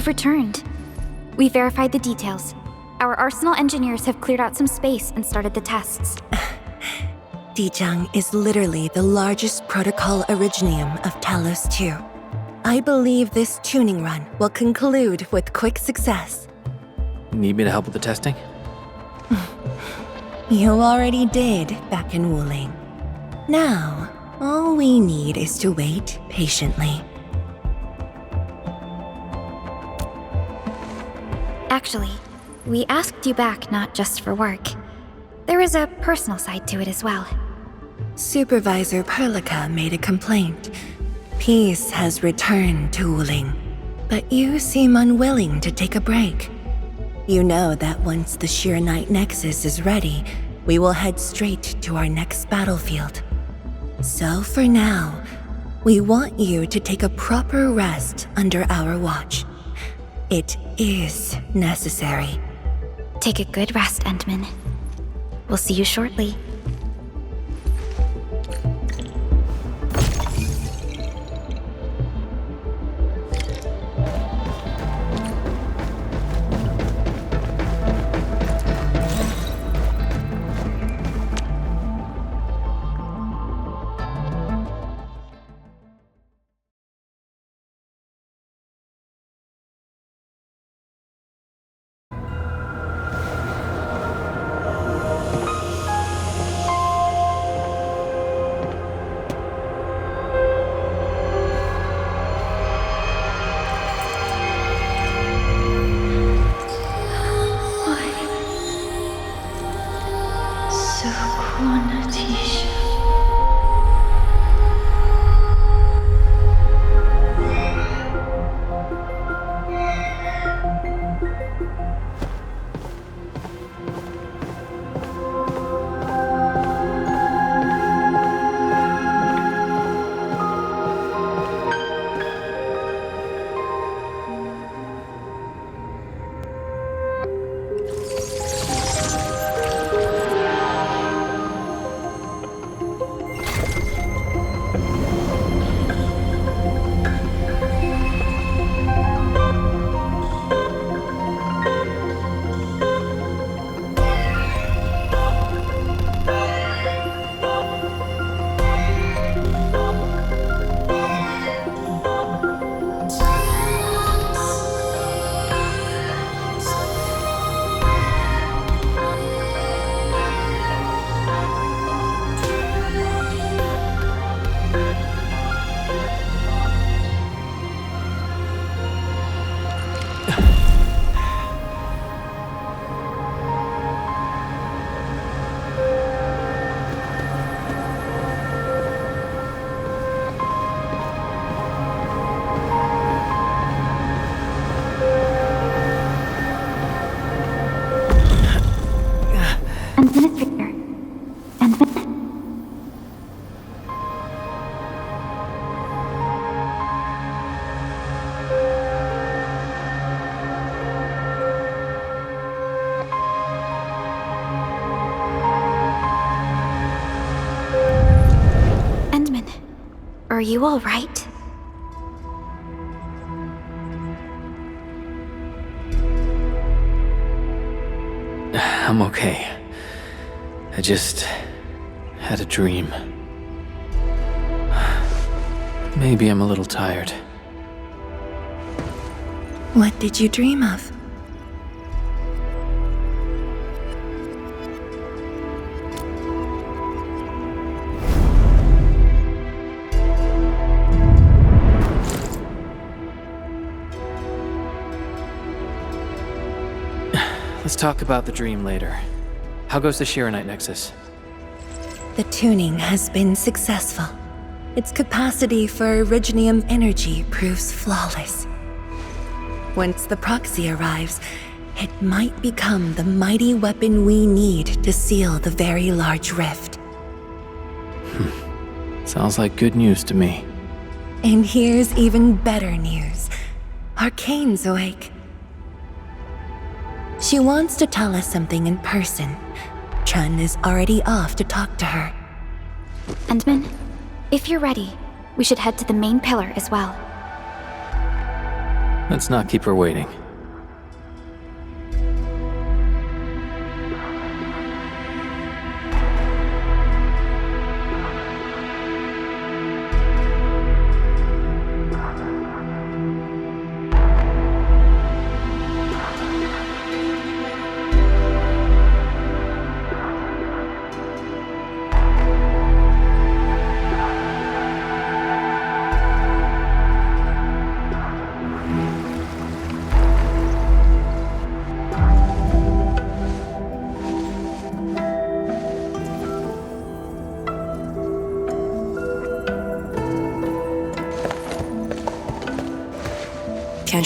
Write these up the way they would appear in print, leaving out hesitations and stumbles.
returned. We verified the details. Our Arsenal engineers have cleared out some space and started the tests. Dijang is literally the largest protocol originium of Talos 2. I believe this tuning run will conclude with quick success. Need me to help with the testing? You already did back in Wuling. Now, all we need is to wait patiently. Actually, we asked you back not just for work. There is a personal side to it as well. Supervisor Perlica made a complaint. Peace has returned to Wuling, but you seem unwilling to take a break. You know that once the Arknight Nexus is ready, we will head straight to our next battlefield. So for now, we want you to take a proper rest under our watch. It is necessary. Take a good rest, Endman. We'll see you shortly. Are you all right? I'm okay. I just had a dream. Maybe I'm a little tired. What did you dream of? Let's talk about the dream later. How goes the Arknight Nexus? The tuning has been successful. Its capacity for originium energy proves flawless. Once the proxy arrives, it might become the mighty weapon we need to seal the very large rift. Sounds like good news to me. And here's even better news. Arcane's awake. She wants to tell us something in person. Chun is already off to talk to her. Endman, if you're ready, we should head to the main pillar as well. Let's not keep her waiting.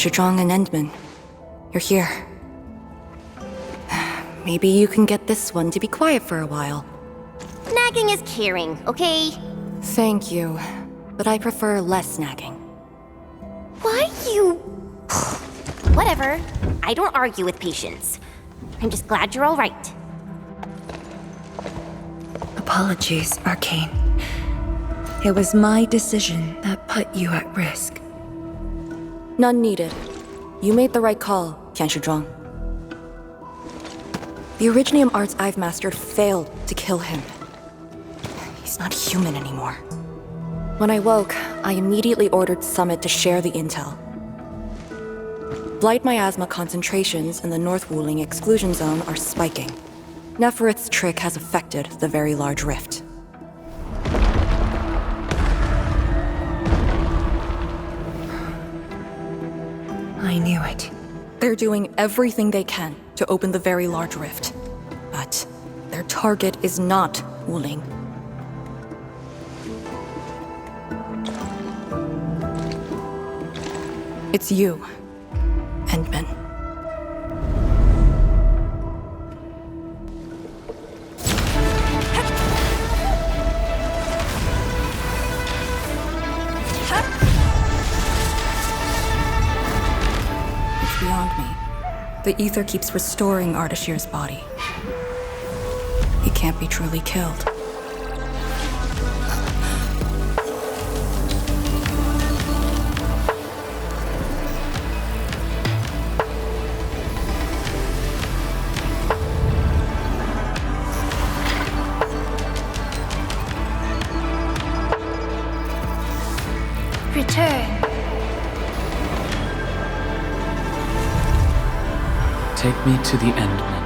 Zhang and Endman, you're here. Maybe you can get this one to be quiet for a while. Nagging is caring, okay? Thank you, but I prefer less nagging. Why you... Whatever. I don't argue with patience. I'm just glad you're all right. Apologies, Arcane. It was my decision that put you at risk. None needed. You made the right call, Zhang. The Originium arts I've mastered failed to kill him. He's not human anymore. When I woke, I immediately ordered Summit to share the intel. Blight miasma concentrations in the North Wuling exclusion zone are spiking. Neferith's trick has affected the Very Large Rift. I knew it. They're doing everything they can to open the Very Large Rift. But their target is not Wuling. It's you, Endman. It's beyond me. The ether keeps restoring Ardashir's body. He can't be truly killed. Return. Take me to the Endman,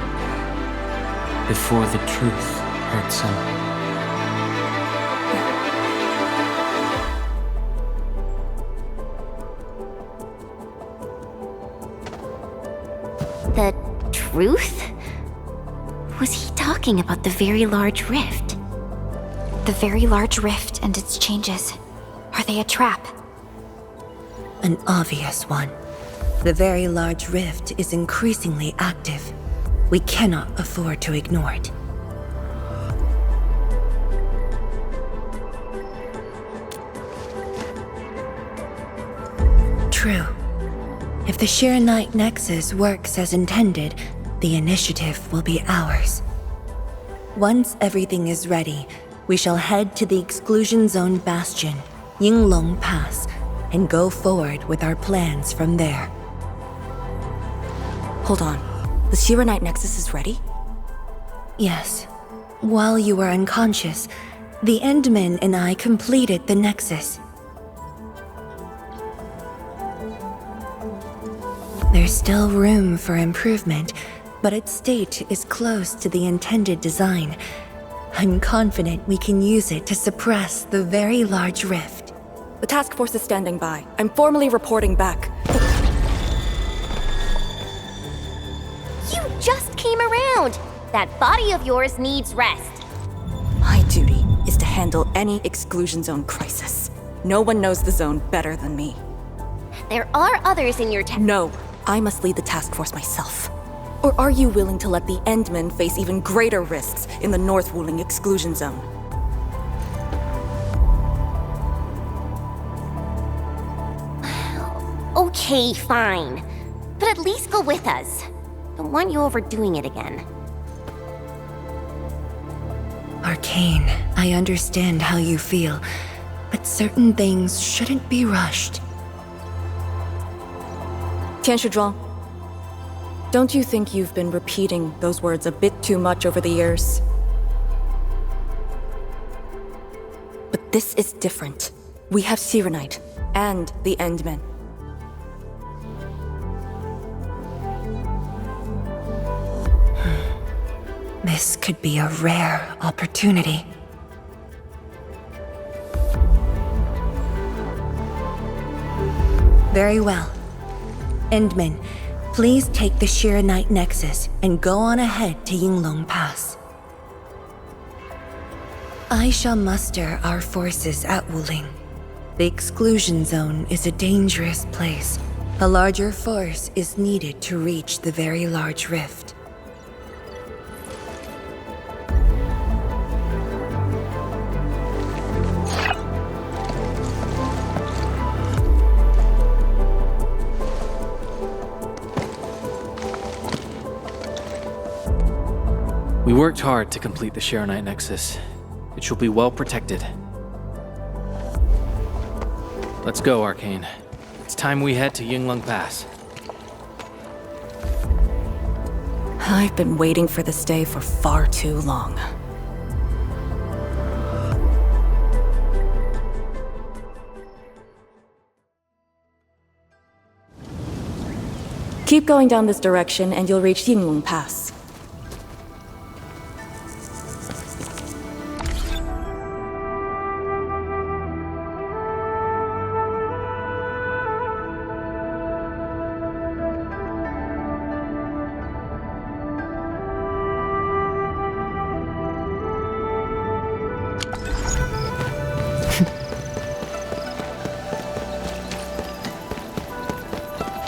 before the truth hurts him. The truth? Was he talking about the Very Large Rift? The Very Large Rift and its changes. Are they a trap? An obvious one. The Very Large Rift is increasingly active. We cannot afford to ignore it. True. If the Shirenite Nexus works as intended, the initiative will be ours. Once everything is ready, we shall head to the Exclusion Zone Bastion, Yinglong Pass, and go forward with our plans from there. Hold on. The Shirenite Nexus is ready? Yes. While you were unconscious, the Endman and I completed the Nexus. There's still room for improvement, but its state is close to the intended design. I'm confident we can use it to suppress the Very Large Rift. The task force is standing by. I'm formally reporting back. You just came around! That body of yours needs rest. My duty is to handle any exclusion zone crisis. No one knows the zone better than me. There are others in your town. No, I must lead the task force myself. Or are you willing to let the Endmen face even greater risks in the North Wuling exclusion zone? Okay, fine. But at least go with us. Don't want you overdoing it again. Arcane, I understand how you feel, but certain things shouldn't be rushed. Qianshizhuang, don't you think you've been repeating those words a bit too much over the years? But this is different. We have Sirenite and the Endmen. This could be a rare opportunity. Very well. Endman, please take the Shirenite Nexus and go on ahead to Yinglong Pass. I shall muster our forces at Wuling. The exclusion zone is a dangerous place. A larger force is needed to reach the very large rift. We worked hard to complete the Shirenite Nexus. It shall be well protected. Let's go, Arcane. It's time we head to Yinglong Pass. I've been waiting for this day for far too long. Keep going down this direction and you'll reach Yinglong Pass.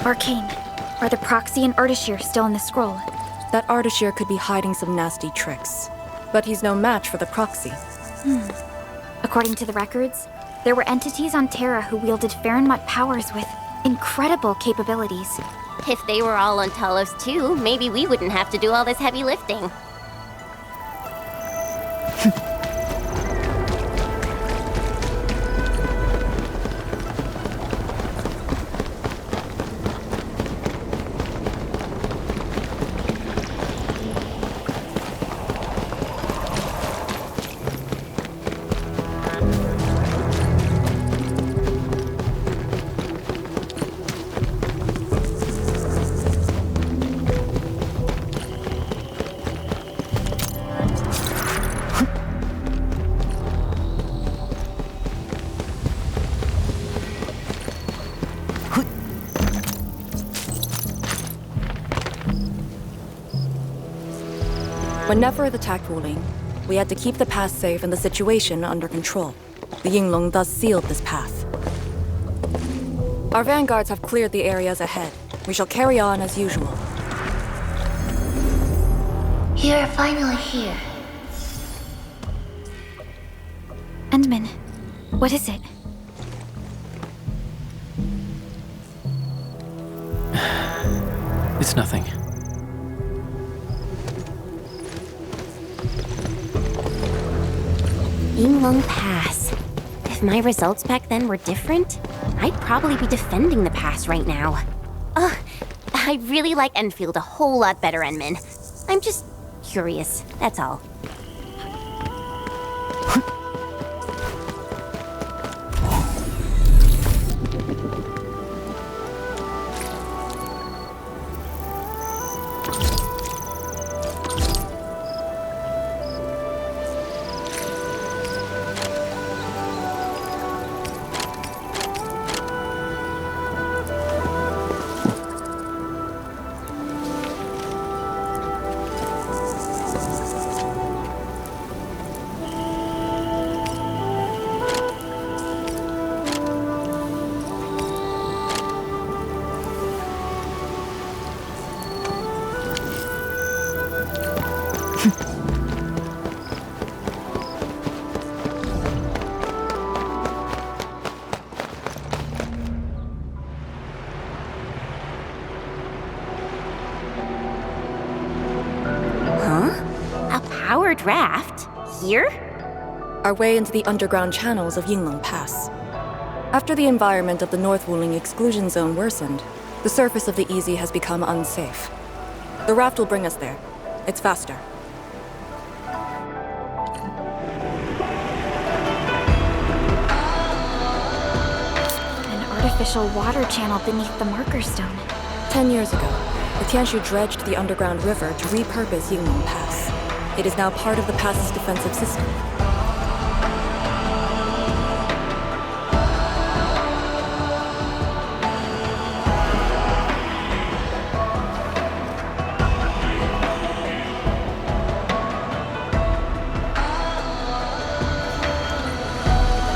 Arcane, are the Proxy and Ardashir still in the scroll? That Ardashir could be hiding some nasty tricks, but he's no match for the Proxy. According to the records, there were entities on Terra who wielded Farenmut powers with incredible capabilities. If they were all on Talos too, maybe we wouldn't have to do all this heavy lifting. When Neferth attacked Wuling, we had to keep the pass safe and the situation under control. The Yinglong thus sealed this path. Our vanguards have cleared the areas ahead. We shall carry on as usual. You're finally here. Endman, what is it? It's nothing. Yinglong Pass. If my results back then were different, I'd probably be defending the pass right now. Ugh, I really like Endfield a whole lot better, Enman. I'm just curious, that's all. Powered raft? Here? Our way into the underground channels of Yinglong Pass. After the environment of the North Wuling exclusion zone worsened, The surface of the Easy has become unsafe. The raft will bring us there. It's faster. An artificial water channel beneath the marker stone. 10 years ago, the Tianshu dredged the underground river to repurpose Yinglong Pass. It is now part of the pass's defensive system.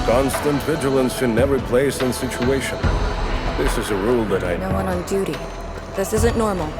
Constant vigilance in every place and situation. This is a rule that I... No one on duty. This isn't normal.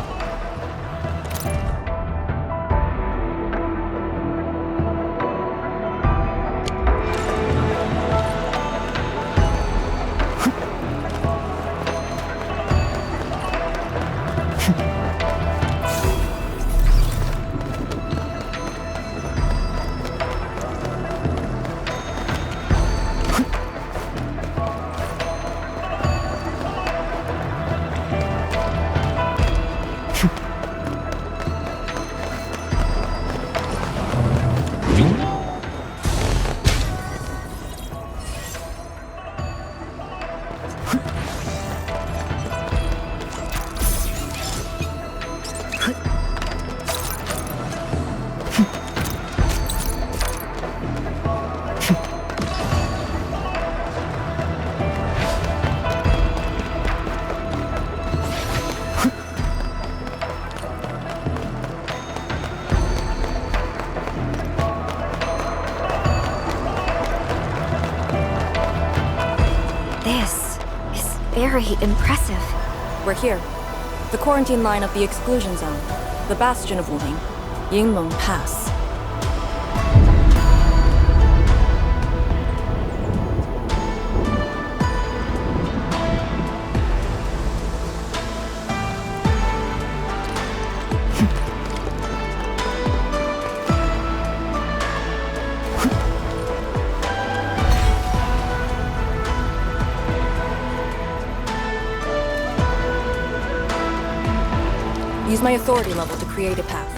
Very impressive. We're here. The quarantine line of the exclusion zone. The bastion of Wuling. Yinglong Pass. Use my authority level to create a path.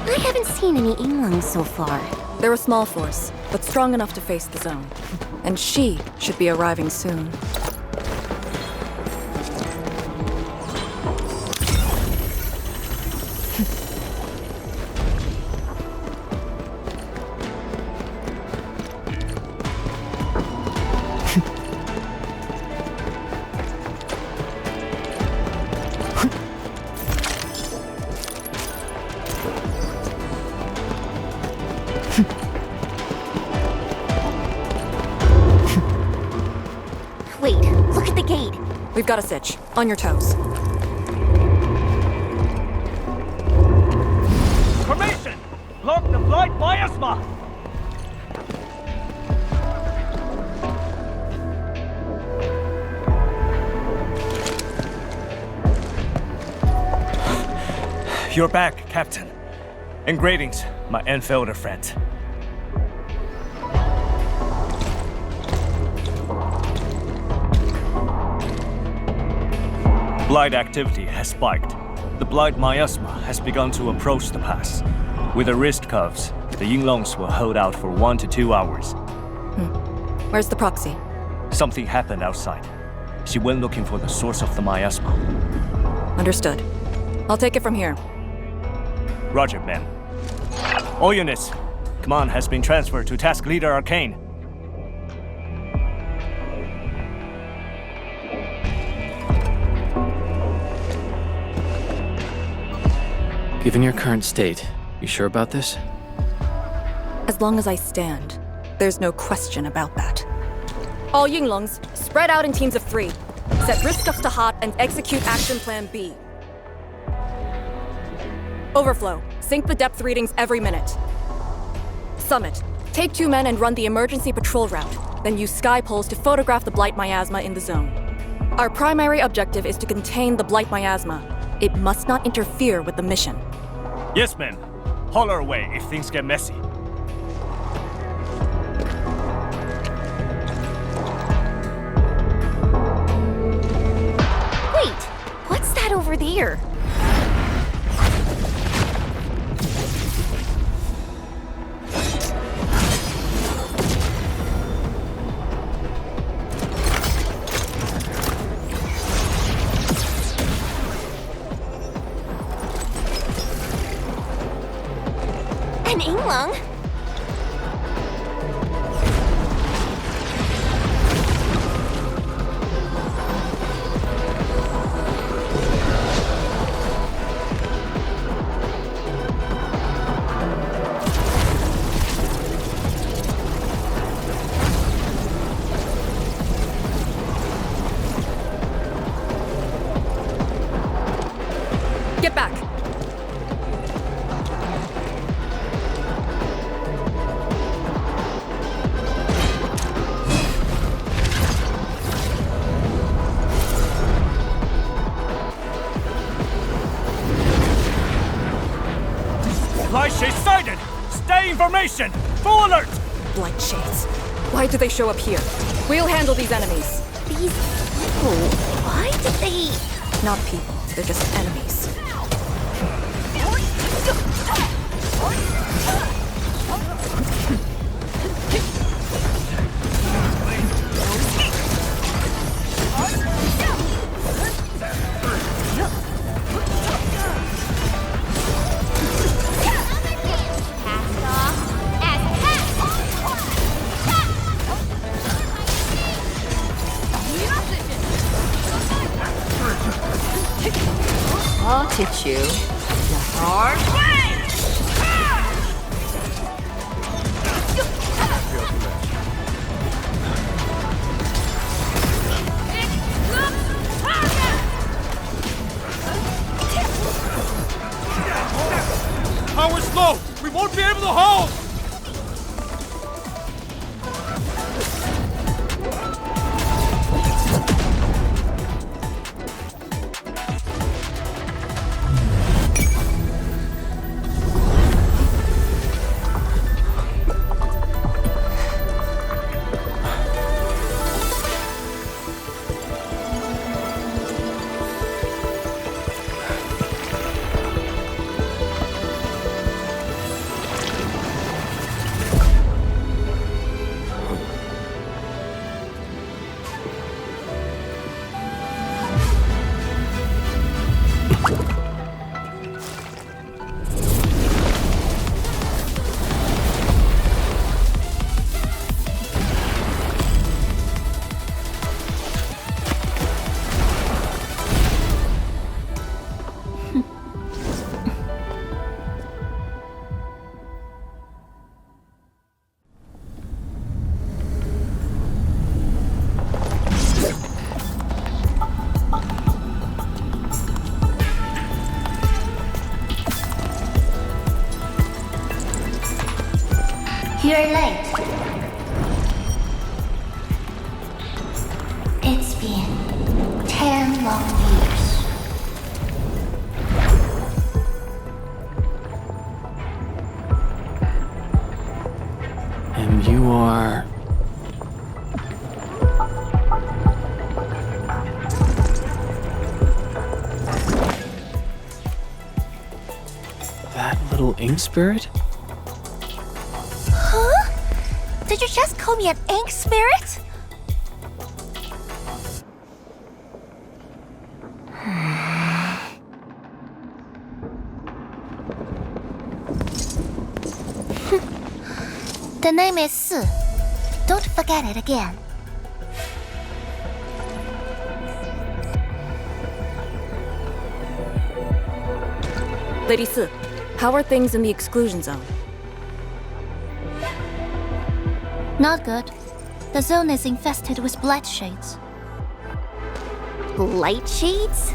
I haven't seen any Yinglongs so far. They're a small force, but strong enough to face the zone. And she should be arriving soon. Wait, look at the gate. We've got a sitch. On your toes. Formation! Block the flight miasma! You're back, Captain. And greetings, my Endfielder friend. Blight activity has spiked. The Blight miasma has begun to approach the pass. With the wrist cuffs, the Yinglongs will hold out for 1 to 2 hours. Where's the proxy? Something happened outside. She went looking for the source of the miasma. Understood. I'll take it from here. Roger, ma'am. All units, command has been transferred to Task Leader Arcane. Given your current state, you sure about this? As long as I stand, there's no question about that. All Yinglongs, spread out in teams of 3. Set risk cuffs to hot and execute action plan B. Overflow, sync the depth readings every minute. Summit, take 2 men and run the emergency patrol route, then use sky poles to photograph the blight miasma in the zone. Our primary objective is to contain the blight miasma. It must not interfere with the mission. Yes, men. Holler away if things get messy. Wait, what's that over there? An Yinglong? Get back! Supply shade sighted! Stay in formation! Full alert! Blight shades. Why do they show up here? We'll handle these enemies. These people, why did they... Not people, they're just enemies. I'll teach you the hard way! Power's low! We won't be able to hold! You're late. It's been 10 long years. And you are... that little ink spirit? Did you just call me an ink spirit? The name is Su. Don't forget it again. Lady Si, how are things in the exclusion zone? Not good. The zone is infested with blight shades. Blight shades?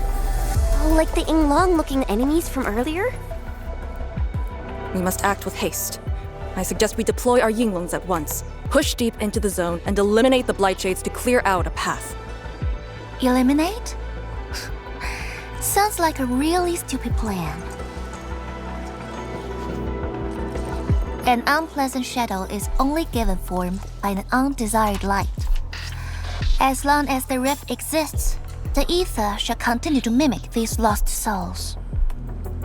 Like the Yinglong-looking enemies from earlier? We must act with haste. I suggest we deploy our Yinglongs at once, push deep into the zone, and eliminate the blight shades to clear out a path. Eliminate? Sounds like a really stupid plan. An unpleasant shadow is only given form by an undesired light. As long as the rift exists, the ether shall continue to mimic these lost souls.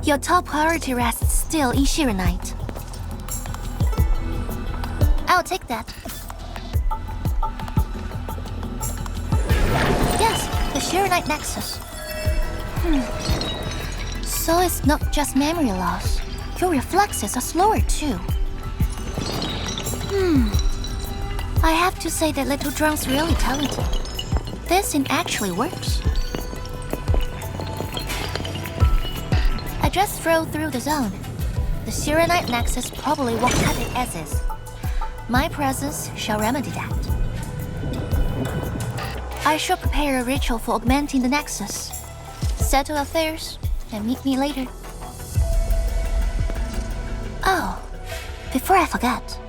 Your top priority rests still in Shirenite. I'll take that. Yes, the Shirenite Nexus. So it's not just memory loss. Your reflexes are slower too. I have to say that Little Drunk's really talented. This thing actually works. I just drove through the zone. The Shirenite Nexus probably won't cut it as is. My presence shall remedy that. I shall prepare a ritual for augmenting the Nexus. Settle affairs, and meet me later. Oh, before I forget.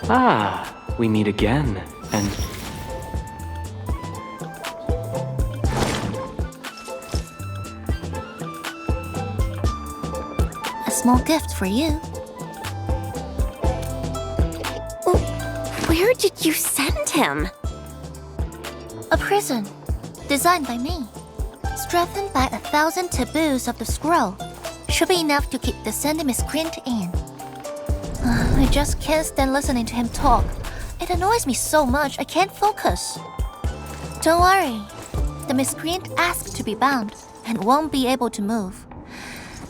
Ah, we meet again, and... A small gift for you. Where did you send him? A prison, designed by me. Strengthened by 1,000 taboos of the scroll. Should be enough to keep the sending miscreant in. I just can't stand listening to him talk. It annoys me so much I can't focus. Don't worry. The miscreant asked to be bound and won't be able to move.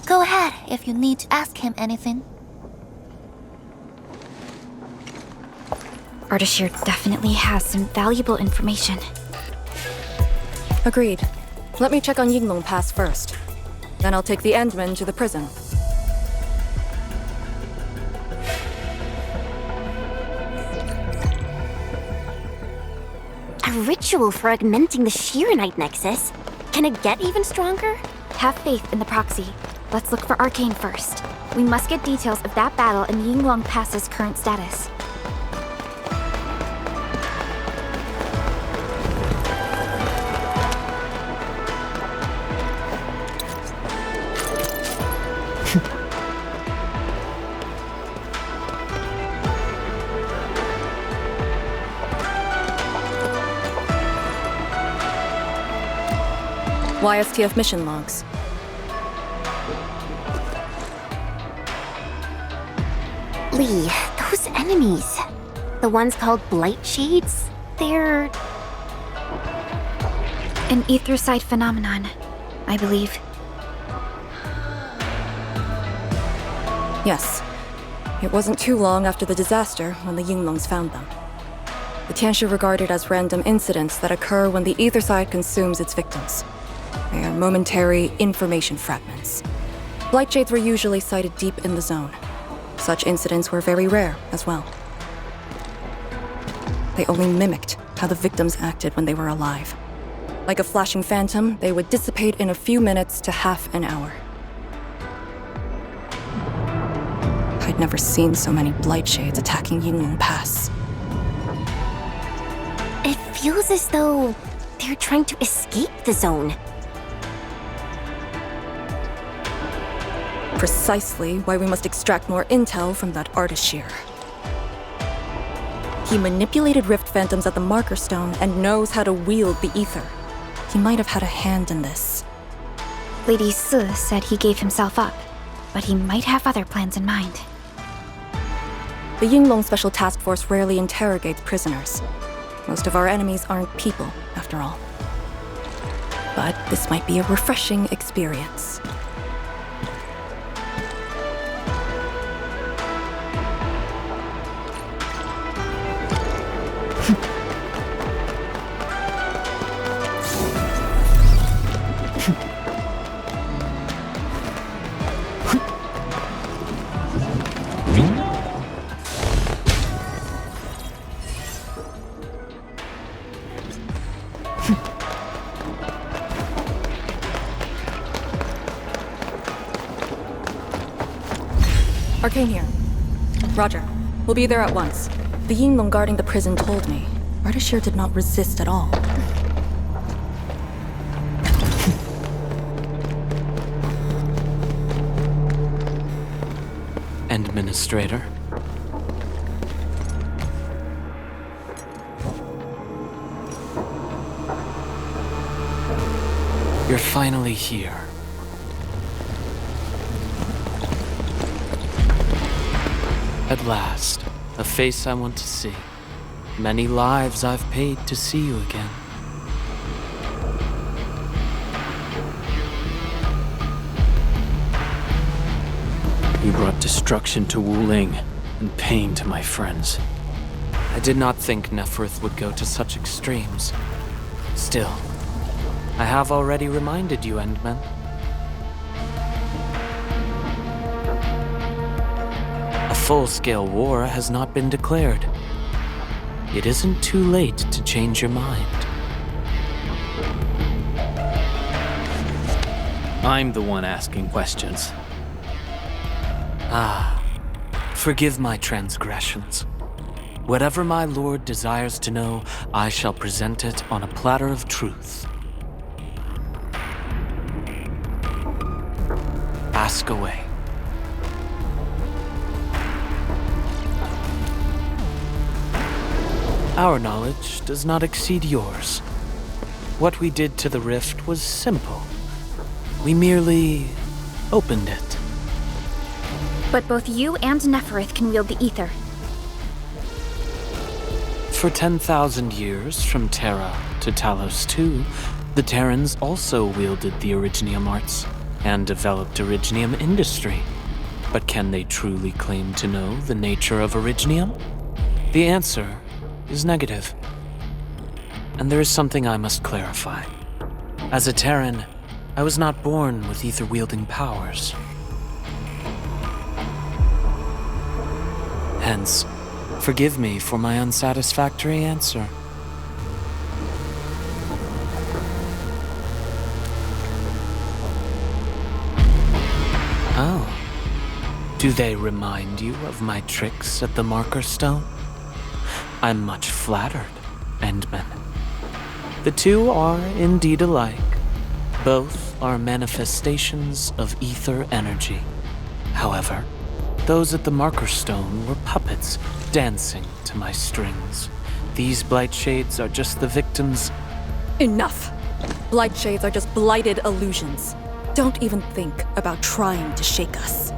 Go ahead if you need to ask him anything. Ardashir definitely has some valuable information. Agreed. Let me check on Yinglong Pass first. Then I'll take the Endmen to the prison. A ritual for augmenting the Shirenite Nexus? Can it get even stronger? Have faith in the proxy. Let's look for Arcane first. We must get details of that battle and Yinglong Pass's current status. YSTF mission logs. Lee, those enemies. The ones called Blight Shades? They're... An etherside phenomenon, I believe. Yes. It wasn't too long after the disaster when the Yinglongs found them. The Tianshu regarded as random incidents that occur when the etherside consumes its victims. They are momentary information fragments. Blight shades were usually sighted deep in the zone. Such incidents were very rare as well. They only mimicked how the victims acted when they were alive. Like a flashing phantom, they would dissipate in a few minutes to half an hour. I'd never seen so many blight shades attacking Yinglong Pass. It feels as though they're trying to escape the zone. Precisely why we must extract more intel from that Ardashir. He manipulated Rift Phantoms at the Marker Stone and knows how to wield the ether. He might have had a hand in this. Lady Si said he gave himself up. but he might have other plans in mind. The Yinglong Special Task Force rarely interrogates prisoners. Most of our enemies aren't people, after all. But this might be a refreshing experience. Arcane here. Roger. We'll be there at once. The Yinglong guarding the prison told me. Ardashir did not resist at all. Administrator. You're finally here. At last, a face I want to see. Many lives I've paid to see you again. You brought destruction to Wuling and pain to my friends. I did not think Neferth would go to such extremes. Still, I have already reminded you, Endmen. A full-scale war has not been declared. It isn't too late to change your mind. I'm the one asking questions. Forgive my transgressions. Whatever my lord desires to know, I shall present it on a platter of truth. Ask away. Our knowledge does not exceed yours. What we did to the rift was simple. We merely opened it. But both you and Neferth can wield the ether. For 10,000 years, from Terra to Talos II, the Terrans also wielded the Originium arts and developed Originium industry. But can they truly claim to know the nature of Originium? The answer is negative. And there is something I must clarify. As a Terran, I was not born with ether-wielding powers. Hence, forgive me for my unsatisfactory answer. Oh. Do they remind you of my tricks at the Marker Stone? I'm much flattered, Endman. The two are indeed alike. Both are manifestations of ether energy. However, those at the Marker Stone were puppets dancing to my strings. These blight shades are just the victims. Enough! Blight shades are just blighted illusions. Don't even think about trying to shake us.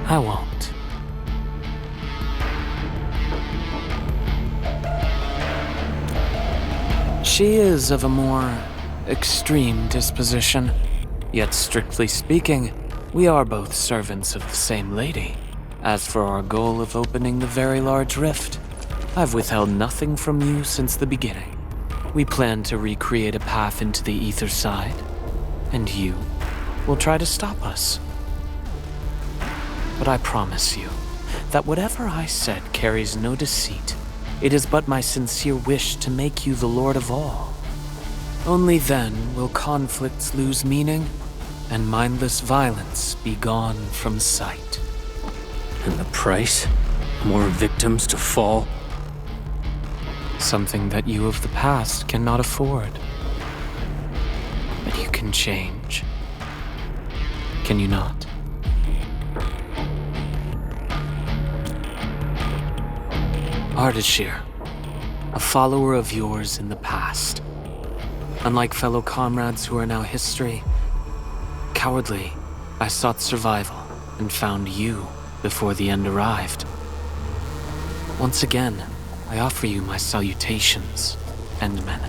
I won't. She is of a more extreme disposition. Yet strictly speaking, we are both servants of the same lady. As for our goal of opening the very large rift, I've withheld nothing from you since the beginning. We plan to recreate a path into the ether side, and you will try to stop us. But I promise you that whatever I said carries no deceit. It is but my sincere wish to make you the Lord of all. Only then will conflicts lose meaning and mindless violence be gone from sight. And the price? More victims to fall? Something that you of the past cannot afford. But you can change. Can you not? Ardashir, a follower of yours in the past. Unlike fellow comrades who are now history, Cowardly, I sought survival and found you before the end arrived. Once again, I offer you my salutations, Endmen.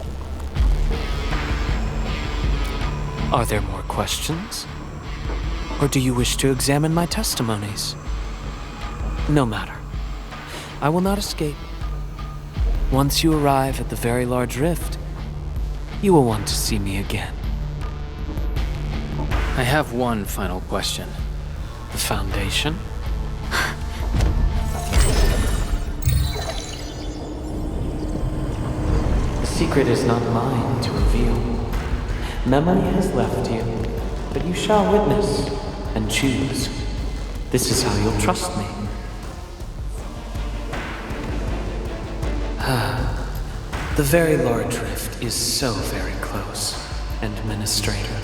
Are there more questions? Or do you wish to examine my testimonies? No matter. I will not escape. Once you arrive at the very large rift, you will want to see me again. I have one final question. The Foundation? The secret is not mine to reveal. Memory has left you, but you shall witness and choose. This is how you'll trust me. The very large rift is so very close, Administrator.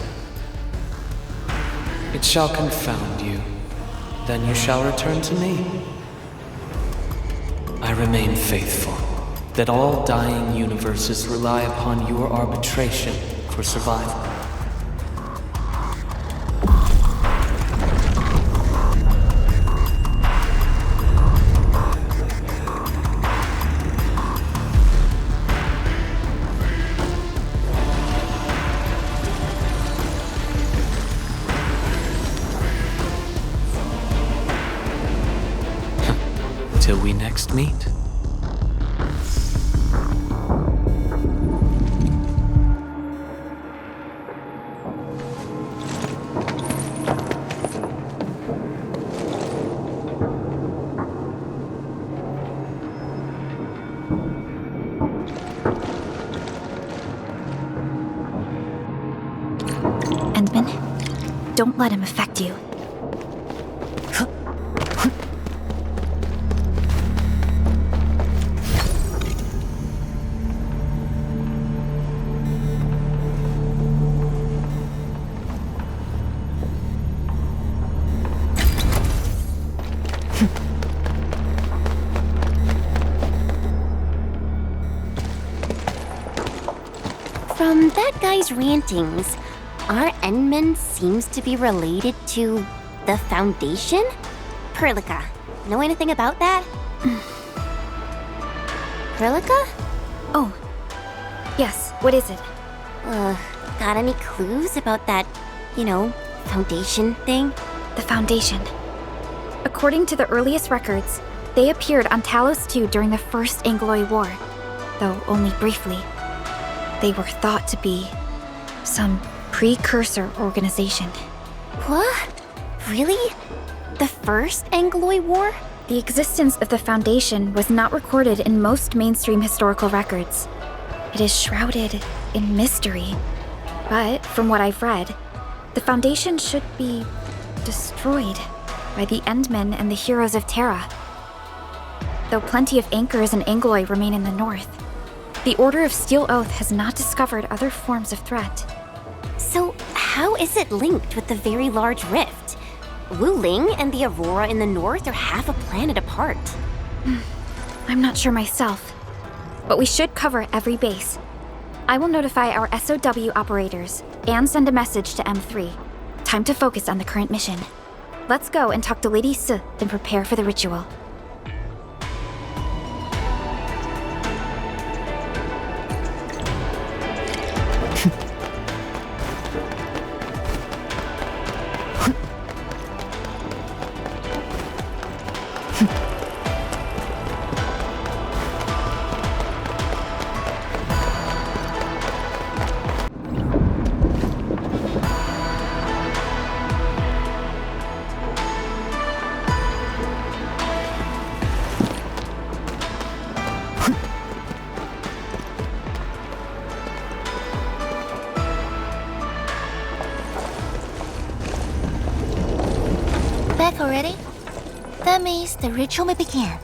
It shall confound you. Then you shall return to me. I remain faithful that all dying universes rely upon your arbitration for survival. Till we next meet. Endman, don't let him affect you. From that guy's rantings, our Endman seems to be related to the Foundation? Perlica, know anything about that? Perlica? Oh, yes, what is it? Got any clues about that, Foundation thing? The Foundation. According to the earliest records, they appeared on Talos II during the First Angloy War, though only briefly. They were thought to be some precursor organization. What? Really? The First Angloy War? The existence of the Foundation was not recorded in most mainstream historical records. It is shrouded in mystery. But, from what I've read, the Foundation should be destroyed by the Endmen and the heroes of Terra. Though plenty of anchors and Angloy remain in the north, the Order of Steel Oath has not discovered other forms of threat. So, how is it linked with the Very Large Rift? Wu Ling and the Aurora in the north are half a planet apart. I'm not sure myself, but we should cover every base. I will notify our SOW operators and send a message to M3. Time to focus on the current mission. Let's go and talk to Lady Si and prepare for the ritual. Back already? That means the ritual may begin.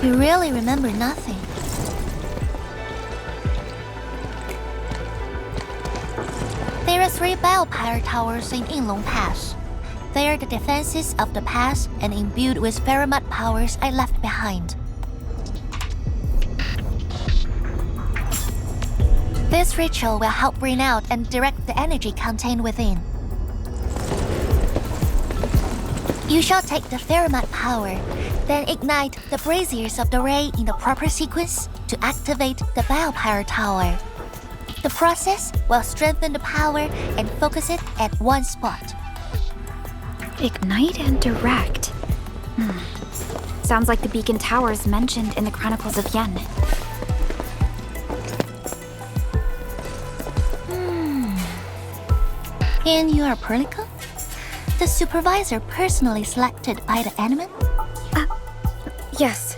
You really remember nothing. There are 3 biopower towers in Yinglong Pass. They are the defenses of the pass and imbued with Pheromat powers I left behind. This ritual will help bring out and direct the energy contained within. You shall take the Pheromat power, then ignite the braziers of the ray in the proper sequence to activate the biopower tower. The process will strengthen the power and focus it at one spot. Ignite and direct. Sounds like the beacon towers mentioned in the Chronicles of Yen. And you are Perlica? The supervisor personally selected by the Enman? Yes.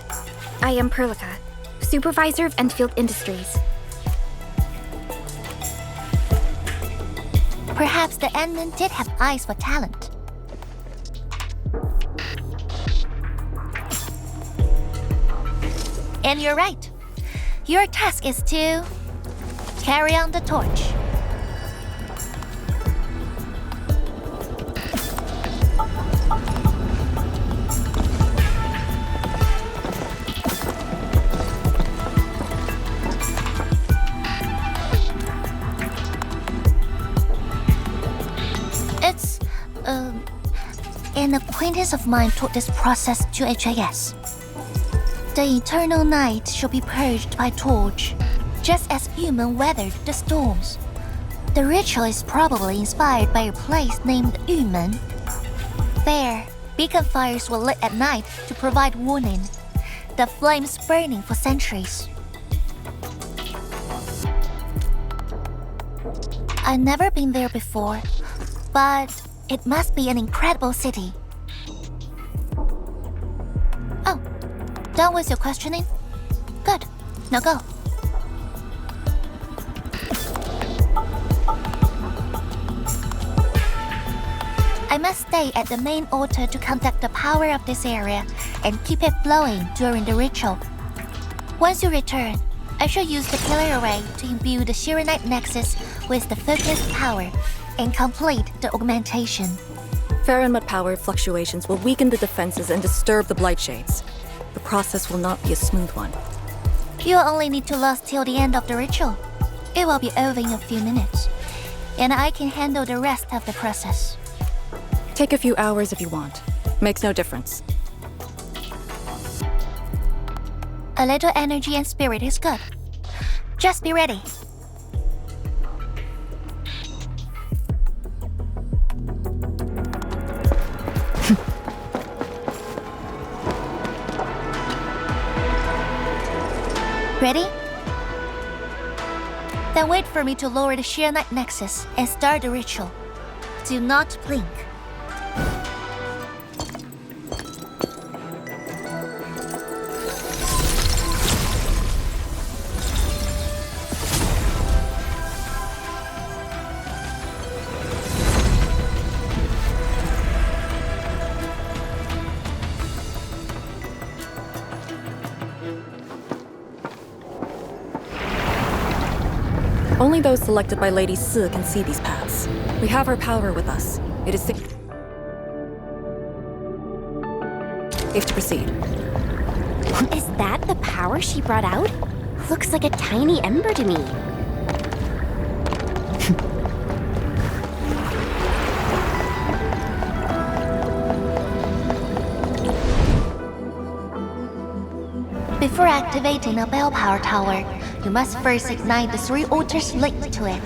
I am Perlica, supervisor of Endfield Industries. Perhaps the Enman did have eyes for talent. And you're right. Your task is to carry on the torch. It's, an acquaintance of mine taught this process to HIS. The eternal night shall be purged by torch, just as human weathered the storms. The ritual is probably inspired by a place named Yumen. There, beacon fires were lit at night to provide warning, the flames burning for centuries. I've never been there before, but it must be an incredible city. Oh, done with your questioning? Good. Now go. I must stay at the main altar to conduct the power of this area and keep it flowing during the ritual. Once you return, I shall use the pillar array to imbue the Shiranite nexus with the focused power and complete the augmentation. Pheromat power fluctuations will weaken the defenses and disturb the Blight Shades. The process will not be a smooth one. You'll only need to last till the end of the ritual. It will be over in a few minutes, and I can handle the rest of the process. Take a few hours if you want. Makes no difference. A little energy and spirit is good. Just be ready. Ready? Then wait for me to lower the Shiranite nexus and start the ritual. Do not blink. Only those selected by Lady Si can see these paths. We have her power with us. It is safe to proceed. Is that the power she brought out? Looks like a tiny ember to me. Before activating a bell power tower, you must first ignite the 3 altars linked to it.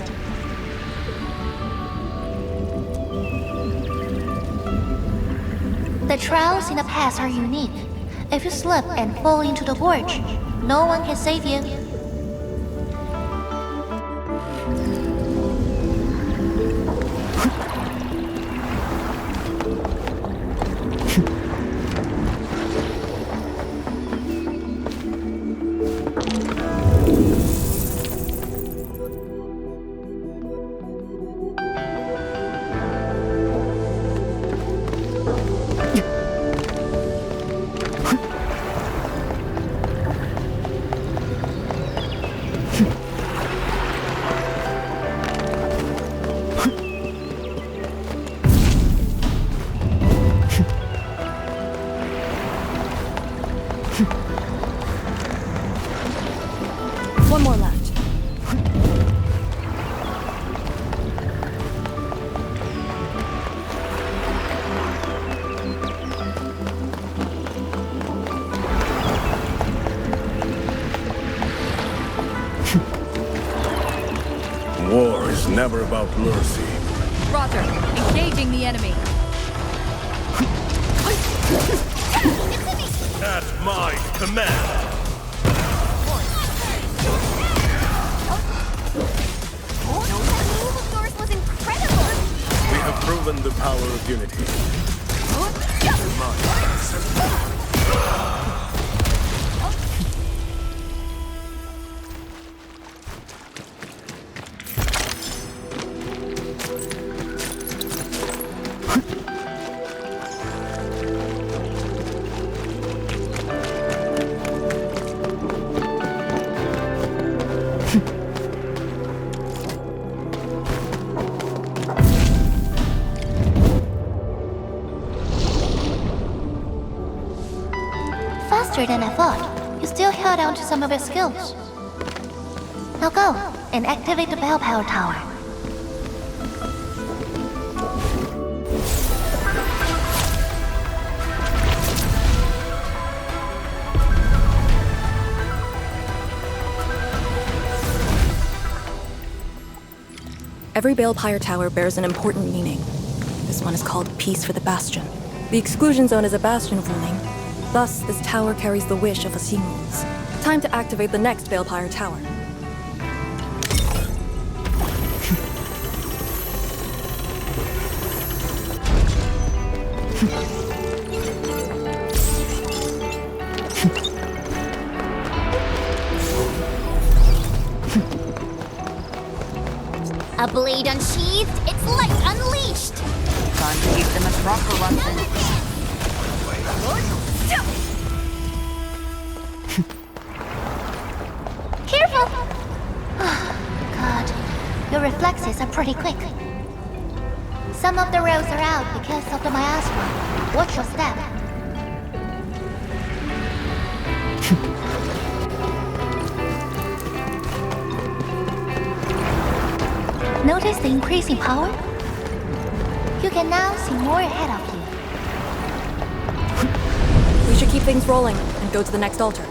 The trials in the past are unique. If you slip and fall into the gorge, no one can save you. One more left. War is never about mercy. Roger. Engaging the enemy. At my command! Source was incredible! We have proven the power of unity. Faster than I thought. You still held on to some of your skills. Now go and activate the bell power tower. Every Balefire Tower bears an important meaning. This one is called Peace for the Bastion. The exclusion zone is a bastion ruling. Thus, this tower carries the wish of us Yinglings. Time to activate the next Balefire Tower. A blade unsheathed, its light unleashed! Time to give them a proper lesson. Careful! God, your reflexes are pretty quick. Some of the rails are out because of the miasma. Watch your step. Notice the increasing power? You can now see more ahead of you. We should keep things rolling and go to the next altar.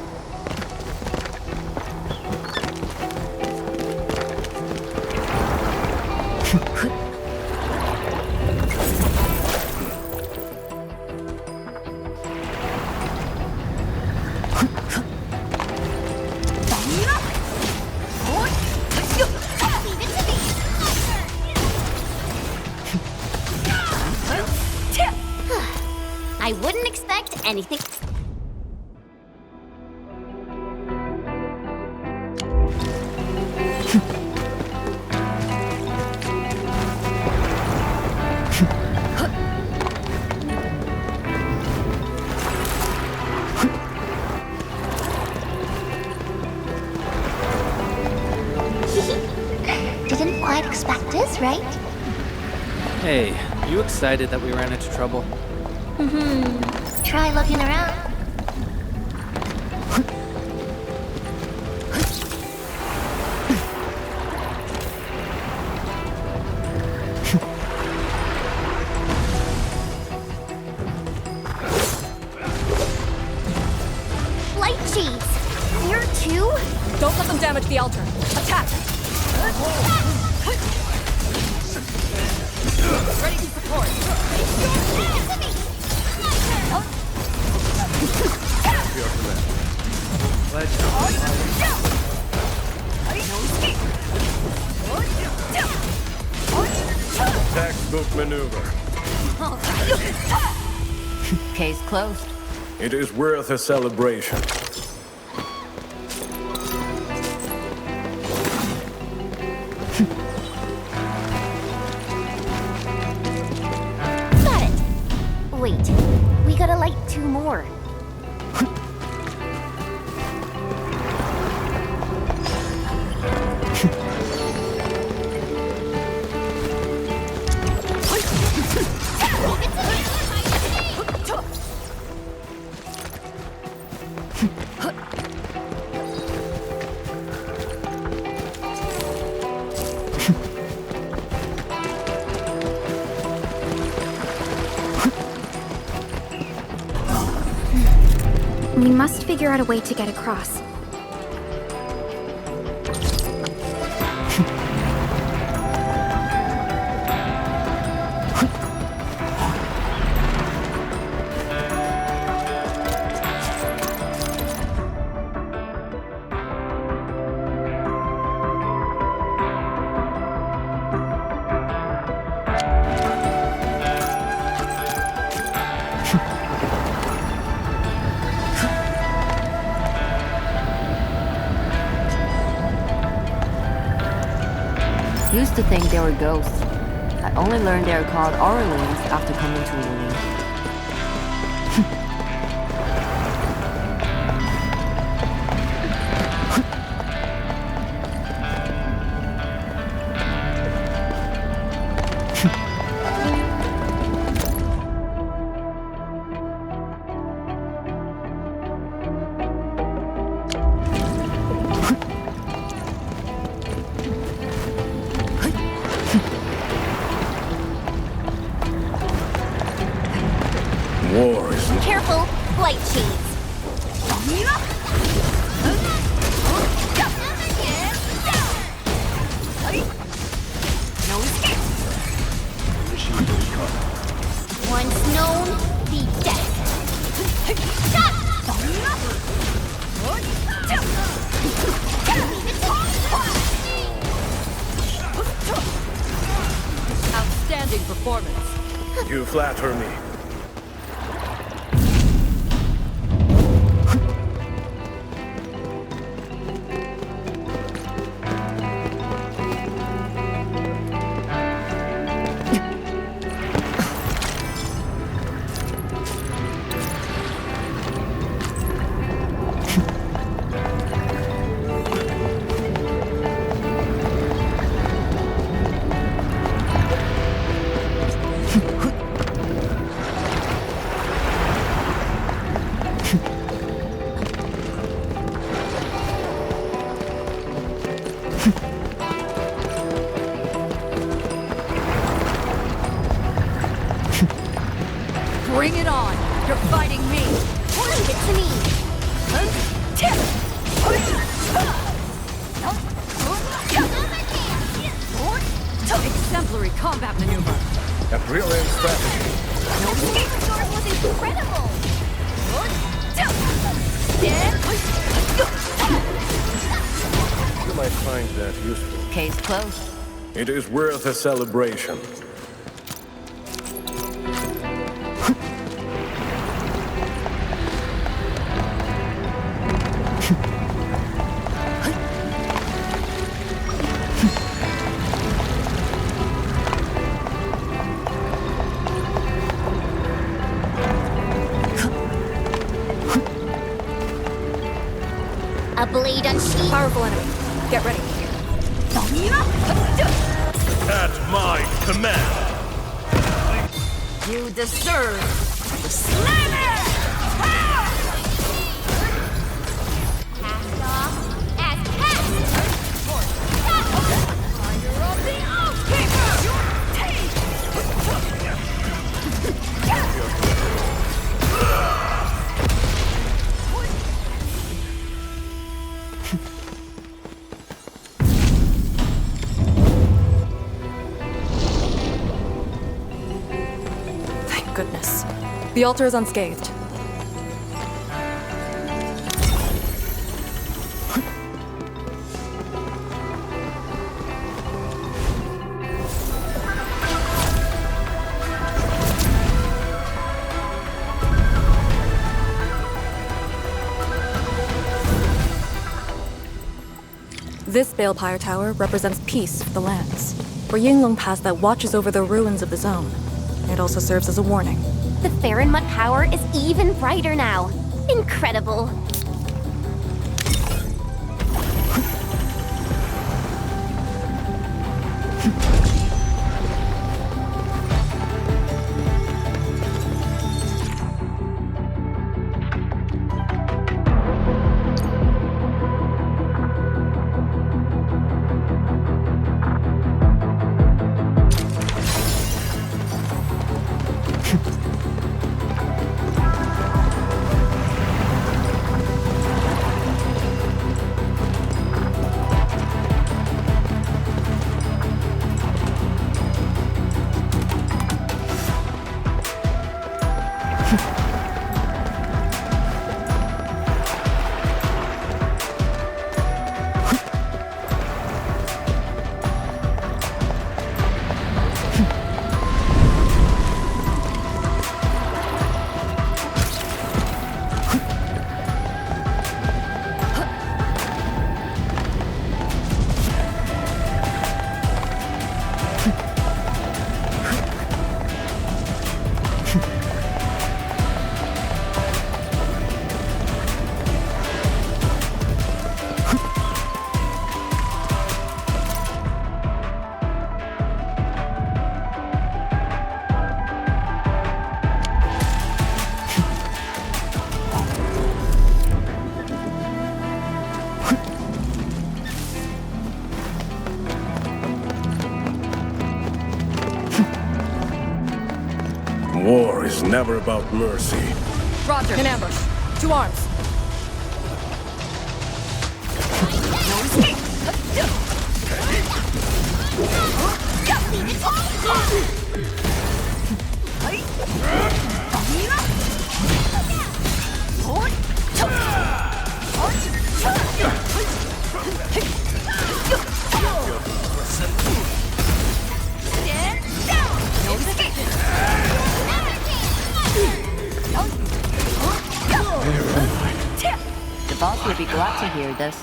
I wouldn't expect anything. Didn't quite expect this, right? Hey, you excited that we ran into trouble? Try looking around. Light cheese! Here too? Don't let them damage the altar. Attack! Ready to support. Textbook maneuver. Case closed. It is worth a celebration. Got it! Wait, we gotta light two more. We must figure out a way to get across. Used to think they were ghosts. I only learned they were called Orleans after coming to Wuling. War is Careful, light cheese. Once known, be dead. Outstanding performance. You flatter me. Bring it on! You're fighting me! Leave it to me. Exemplary combat maneuver! A brilliant strategy. Yours was incredible. You might find that useful. Case closed. It is worth a celebration. A blade unsheathed. Powerful enemy. Get ready. At my command. You deserve the slammer! Cast off as cast. Fire of the Outkeeper! Thank goodness. The altar is unscathed. This Balepire Tower represents peace for the lands. For Yinglong Pass that watches over the ruins of the zone. It also serves as a warning. The Farinmut power is even brighter now. Incredible. Never about mercy. Roger. In ambush. To arms. The boss would be glad to hear this.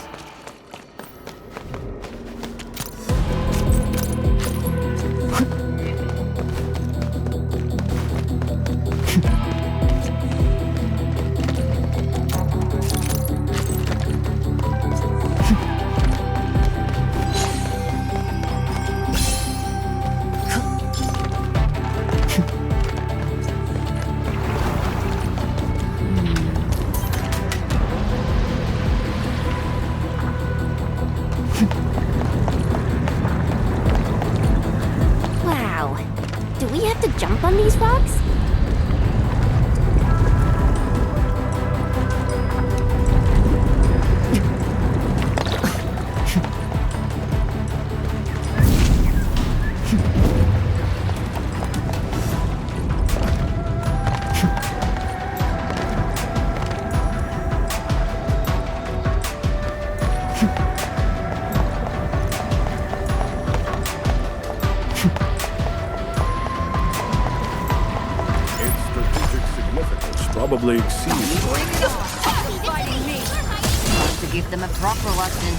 Wow. Do we have to jump on these rocks? Its strategic significance probably exceeds. Time to give them a proper lesson.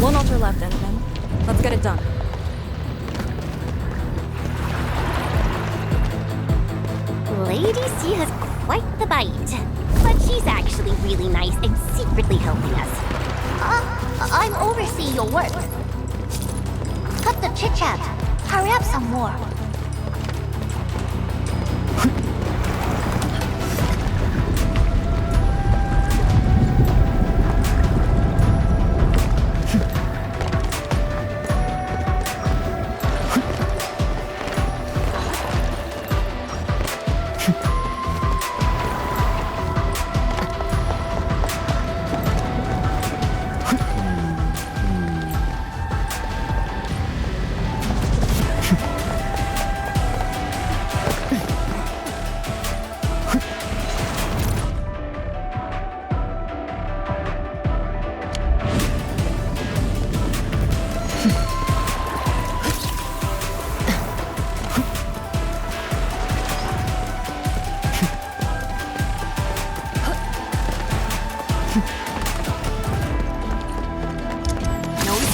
One altar left, Endman. Let's get it done. Lady C has quite the bite. But she's actually really nice and secretly helping us. I'm overseeing your work. Cut the chit-chat. Hurry up some more.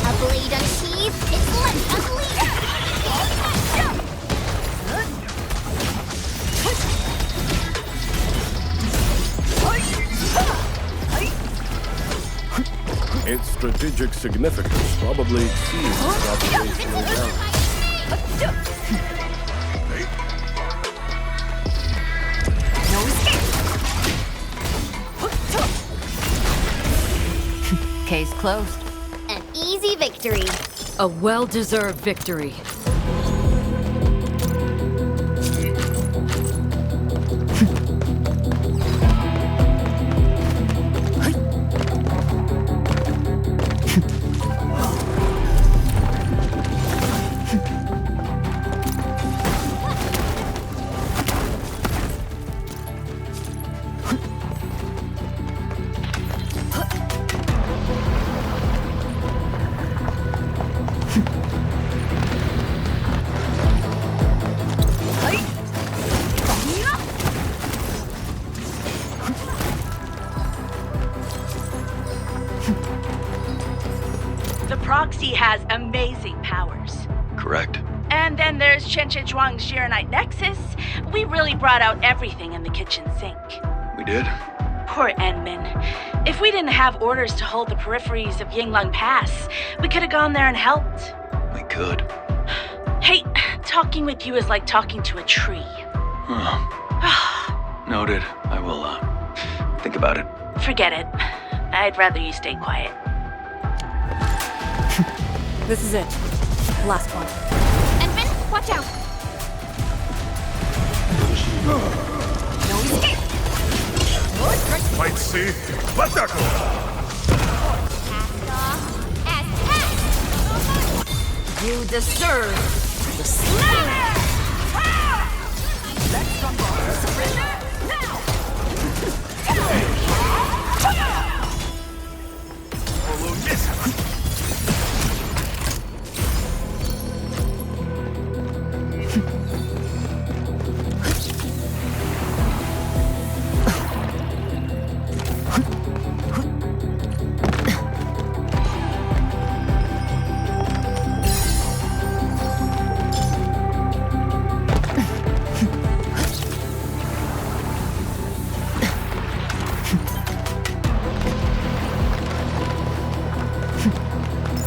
A blade unsheathed, it's left unleashed! Its strategic significance probably exceeds its operational value. Case closed. An easy victory. A well-deserved victory. The proxy has amazing powers. Correct. And then there's Chen Zhuang's Arknight Nexus. We really brought out everything in the kitchen sink. We did? Poor Enmin. If we didn't have orders to hold the peripheries of Yinglong Pass, we could have gone there and helped. We could. Hey, talking with you is like talking to a tree. Noted. I will, think about it. Forget it. I'd rather you stay quiet. This is it. Last one. Envin, watch out! No escape! Fight C, Batako! You deserve the slap! Surrender now!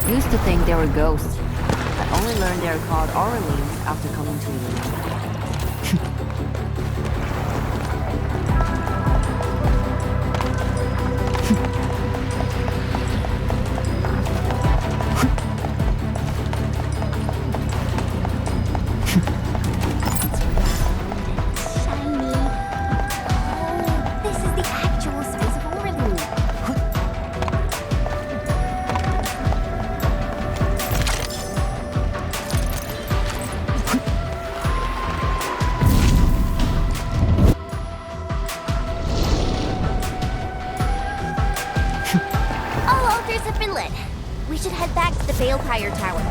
Used to think they were ghosts. I only learned they were called Orleans after coming to England. This is the actual size of Orleans. All altars have been lit. We should head back to the Balefire Tower.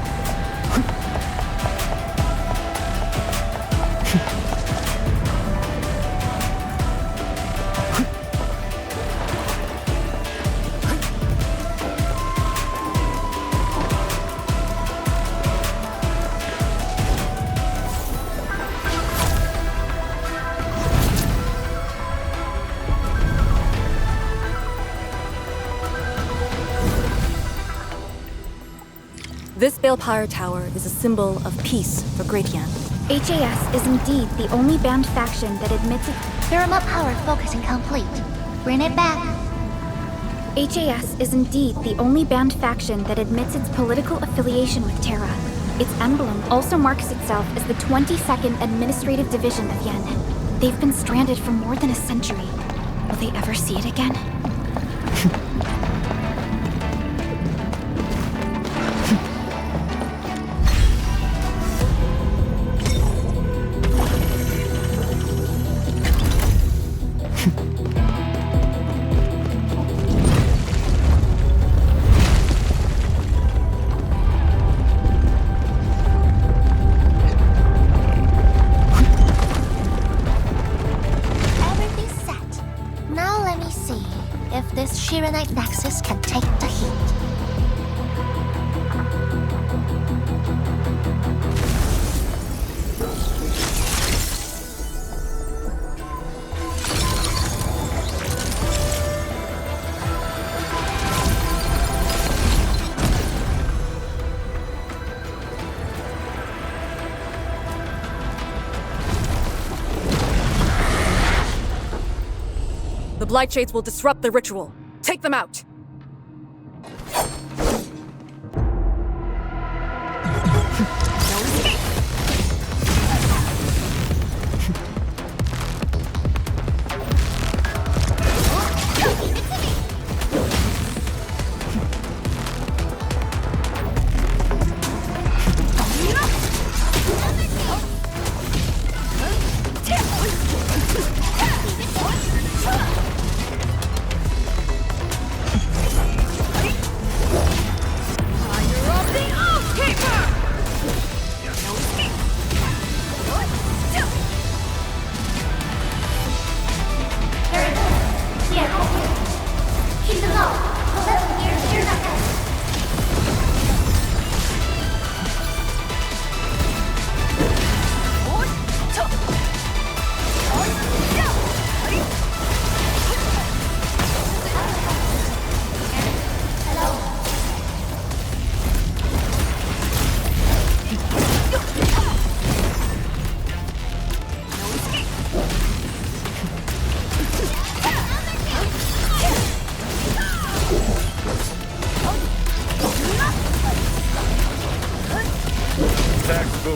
This Balefire Tower is a symbol of peace for Great Yan. HAS is indeed the only banned faction that admits it. Thermal power focusing complete. Bring it back. HAS is indeed the only banned faction that admits its political affiliation with Terra. Its emblem also marks itself as the 22nd Administrative Division of Yen. They've been stranded for more than a century. Will they ever see it again? Everything's set. Now let me see if this Shiranite Nexus can take the heat. The Blight Shades will disrupt the ritual. Take them out!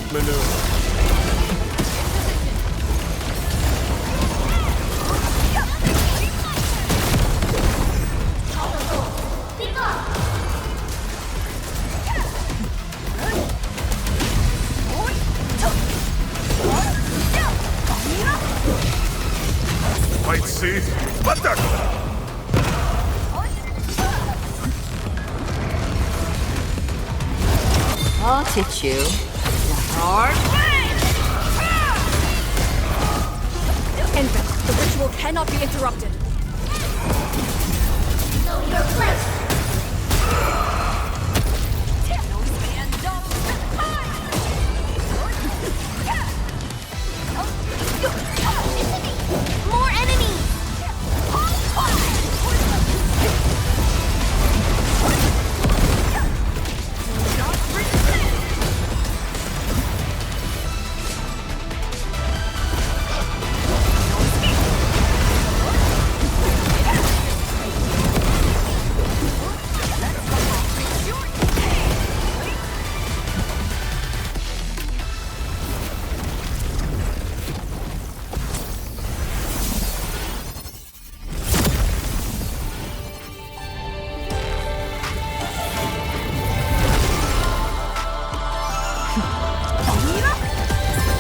Great maneuver. Might see, but I'll teach you the hard way! Endfield, the ritual cannot be interrupted. Know your place. More enemies!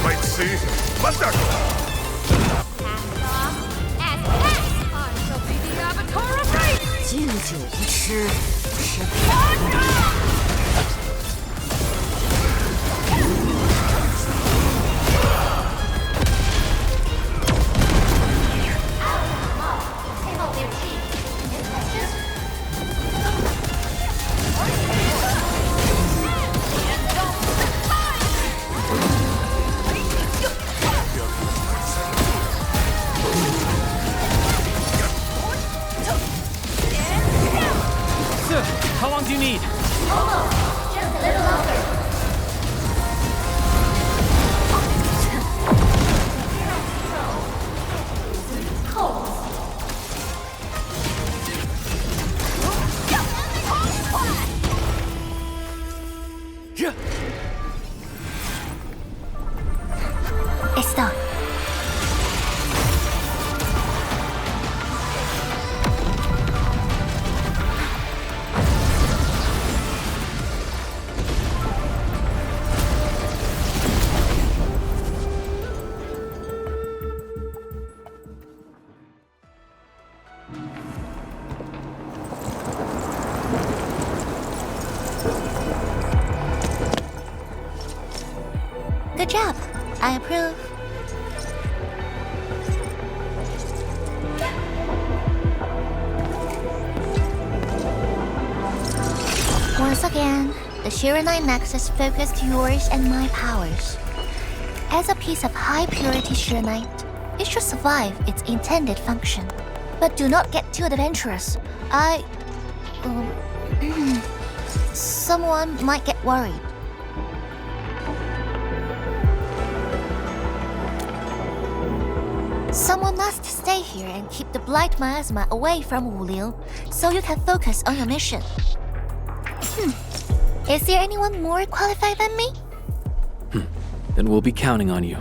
might see, but How long do you need? Almost. Just a little longer. It's done. Good job. I approve. Once again, the Shiranite Nexus focused yours and my powers. As a piece of high-purity Shiranite, it should survive its intended function. But do not get too adventurous. Someone might get worried. Someone must stay here and keep the Blight Miasma away from Wuliu, so you can focus on your mission. Is there anyone more qualified than me? Then we'll be counting on you.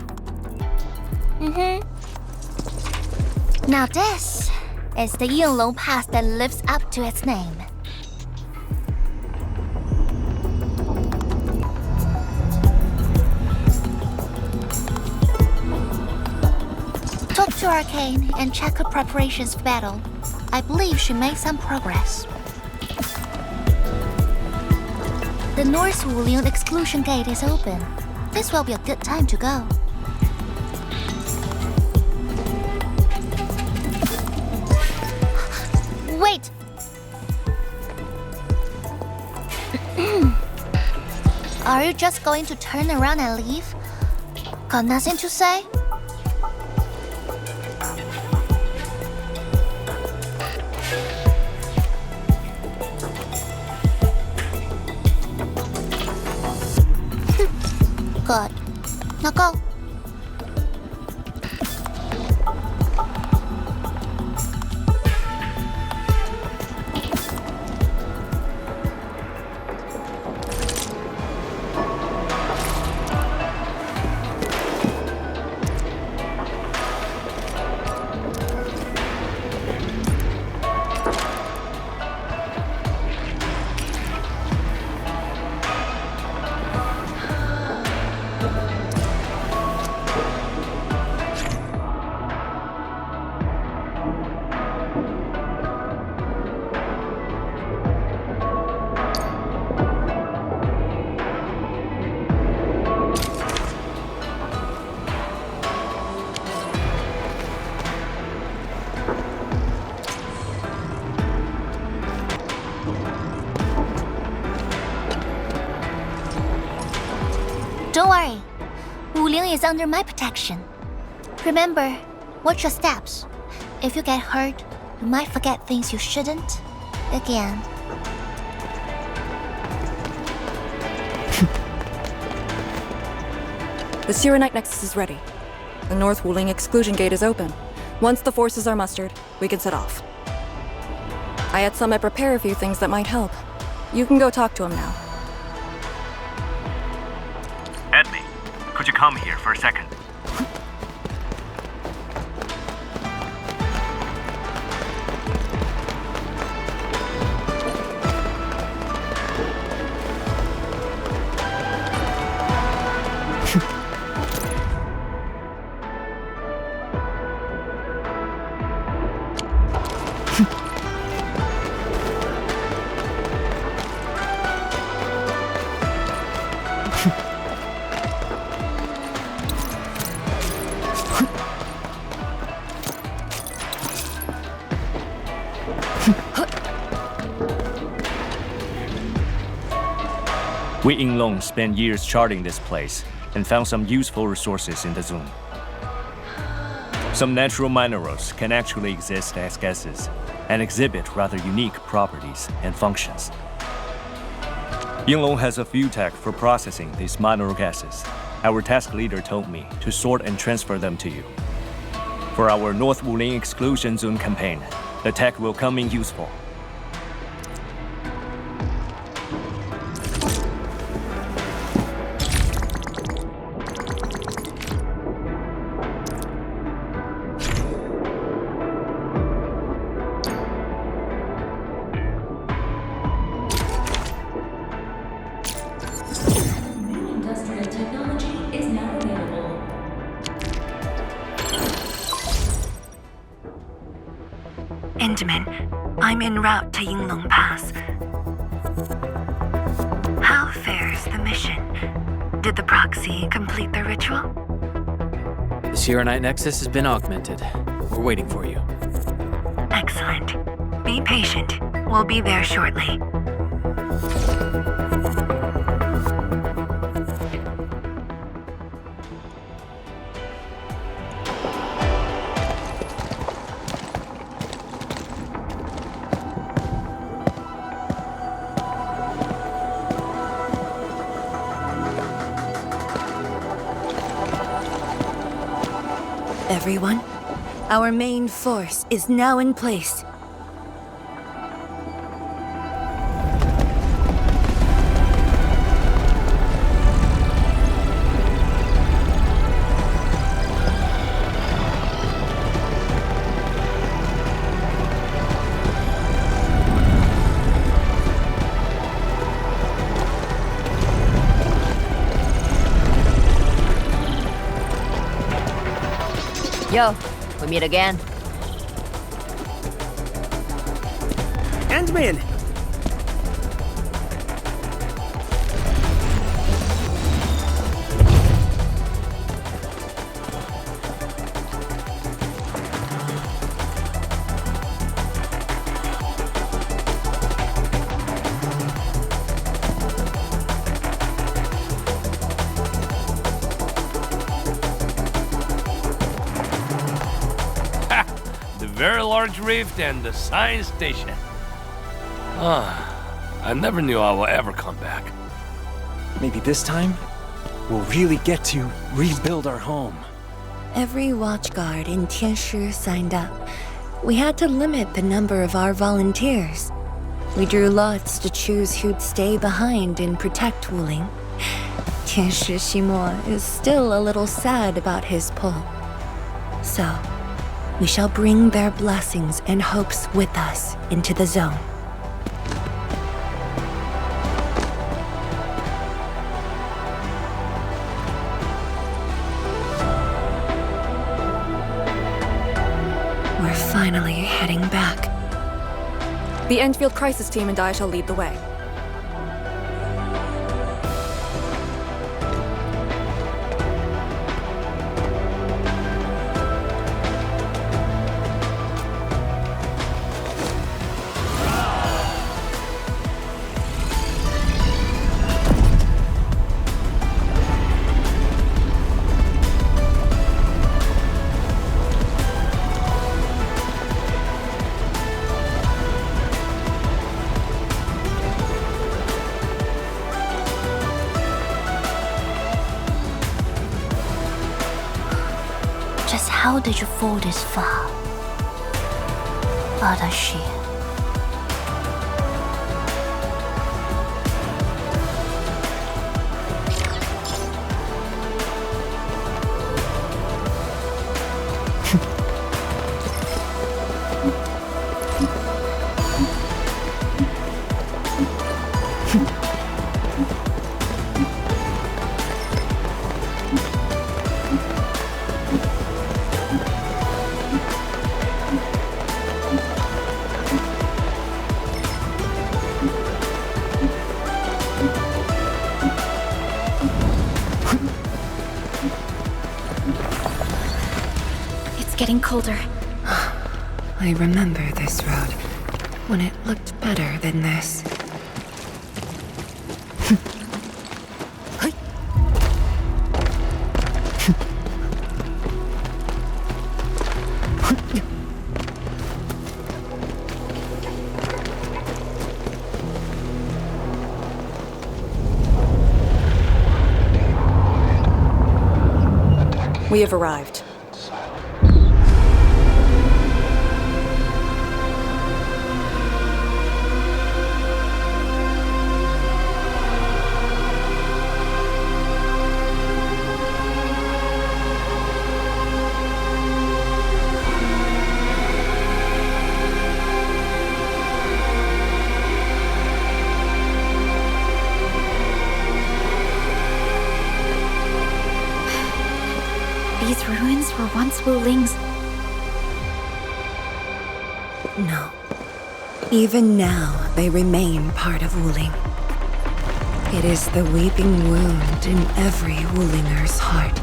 Now this is the Yinglong Pass that lives up to its name. Talk to Arcane and check her preparations for battle. I believe she made some progress. The North Wulian exclusion gate is open. This will be a good time to go. Wait! Are you just going to turn around and leave? Got nothing to say? Good. Now go. Don't worry. Wuling is under my protection. Remember, watch your steps. If you get hurt, you might forget things you shouldn't. Again. The Sirenite Nexus is ready. The North Wuling exclusion gate is open. Once the forces are mustered, we can set off. I had Summit prepare a few things that might help. You can go talk to him now. Edme, could you come here for a second? We Yinglong spent years charting this place and found some useful resources in the zone. Some natural minerals can actually exist as gases and exhibit rather unique properties and functions. Yinglong has a few tech for processing these mineral gases. Our task leader told me to sort and transfer them to you. For our North Wuling exclusion zone campaign, the tech will come in useful. Endman, I'm en route to Yinglong Pass. How fares the mission? Did the proxy complete their ritual? The Sirenite Nexus has been augmented. We're waiting for you. Excellent. Be patient. We'll be there shortly. Everyone, our main force is now in place. Yo, we meet again. Endman! Very large rift and the science station. I never knew I would ever come back. Maybe this time, we'll really get to rebuild our home. Every watchguard in Tianshi signed up. We had to limit the number of our volunteers. We drew lots to choose who'd stay behind and protect Wuling. Tianshi Ximo is still a little sad about his pull. So, we shall bring their blessings and hopes with us into the zone. We're finally heading back. The Endfield crisis team and I shall lead the way. did you fall this far? Adashi. Getting colder. I remember this road when it looked better than this. We have arrived. These ruins were once Wuling's. No. Even now, they remain part of Wuling. It is the weeping wound in every Wulinger's heart.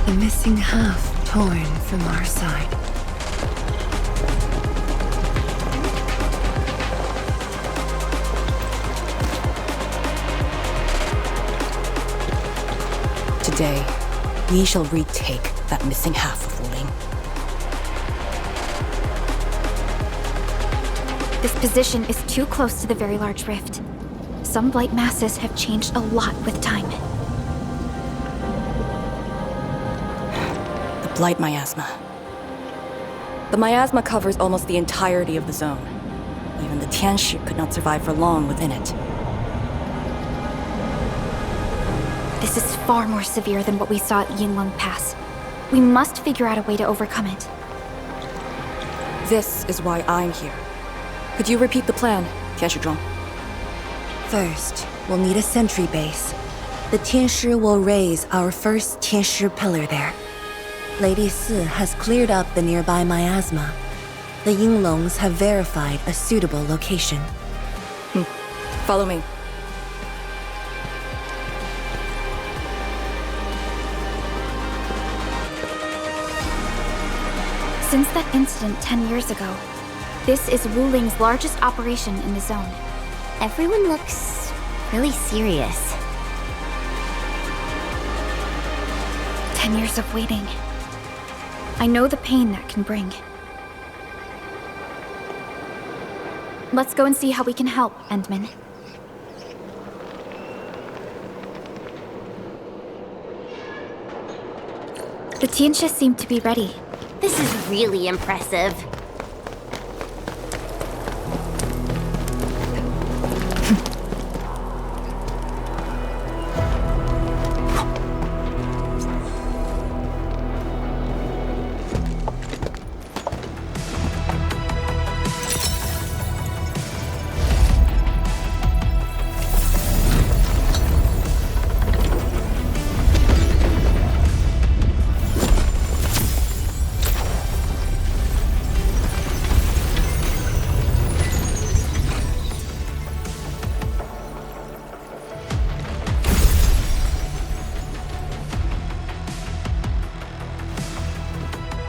The missing half torn from our side. Today, we shall retake that missing half of Wuling. This position is too close to the very large rift. Some blight masses have changed a lot with time. The Blight Miasma. The miasma covers almost the entirety of the zone. Even the Tianshi could not survive for long within it. This is far more severe than what we saw at Yinglong Pass. We must figure out a way to overcome it. This is why I'm here. Could you repeat the plan, Tianshi? First, we'll need a sentry base. The Tianshi will raise our first Tianshi pillar there. Lady Si has cleared up the nearby miasma. The Yinglongs have verified a suitable location. Follow me. Since that incident 10 years ago, this is Wuling's largest operation in the zone. Everyone looks really serious. 10 years of waiting. I know the pain that can bring. Let's go and see how we can help, Endman. The Tianshi seem to be ready. This is really impressive.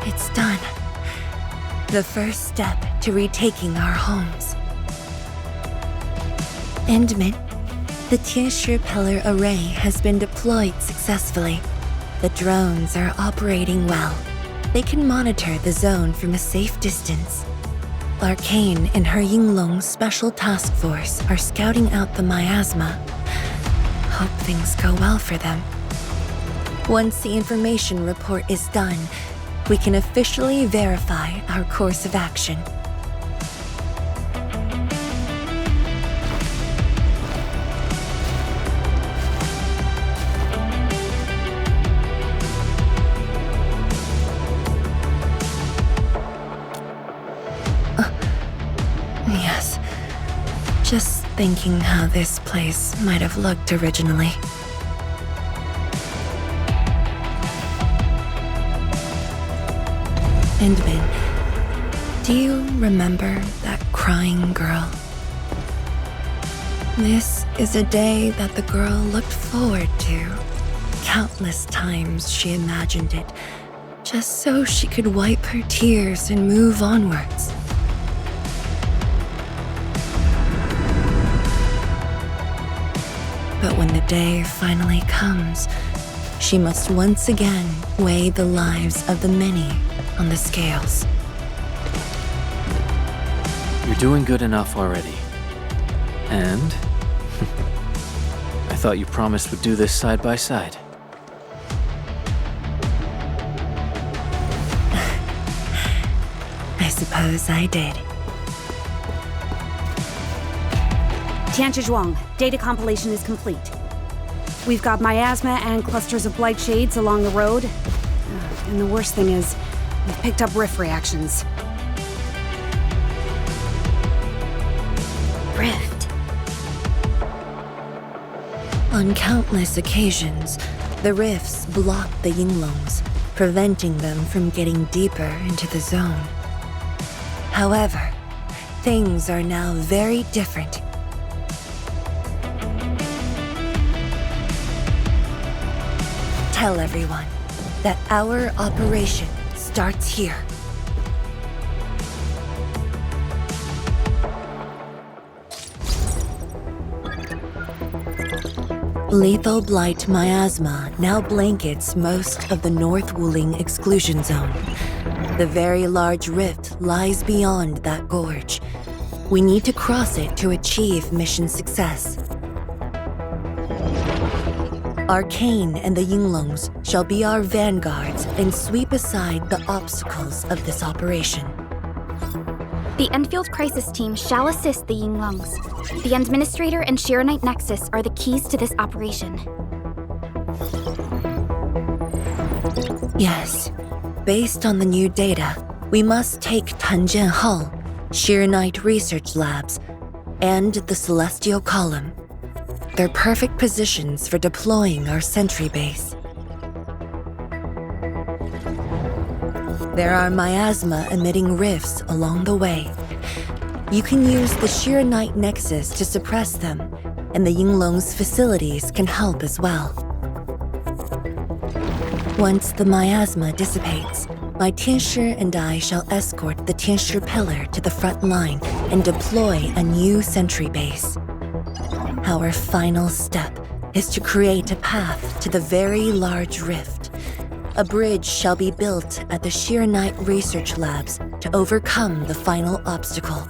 It's done. The first step to retaking our homes. Endman, the Tianshi pillar array has been deployed successfully. The drones are operating well. They can monitor the zone from a safe distance. Arcane and her Yinglong Special Task Force are scouting out the miasma. Hope things go well for them. Once the information report is done, we can officially verify our course of action. Yes. Just thinking how this place might have looked originally. Endman, do you remember that crying girl? This is a day that the girl looked forward to. Countless times she imagined it, just so she could wipe her tears and move onwards. But when the day finally comes, she must once again weigh the lives of the many on the scales. You're doing good enough already. And I thought you promised we'd do this side by side. I suppose I did. Tianchi, data compilation is complete. We've got miasma and clusters of blight shades along the road. And the worst thing is, we've picked up rift reactions. Rift. On countless occasions, the rifts blocked the Yinglongs, preventing them from getting deeper into the zone. However, things are now very different. Tell everyone that our operation starts here. Lethal blight miasma now blankets most of the North Wuling exclusion zone. The very large rift lies beyond that gorge. We need to cross it to achieve mission success. Arcane and the Yinglongs shall be our vanguards and sweep aside the obstacles of this operation. The Endfield Crisis Team shall assist the Yinglongs. The Administrator and Shiranite Nexus are the keys to this operation. Yes. Based on the new data, we must take Tanjian Hall, Shiranite Research Labs, and the Celestial Column. They're perfect positions for deploying our sentry base. There are miasma-emitting rifts along the way. You can use the Shiranite Nexus to suppress them, and the Yinglong's facilities can help as well. Once the miasma dissipates, my Tianshi and I shall escort the Tianshi Pillar to the front line and deploy a new sentry base. Our final step is to create a path to the very large rift. A bridge shall be built at the Shiranite Research Labs to overcome the final obstacle.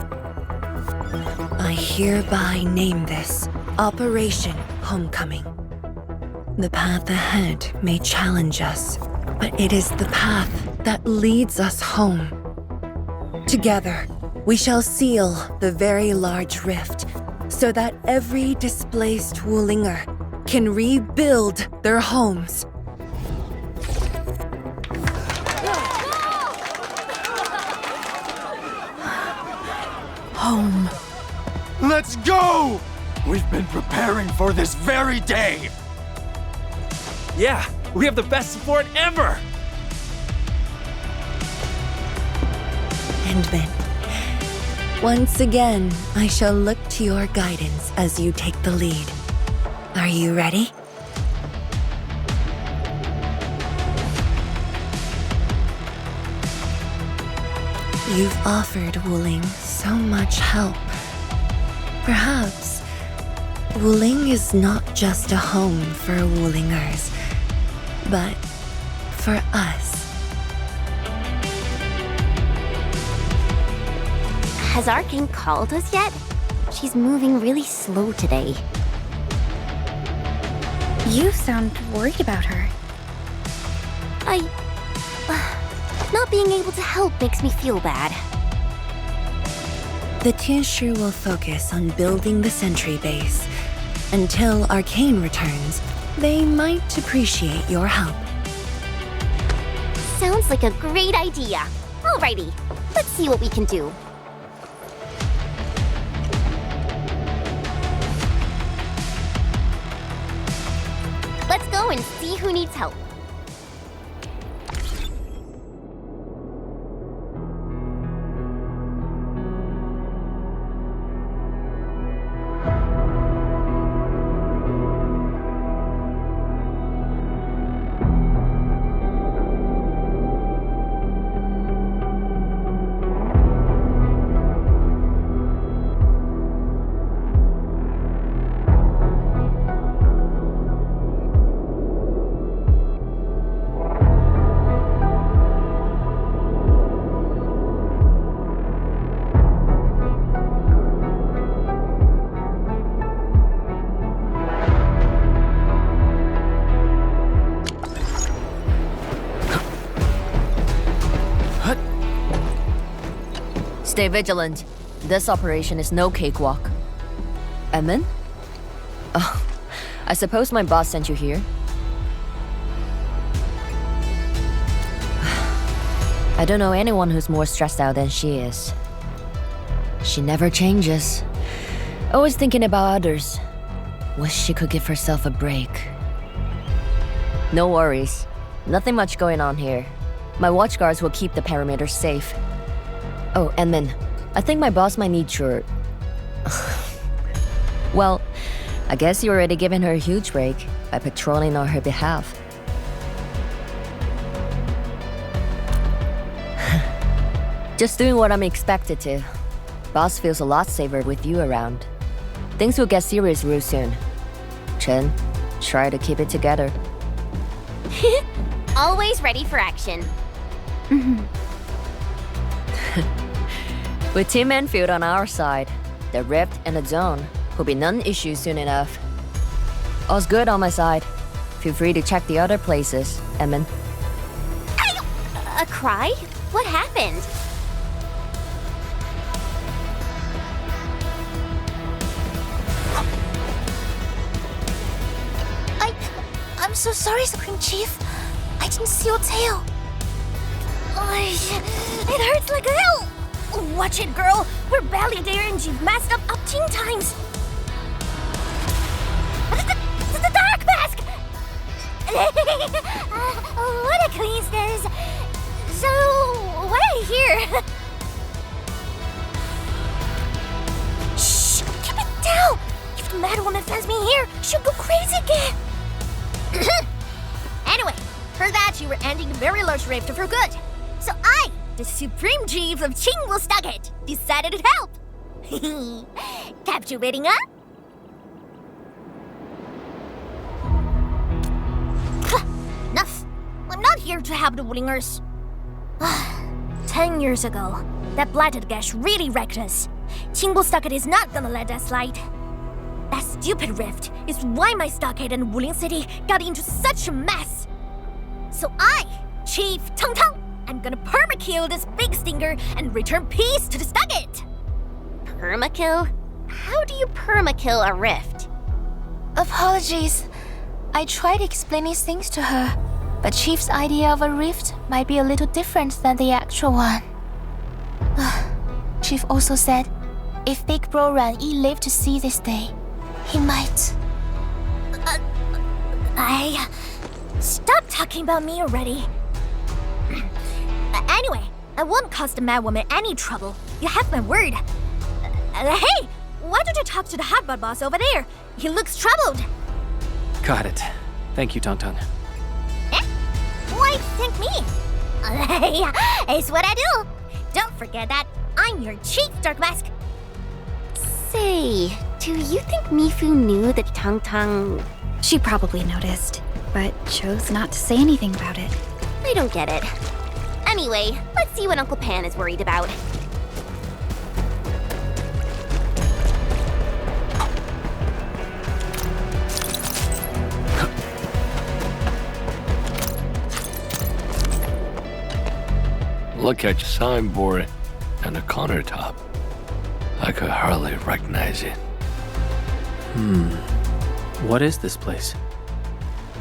I hereby name this Operation Homecoming. The path ahead may challenge us, but it is the path that leads us home. Together, we shall seal the very large rift so that every displaced Wulinger can rebuild their homes. Home. Let's go! We've been preparing for this very day! Yeah, we have the best support ever! Endman, once again, I shall look to your guidance as you take the lead. Are you ready? You've offered Wuling so much help. Perhaps Wuling is not just a home for Wulingers, but for us. Has Arcane called us yet? She's moving really slow today. You sound worried about her. but not being able to help makes me feel bad. The Kyushu will focus on building the sentry base. Until Arcane returns, they might appreciate your help. Sounds like a great idea. Alrighty, let's see what we can do. Let's go and see who needs help. Stay vigilant. This operation is no cakewalk. Edmund? Oh, I suppose my boss sent you here? I don't know anyone who's more stressed out than she is. She never changes. Always thinking about others. Wish she could give herself a break. No worries. Nothing much going on here. My watchguards will keep the perimeter safe. Oh, and then, I think my boss might need your... Well, I guess you already given her a huge break by patrolling on her behalf. Just doing what I'm expected to. Boss feels a lot safer with you around. Things will get serious real soon. Chen, try to keep it together. Always ready for action. With Team Endfield on our side, the Rift and the Zone will be non-issue soon enough. All's good on my side. Feel free to check the other places, Edmund. A cry? What happened? I'm so sorry, Supreme Chief. I didn't see your tail. It hurts like hell. Watch it, girl. We're barely there and you've messed up 10 times. The dark mask! What a coincidence. So, what I hear? Shh! Keep it down! If the mad woman finds me here, she'll go crazy again. Anyway, heard that you were ending the very large rift for good. So I, the Supreme Chief of Qingwu, decided to help. Captivating, huh? Enough. I'm not here to help the Wulingers. 10 years ago, that blighted gash really wrecked us. Qingwu is not gonna let that slide. That stupid rift is why my stockade and Wuling City got into such a mess. So I, Chief Tang Tang, am gonna permakill this big stinger and return peace to the stockade. Permakill? How do you permakill a rift? Apologies. I tried explaining things to her, but Chief's idea of a rift might be a little different than the actual one. Chief also said, if Big Bro Ran Yi lived to see this day, he might... Stop talking about me already. Anyway, I won't cause the mad woman any trouble. You have my word. Hey, why don't you talk to the hotbot boss over there? He looks troubled. Got it. Thank you, Tang Tang. Eh? Why thank me? It's what I do. Don't forget that I'm your chief, Dark Mask. Say, do you think Mifu knew that Tang Tang... She probably noticed, but chose not to say anything about it. I don't get it. Anyway, let's see what Uncle Pan is worried about. look at your signboard and the countertop, I could hardly recognize it. What is this place?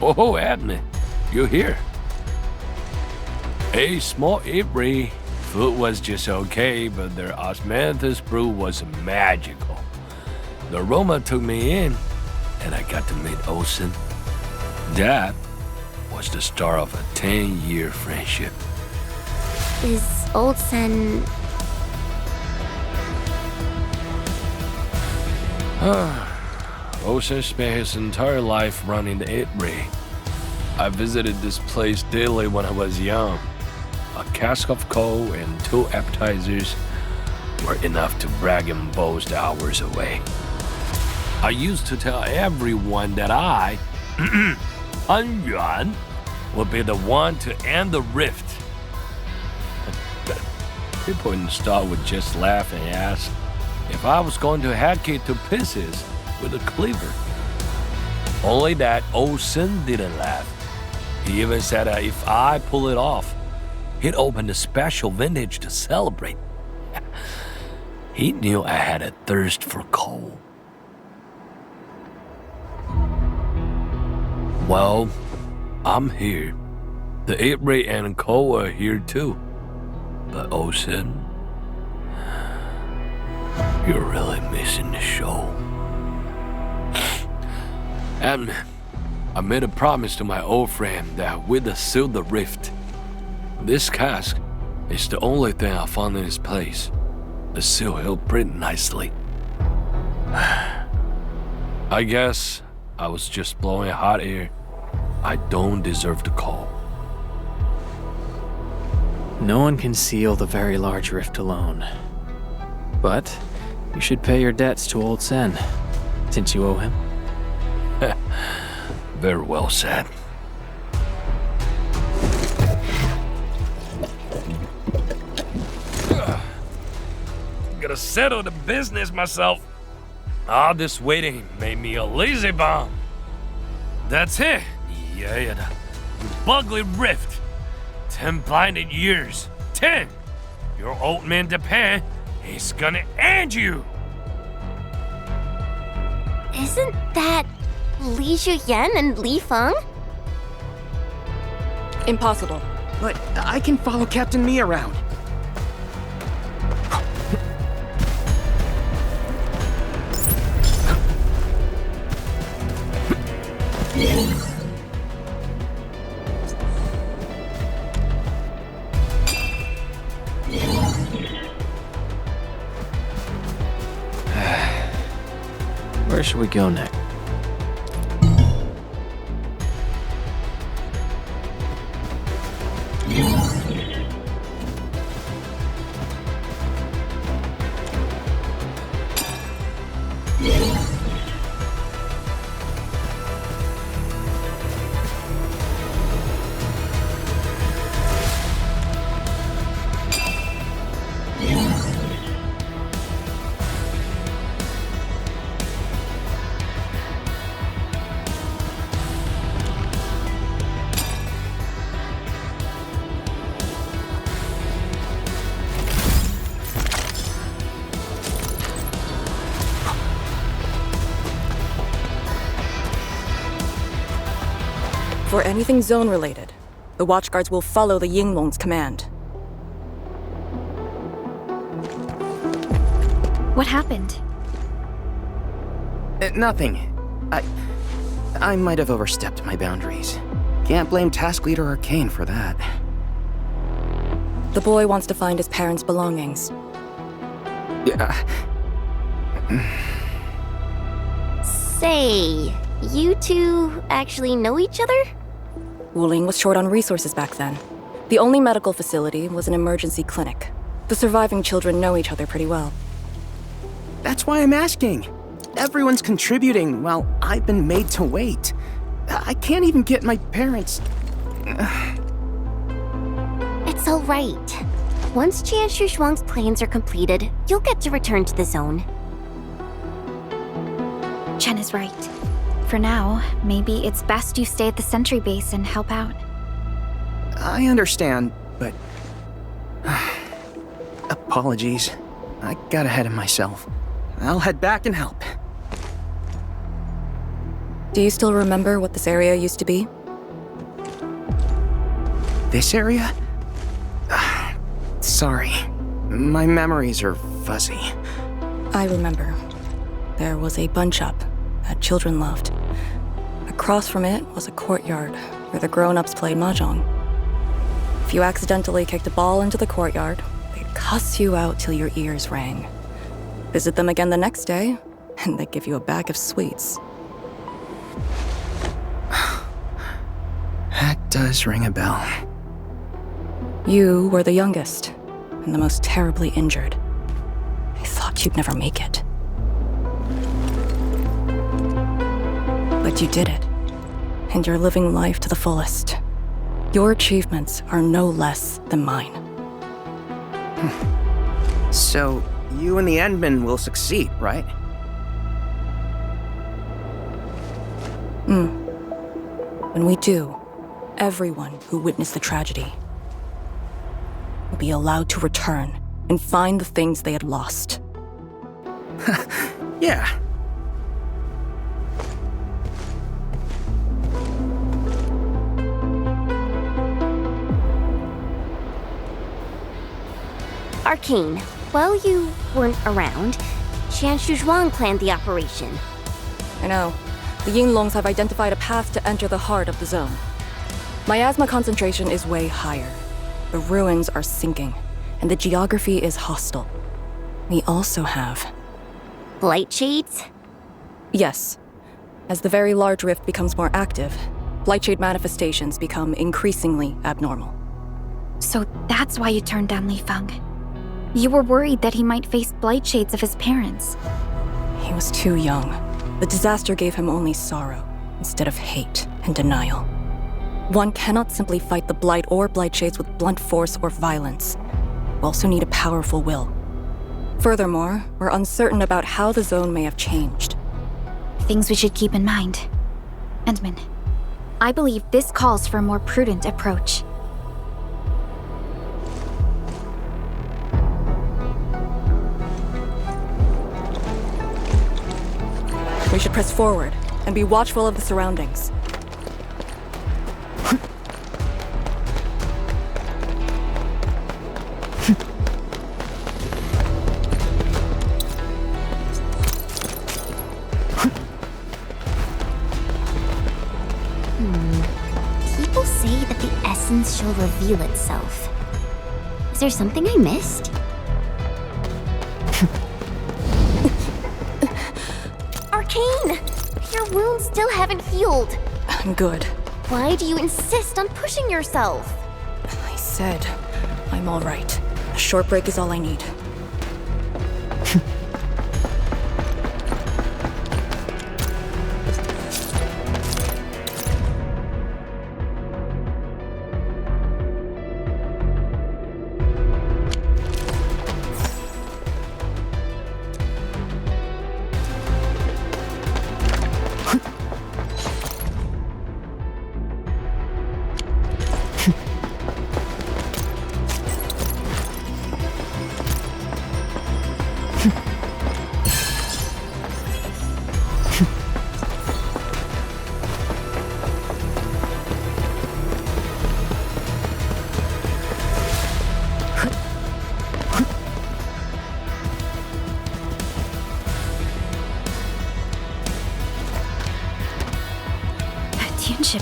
Oh, Admin, you're here. A small apiary. Food was just okay, but their osmanthus brew was magical. The aroma took me in, and I got to meet Olsen. That was the start of a 10-year friendship. Is Olsen... Olsen spent his entire life running the apiary. I visited this place daily when I was young. A cask of coal and 2 appetizers were enough to brag and boast hours away. I used to tell everyone that I, Han Yuan, would be the one to end the rift. People in the store would just laugh and ask if I was going to hack it to pieces with a cleaver. Only that Olsen didn't laugh. He even said that if I pull it off, he'd open a special vintage to celebrate. He knew I had a thirst for coal. Well, I'm here. The apiary and coal are here too. But Olsen, you're really missing the show. And I made a promise to my old friend that we'd seal the rift. This cask is the only thing I found in this place. The seal held pretty nicely. I guess I was just blowing hot air. I don't deserve the call. No one can seal the very large rift alone. But you should pay your debts to Old Sen, since you owe him. Very well said. Gotta settle the business myself. All this waiting made me a lazy bum. That's it. Yeah, the ugly rift. 10 blinded years. 10. Your old man Japan is gonna end you. Isn't that Li Zhuyan and Li Feng? Impossible. But I can follow Captain Mi around. Where should we go next? For anything zone-related, the Watchguards will follow the Yinglong's command. What happened? Nothing. I might have overstepped my boundaries. Can't blame Task Leader Arcane for that. The boy wants to find his parents' belongings. Say, you two actually know each other? Wuling was short on resources back then. The only medical facility was an emergency clinic. The surviving children know each other pretty well. That's why I'm asking. Everyone's contributing while I've been made to wait. I can't even get my parents... It's all right. Once Jian Shuang's plans are completed, you'll get to return to the zone. Chen is right. For now, maybe it's best you stay at the sentry base and help out. I understand, but... Apologies. I got ahead of myself. I'll head back and help. Do you still remember what this area used to be? This area? Sorry. My memories are fuzzy. I remember. There was a bun shop that children loved. Across from it was a courtyard where the grown-ups played mahjong. If you accidentally kicked a ball into the courtyard, they'd cuss you out till your ears rang. Visit them again the next day, and they'd give you a bag of sweets. That does ring a bell. You were the youngest, and the most terribly injured. I thought you'd never make it. But you did it, and you're living life to the fullest. Your achievements are no less than mine. So, you and the Endmen will succeed, right? When we do, everyone who witnessed the tragedy will be allowed to return and find the things they had lost. Yeah. Arcane, while you weren't around, Qian Shuzhuang planned the operation. I know. The Yinglongs have identified a path to enter the heart of the zone. Miasma concentration is way higher. The ruins are sinking, and the geography is hostile. We also have... Blight shades? Yes. As the very large rift becomes more active, Blightshade manifestations become increasingly abnormal. So that's why you turned down Li Feng. You were worried that he might face blight shades of his parents. He was too young. The disaster gave him only sorrow, instead of hate and denial. One cannot simply fight the blight or blight shades with blunt force or violence. We also need a powerful will. Furthermore, we're uncertain about how the zone may have changed. Things we should keep in mind. Endman, I believe this calls for a more prudent approach. We should press forward and be watchful of the surroundings. People say that the essence shall reveal itself. Is there something I missed? Arcane! Your wounds still haven't healed. I'm good. Why do you insist on pushing yourself? I said, I'm all right. A short break is all I need.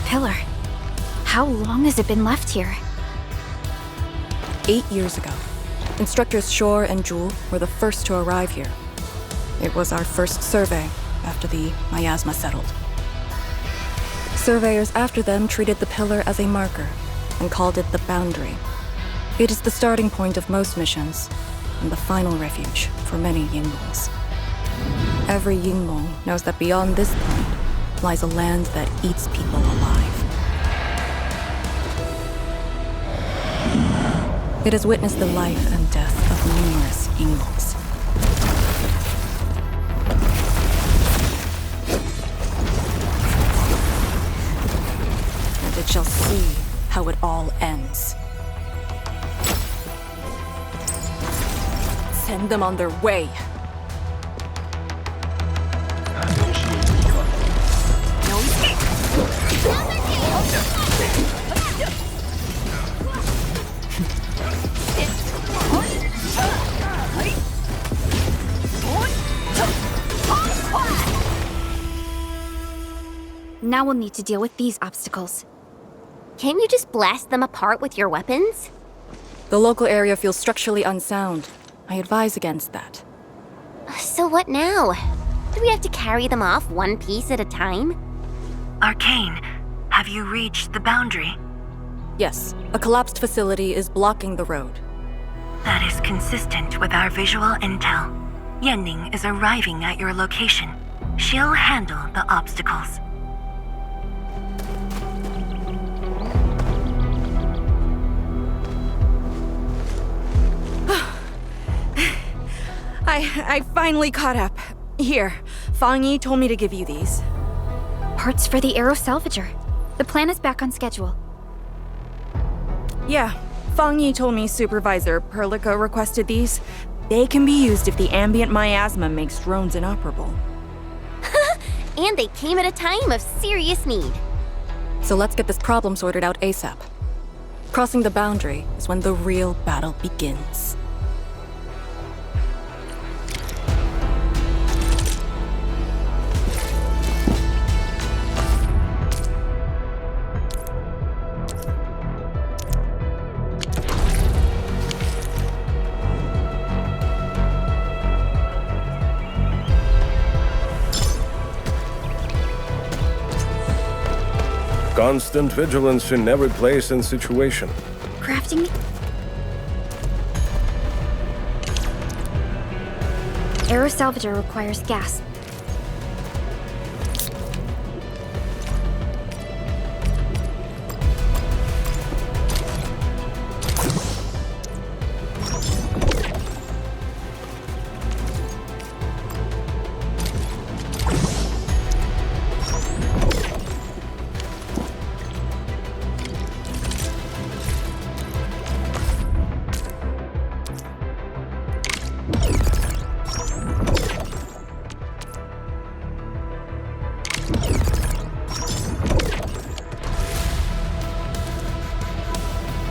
Pillar. How long has it been left here? 8 years ago, Instructors Shore and Jewel were the first to arrive here. It was our first survey after the miasma settled. Surveyors after them treated the pillar as a marker and called it the boundary. It is the starting point of most missions and the final refuge for many Yinglongs. Every Yinglong knows that beyond this point lies a land that eats people alive. It has witnessed the life and death of numerous Yinglongs. And it shall see how it all ends. Send them on their way. Now we'll need to deal with these obstacles. Can't you just blast them apart with your weapons? The local area feels structurally unsound. I advise against that. So what now? Do we have to carry them off one piece at a time? Arcane, have you reached the boundary? Yes, a collapsed facility is blocking the road. That is consistent with our visual intel. Yenning is arriving at your location. She'll handle the obstacles. I finally caught up. Here, Fang Yi told me to give you these. Parts for the Aero Salvager. The plan is back on schedule. Yeah, Fang Yi told me Supervisor Perlica requested these. They can be used if the ambient miasma makes drones inoperable. And they came at a time of serious need. So let's get this problem sorted out ASAP. Crossing the boundary is when the real battle begins. Constant vigilance in every place and situation. Crafting? Aero Salvager requires gas.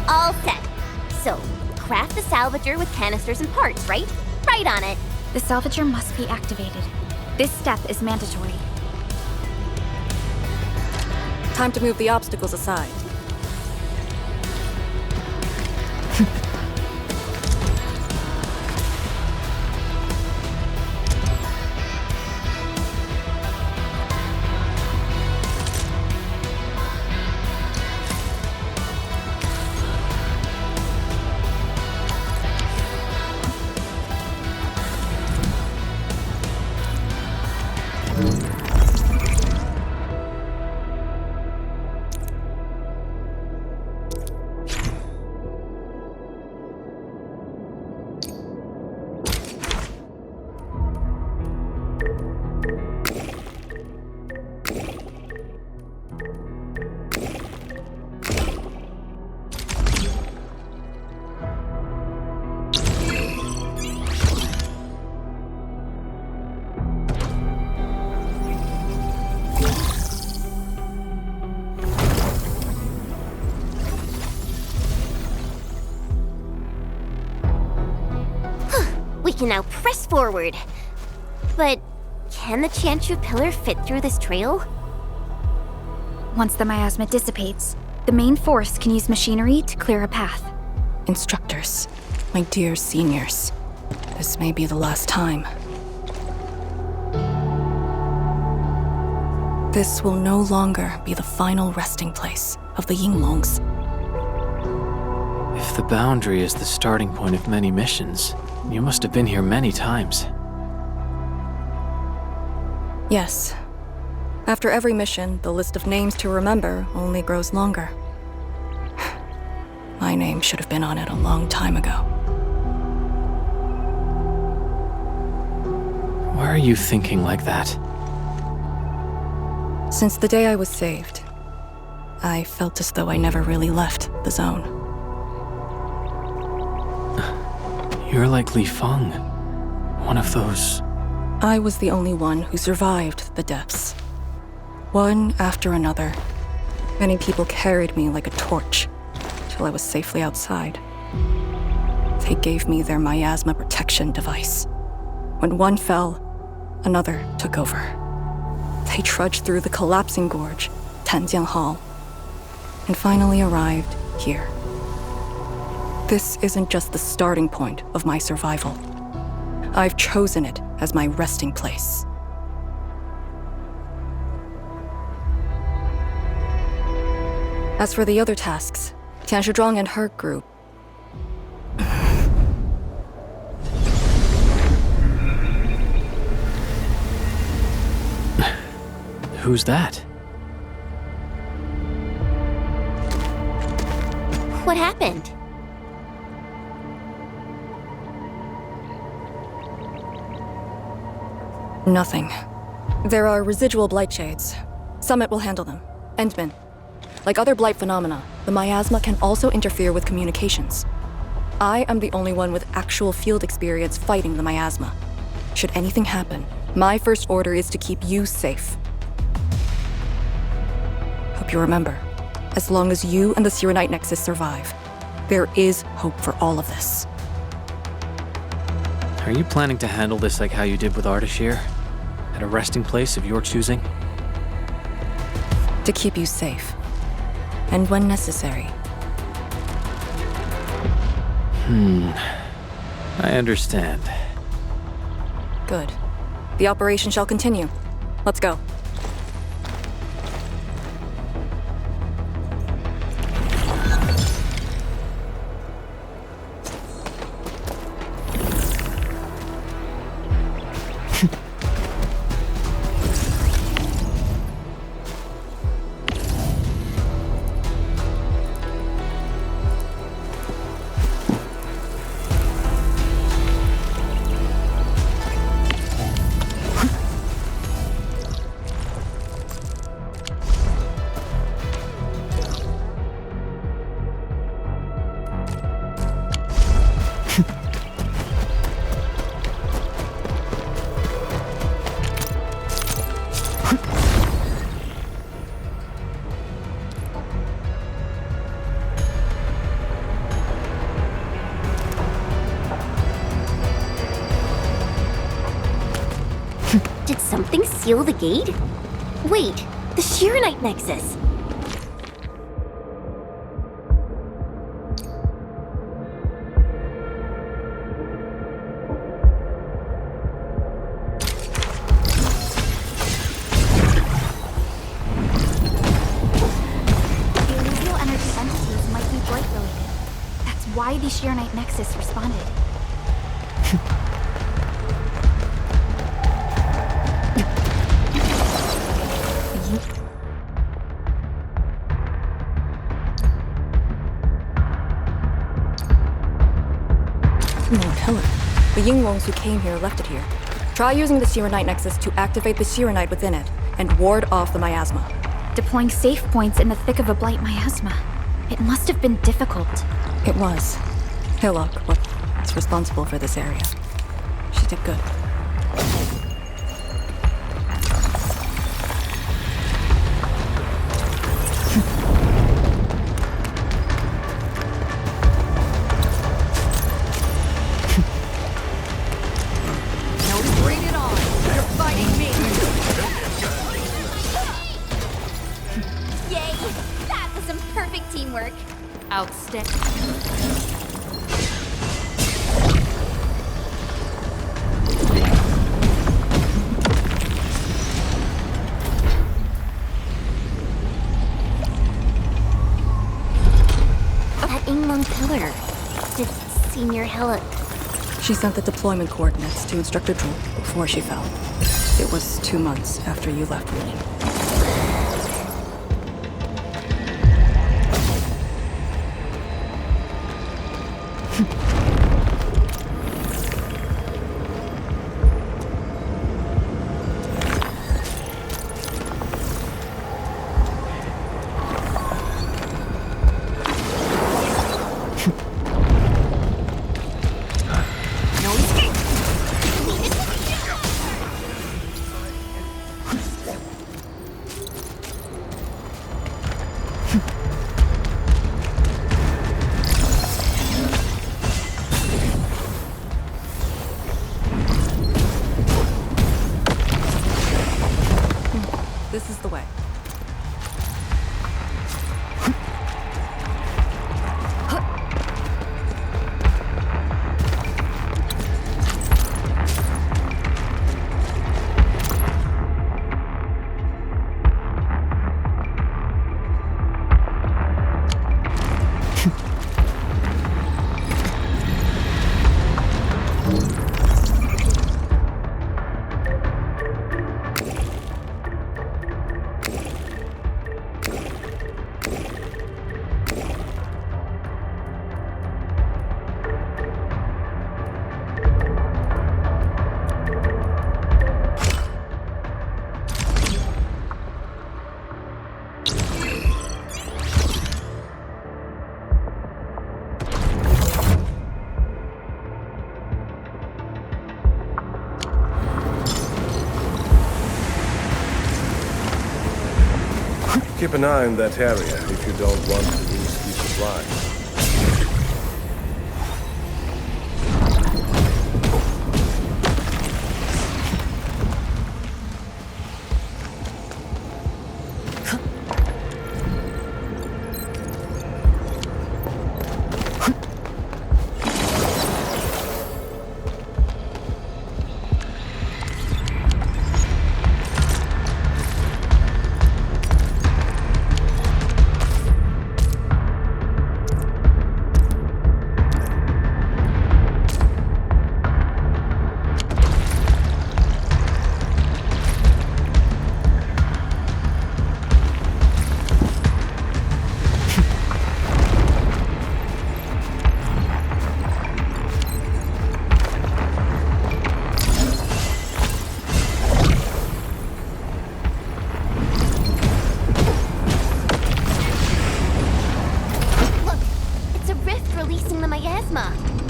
All set. So, craft the salvager with canisters and parts, right? Right on it. The salvager must be activated. This step is mandatory. Time to move the obstacles aside. We can now press forward. But can the Chantru pillar fit through this trail? Once the miasma dissipates, the main force can use machinery to clear a path. Instructors, my dear seniors, this may be the last time. This will no longer be the final resting place of the Yinglongs. If the boundary is the starting point of many missions, you must have been here many times. Yes. After every mission, the list of names to remember only grows longer. My name should have been on it a long time ago. Why are you thinking like that? Since the day I was saved, I felt as though I never really left the zone. You're like Li Feng. One of those... I was the only one who survived the depths. One after another. Many people carried me like a torch till I was safely outside. They gave me their miasma protection device. When one fell, another took over. They trudged through the collapsing gorge, Tanjiang Hall, and finally arrived here. This isn't just the starting point of my survival. I've chosen it as my resting place. As for the other tasks, Tian Shizhuang and her group. Who's that? What happened? Nothing. There are residual blight shades. Summit will handle them. Endman. Like other blight phenomena, the miasma can also interfere with communications. I am the only one with actual field experience fighting the miasma. Should anything happen, my first order is to keep you safe. Hope you remember, as long as you and the Sirenite Nexus survive, there is hope for all of this. Are you planning to handle this like how you did with Ardashir? At a resting place of your choosing? To keep you safe. And when necessary. I understand. Good. The operation shall continue. Let's go. Did something seal the gate? Wait, the Shirenite Nexus. The illusional energy entities might be blight related. That's why the Shirenite Nexus responded. The Yinglongs who came here left it here. Try using the Sirenite Nexus to activate the Sirenite within it and ward off the miasma. Deploying safe points in the thick of a blight miasma. It must have been difficult. It was. Hillock, what's responsible for this area. She did good. Outstanding. That Yinglong pillar. Did Senior Hillock... She sent the deployment coordinates to Instructor Drool before she fell. It was 2 months after you left Wuling. This is the way. Keep an eye on that area if you don't want to lose the supplies.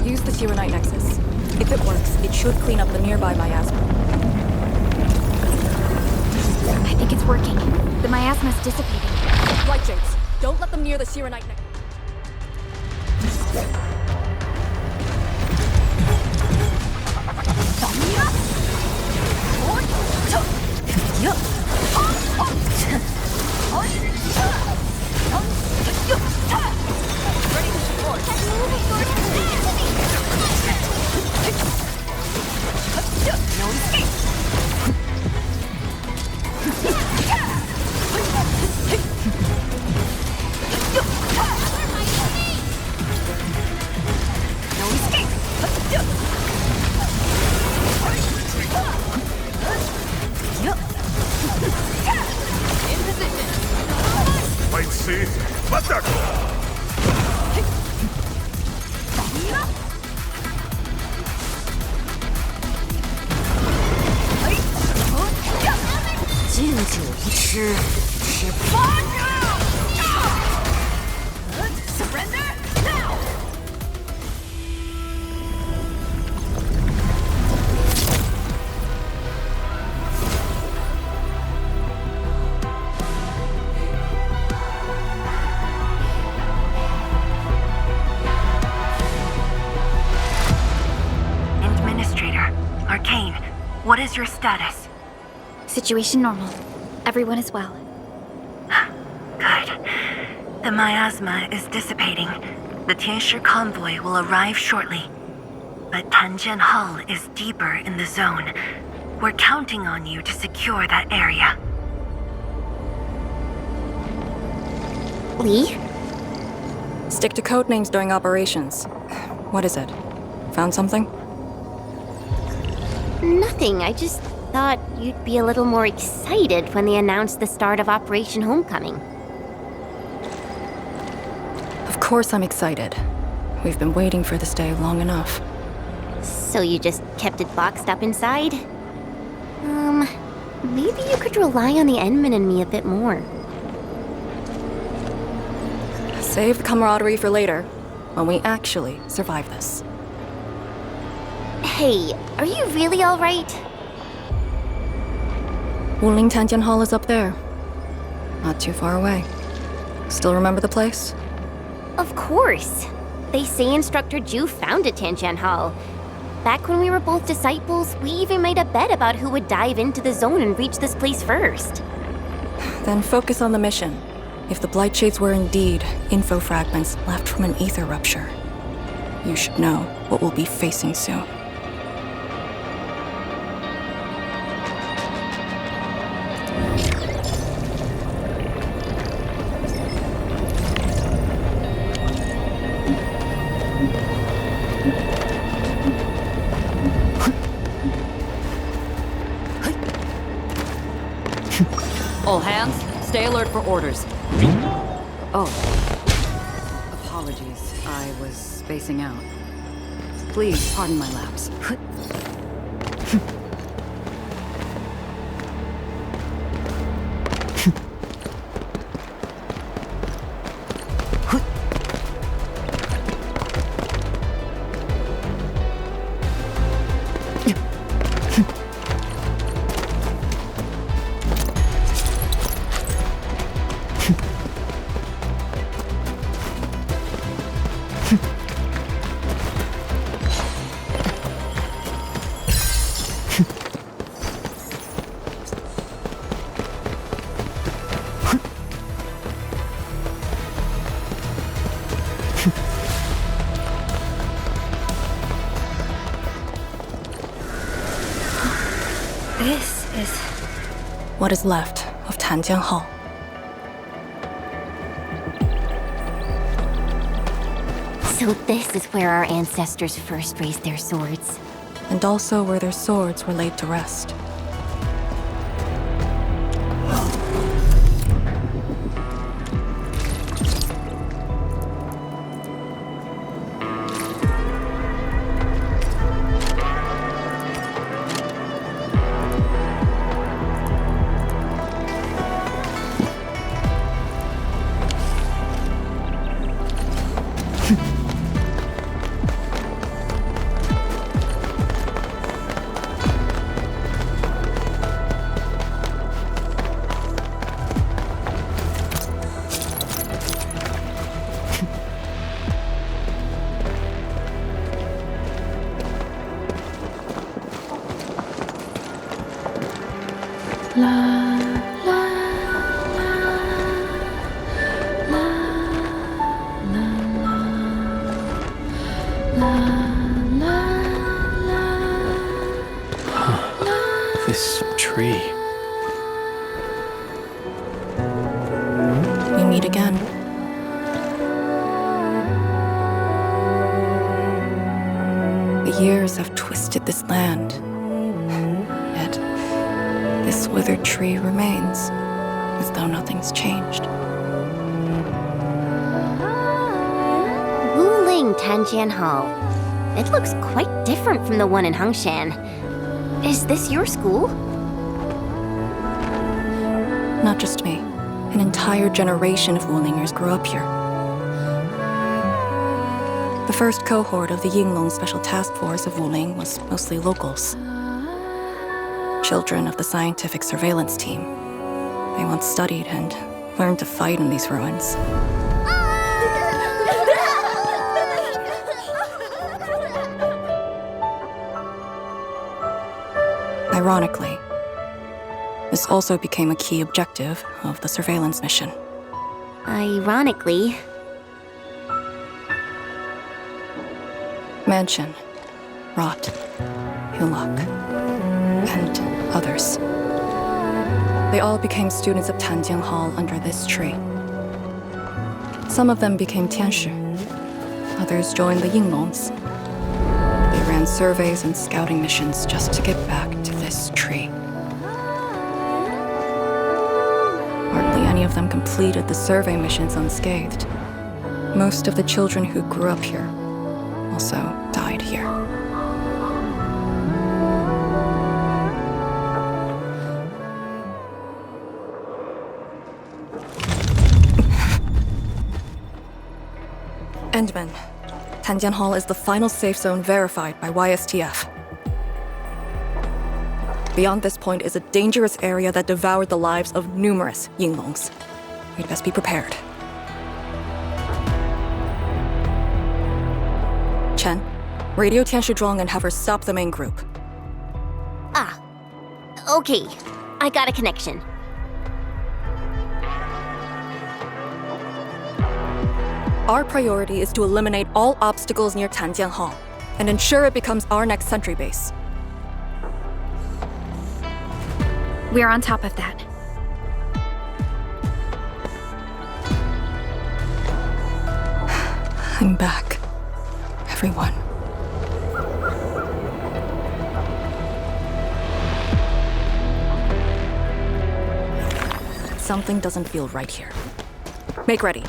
Use the Shiranite Nexus. If it works, it should clean up the nearby miasma. I think it's working. The miasma's dissipating. Light Shades, don't let them near the Shiranite Nexus. Might see, but that. Surrender now! Administrator, Arcane, what is your status? Situation normal. Everyone is well. Good. The miasma is dissipating. The Tianshi convoy will arrive shortly. But Tanjian Hall is deeper in the zone. We're counting on you to secure that area. Lee? Stick to code names during operations. What is it? Found something? Nothing. I just thought you'd be a little more excited when they announced the start of Operation Homecoming. Of course I'm excited. We've been waiting for this day long enough. So you just kept it boxed up inside? Maybe you could rely on the Endman and me a bit more. Save the camaraderie for later, when we actually survive this. Hey, are you really alright? Wuling Tanjian Hall is up there. Not too far away. Still remember the place? Of course. They say Instructor Ju founded Tanjian Hall. Back when we were both disciples, we even made a bet about who would dive into the zone and reach this place first. Then focus on the mission. If the Blight Shades were indeed info fragments left from an ether rupture, you should know what we'll be facing soon. All hands, stay alert for orders. Oh. Apologies, I was spacing out. Please pardon my lapse. This is what is left of Tanjian Hall. So this is where our ancestors first raised their swords. And also where their swords were laid to rest. This tree. We meet again. The years have twisted this land. Yet, this withered tree remains, as though nothing's changed. Wuling Tanjian Hall. It looks quite different from the one in Hangshan. Is this your school? Not just me. An entire generation of Wulingers grew up here. The first cohort of the Yinglong Special Task Force of Wuling was mostly locals. Children of the scientific surveillance team. They once studied and learned to fight in these ruins. Ironically, this also became a key objective of the surveillance mission. Ironically. Mansion, Rot, Hillock, and others. They all became students of Tanjian Hall under this tree. Some of them became Tianshi. Others joined the Yinglongs. They ran surveys and scouting missions just to get back to this tree. Hardly any of them completed the survey missions unscathed. Most of the children who grew up here also died here. Endman, Tanjian Hall is the final safe zone verified by YSTF. Beyond this point is a dangerous area that devoured the lives of numerous Yinglongs. We'd best be prepared. Chen, radio Tianshi Zhuang and have her stop the main group. Ah. Okay. I got a connection. Our priority is to eliminate all obstacles near Tanjian Hall and ensure it becomes our next sentry base. We're on top of that. I'm back. Everyone. Something doesn't feel right here. Make ready.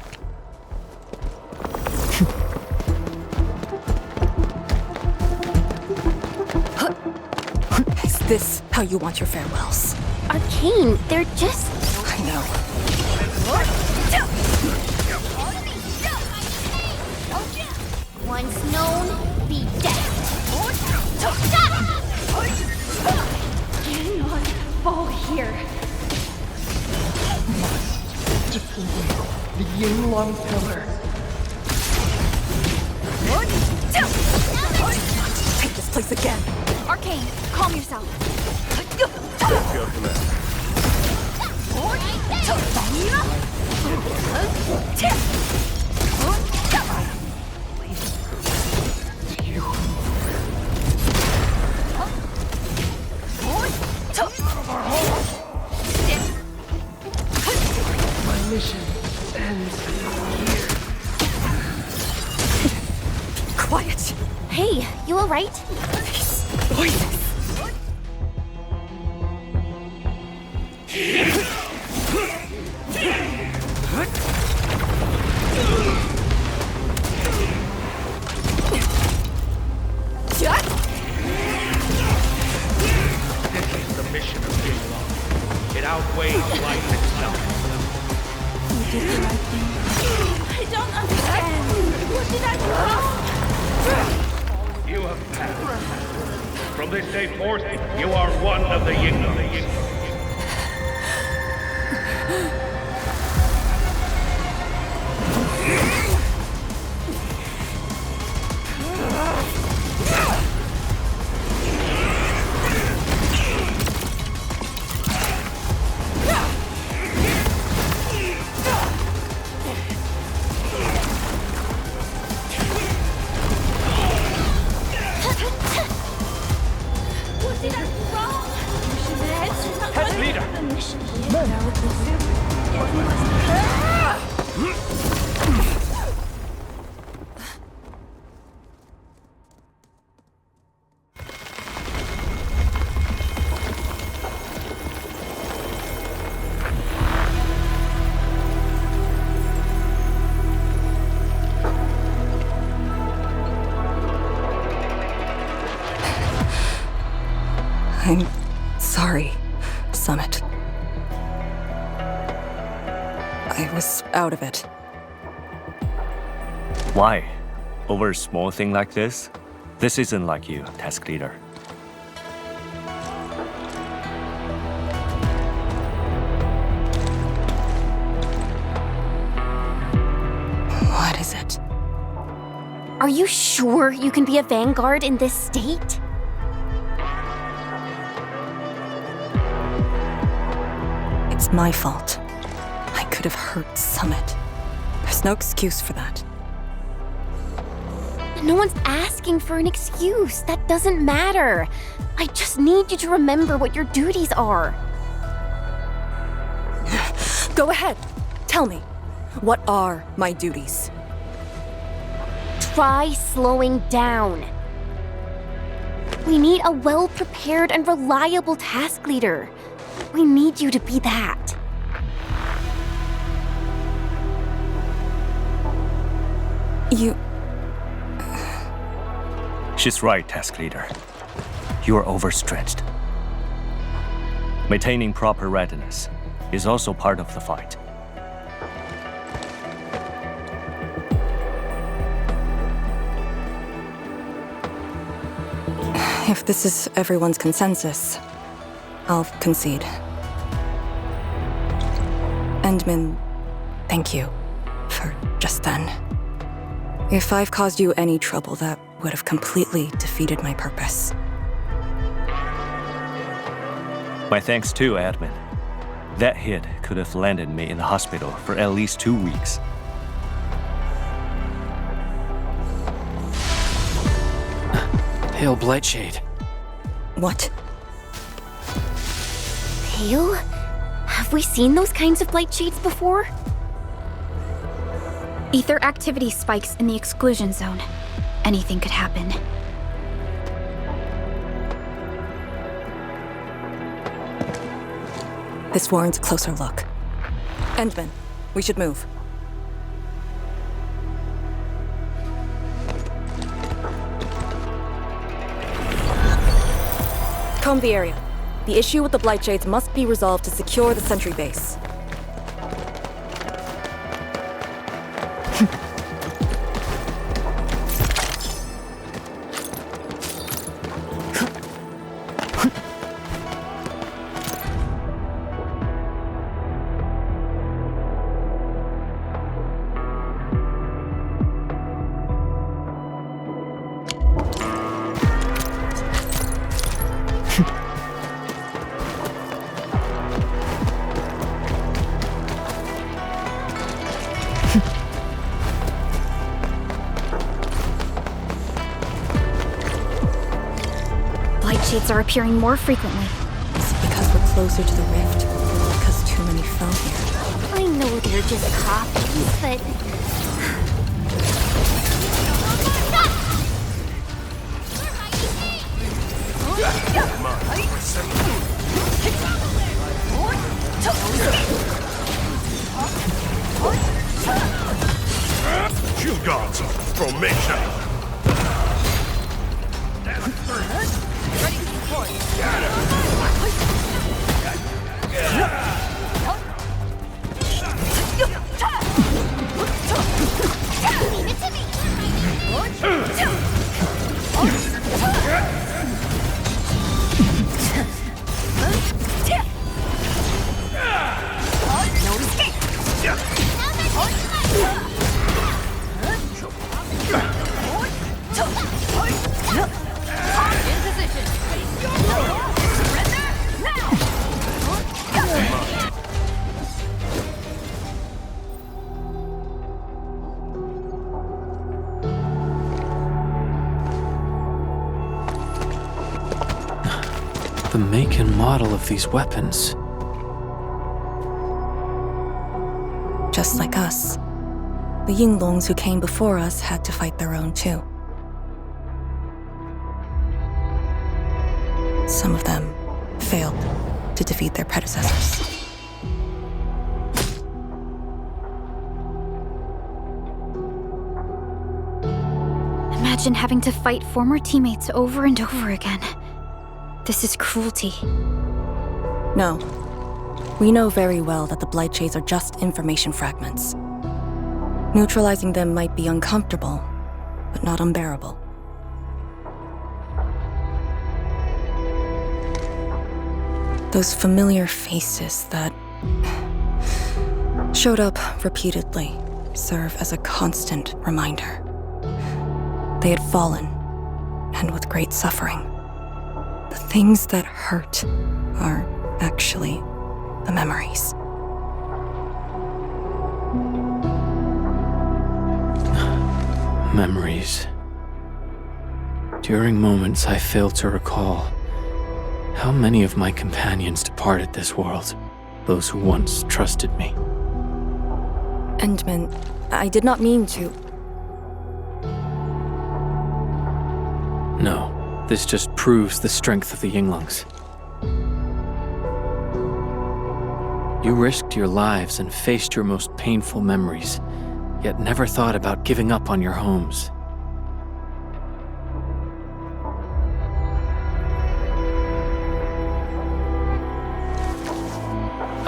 Is this how you want your farewells? Arcane, they're just... I know. Once known, be dead. Cannot fall here. The Yinglong Pillar. Take this place again. Arcane, calm yourself. Your command. My mission ends here. Quiet. Hey, you alright? Voices. This is the mission of Yinglong. It outweighs life itself. You did the right thing. I don't understand. What did I do? You have passed. From this day forth, you are one of the Yinglong. What did I do wrong? Head leader! I'm sorry, Summit. I was out of it. Why? Over a small thing like this? This isn't like you, task leader. What is it? Are you sure you can be a vanguard in this state? It's my fault. I could have hurt Summit. There's no excuse for that. No one's asking for an excuse. That doesn't matter. I just need you to remember what your duties are. Go ahead. Tell me. What are my duties? Try slowing down. We need a well-prepared and reliable task leader. We need you to be that. You... She's right, task leader. You are overstretched. Maintaining proper readiness is also part of the fight. If this is everyone's consensus, I'll concede. Endman, thank you for just then. If I've caused you any trouble, that would have completely defeated my purpose. My thanks too, admin. That hit could have landed me in the hospital for at least 2 weeks. Pale Blightshade. What? Pale? Have we seen those kinds of blight shades before? Ether activity spikes in the exclusion zone. Anything could happen. This warrants a closer look. Endman, we should move. Comb the area. The issue with the Blightshades must be resolved to secure the sentry base. Shades are appearing more frequently. Is it because we're closer to the rift, or because too many fell here? I know they're just copies, but... Shield guards, formation! The make and model of these weapons. Just like us. The Yinglongs who came before us had to fight their own too. Some of them failed to defeat their predecessors. Imagine having to fight former teammates over and over again. This is cruelty. No. We know very well that the Blightshades are just information fragments. Neutralizing them might be uncomfortable, but not unbearable. Those familiar faces that showed up repeatedly serve as a constant reminder. They had fallen, and with great suffering. The things that hurt are actually the memories. Memories. During moments I fail to recall, how many of my companions departed this world, those who once trusted me. Endman, I did not mean to. No, this just proves the strength of the Yinglongs. You risked your lives and faced your most painful memories, yet never thought about giving up on your homes.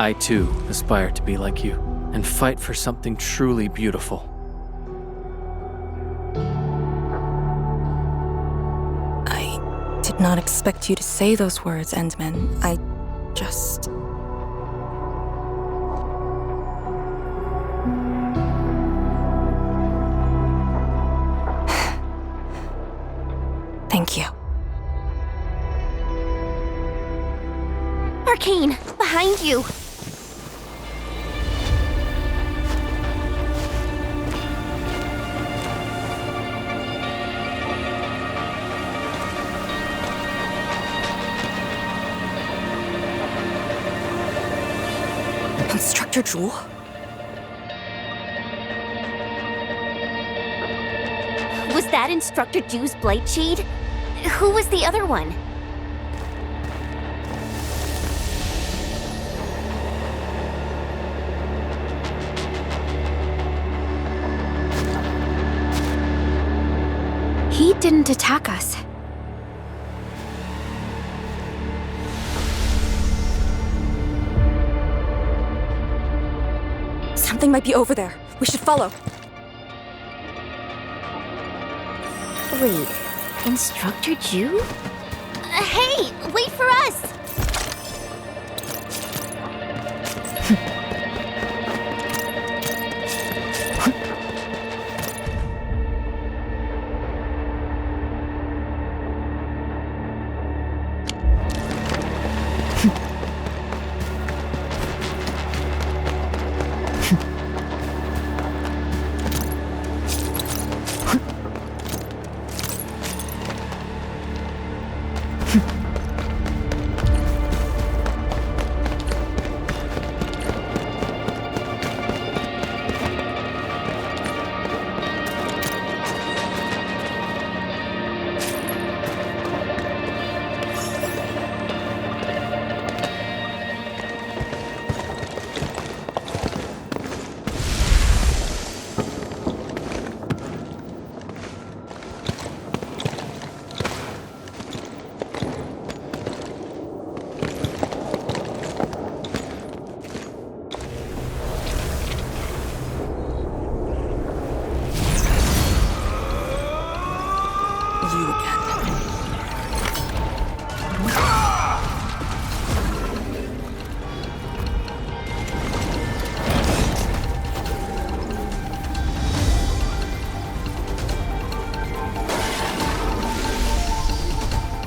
I too aspire to be like you, and fight for something truly beautiful. I did not expect you to say those words, Endman. I just... Thank you. Arcane, behind you! Instructor Jewel? Was that Instructor Jew's Blight Shade? Who was the other one? He didn't attack us. Something might be over there. We should follow. Wait, Instructor Jew? Hey, wait for us!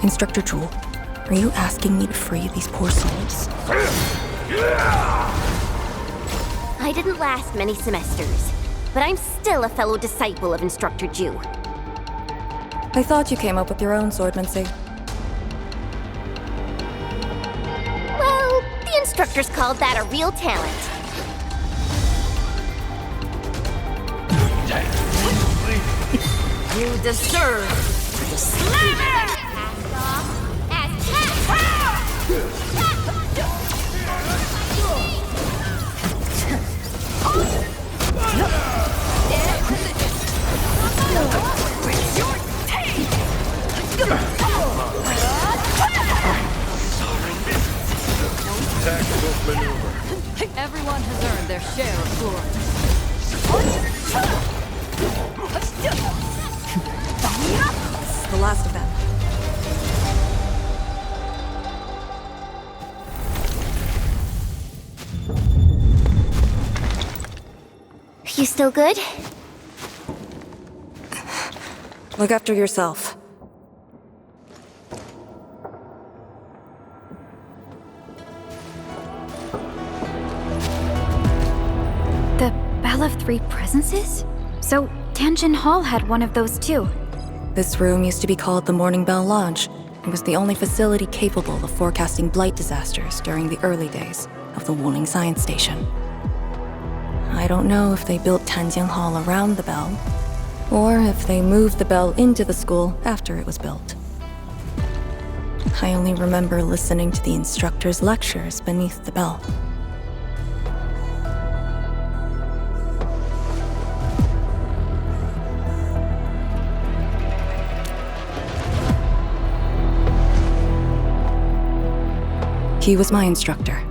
Instructor Jewel, are you asking me to free these poor souls? I didn't last many semesters, but I'm still a fellow disciple of Instructor Jew. I thought you came up with your own swordmancy. Well, the instructors called that a real talent. You deserve to slam it! Tactical maneuver. Everyone has earned their share of glory. This is the last of them. You still good? Look after yourself. The Bell of Three Presences? So Tianjin Hall had one of those too. This room used to be called the Morning Bell Lodge. It was the only facility capable of forecasting blight disasters during the early days of the Wuling Science Station. I don't know if they built Tianjin Hall around the bell, or if they moved the bell into the school after it was built. I only remember listening to the instructor's lectures beneath the bell. He was my instructor.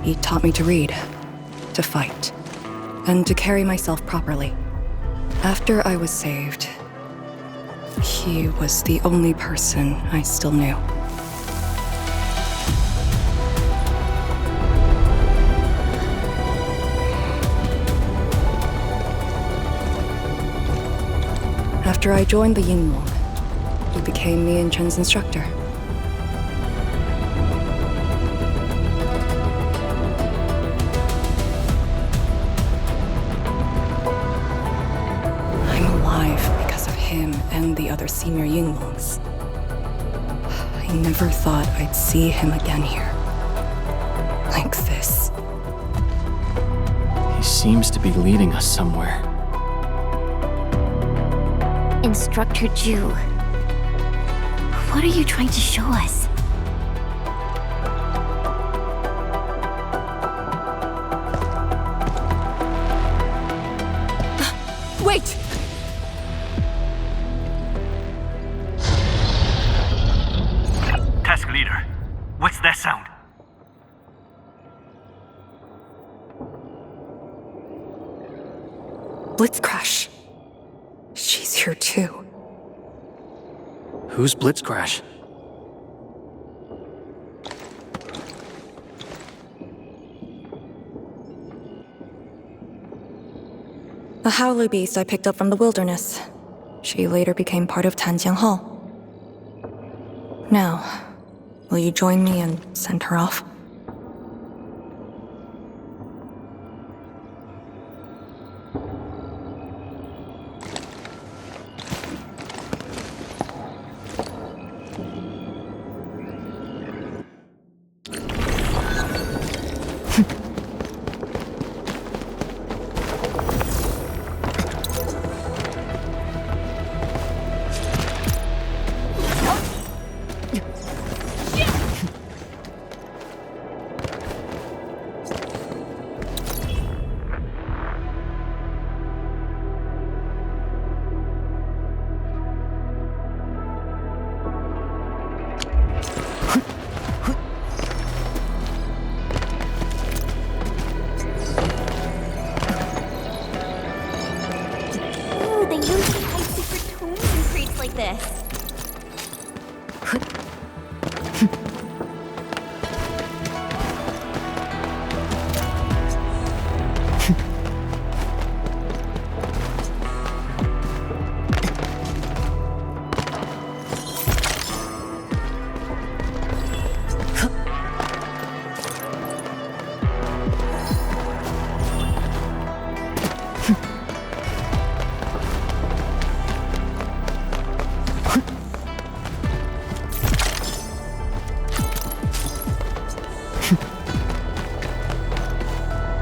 He taught me to read, to fight, and to carry myself properly. After I was saved, he was the only person I still knew. After I joined the Yinglong, he became me and Chen's instructor. And the other senior Yinglongs. I never thought I'd see him again here. Like this. seems to be leading us somewhere. Instructor Ju, what are you trying to show us? Wait! Task leader, what's that sound? Blitzcrash. She's here too. Who's Blitzcrash? A howler beast I picked up from the wilderness. She later became part of Tanjiang Hall. Now, will you join me and send her off? Ooh, they usually hide secret tombs in crates like this.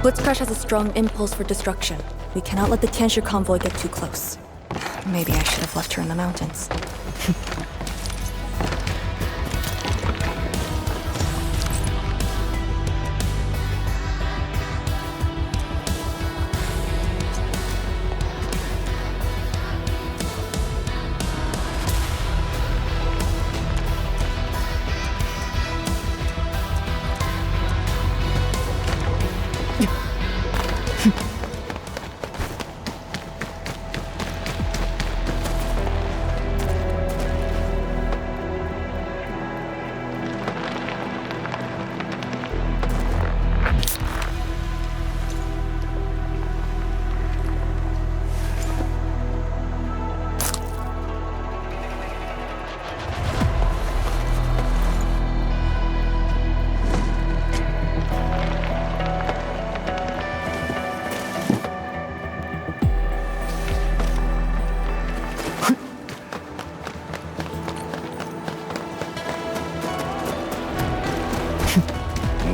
Blitzcrash has a strong impulse for destruction. We cannot let the Tianshi convoy get too close. Maybe I should have left her in the mountains.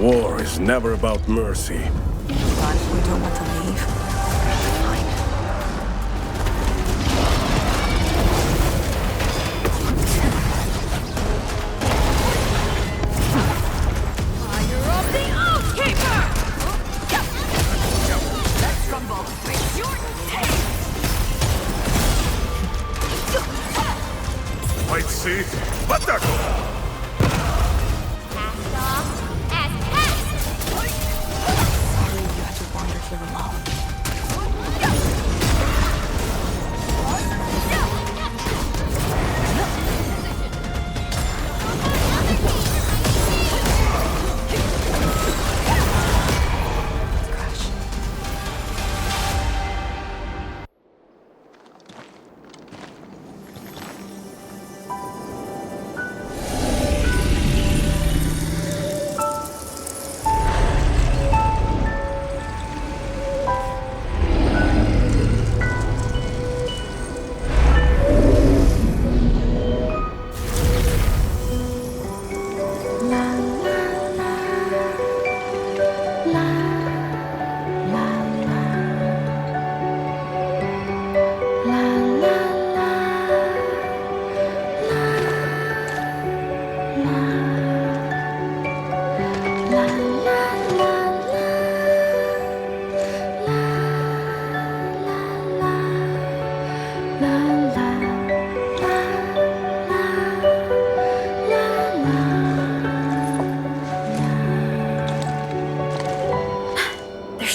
War is never about mercy. But if we don't want to leave, fine. Fire of the Oathkeeper! Let's rumble with your taste! Fight see, Batako!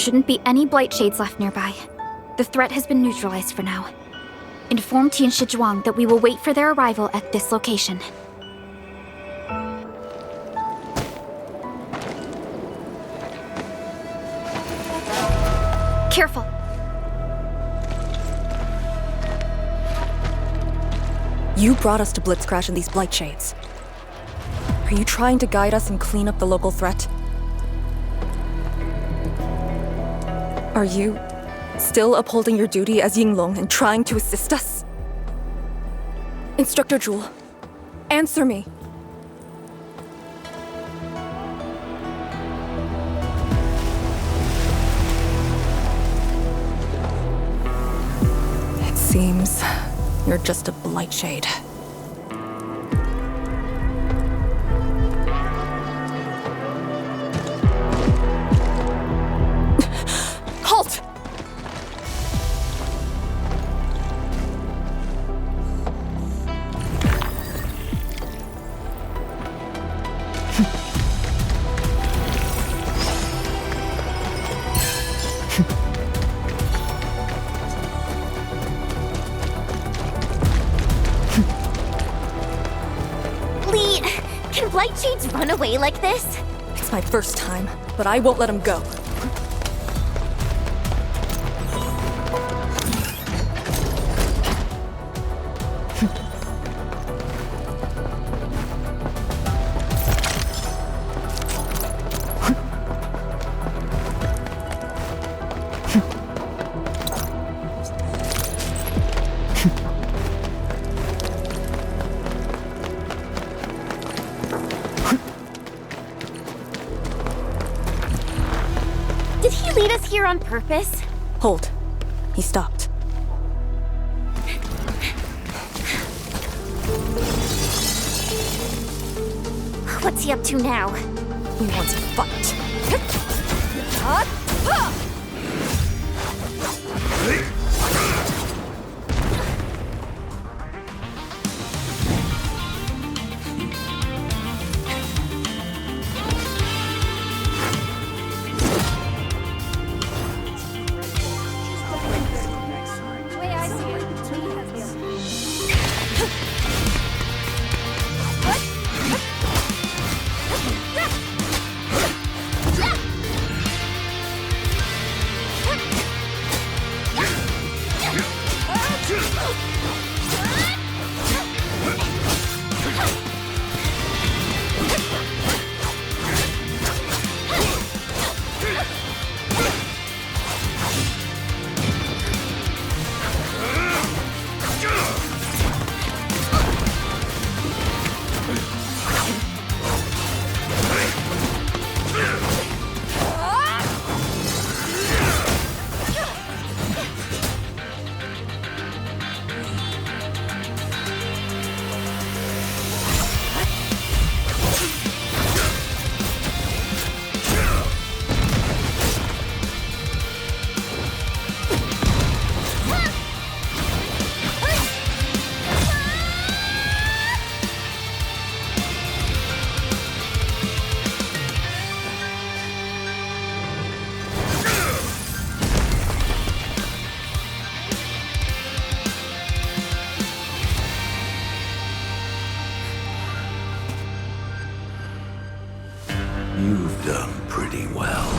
shouldn't be any blight shades left nearby. The threat has been neutralized for now. Inform Tian Shizhuang that we will wait for their arrival at this location. Careful. You brought us to Blitzcrash in these blight shades. Are you trying to guide us and clean up the local threat? Are you still upholding your duty as Yinglong and trying to assist us? Instructor Jewel, answer me. It seems you're just a blight shade. Halt! Lee, can blight shades run away like this? It's my first time, but I won't let him go. Did he lead us here on purpose? Hold. He stopped. What's he up to now? He wants a fight. You've done pretty well.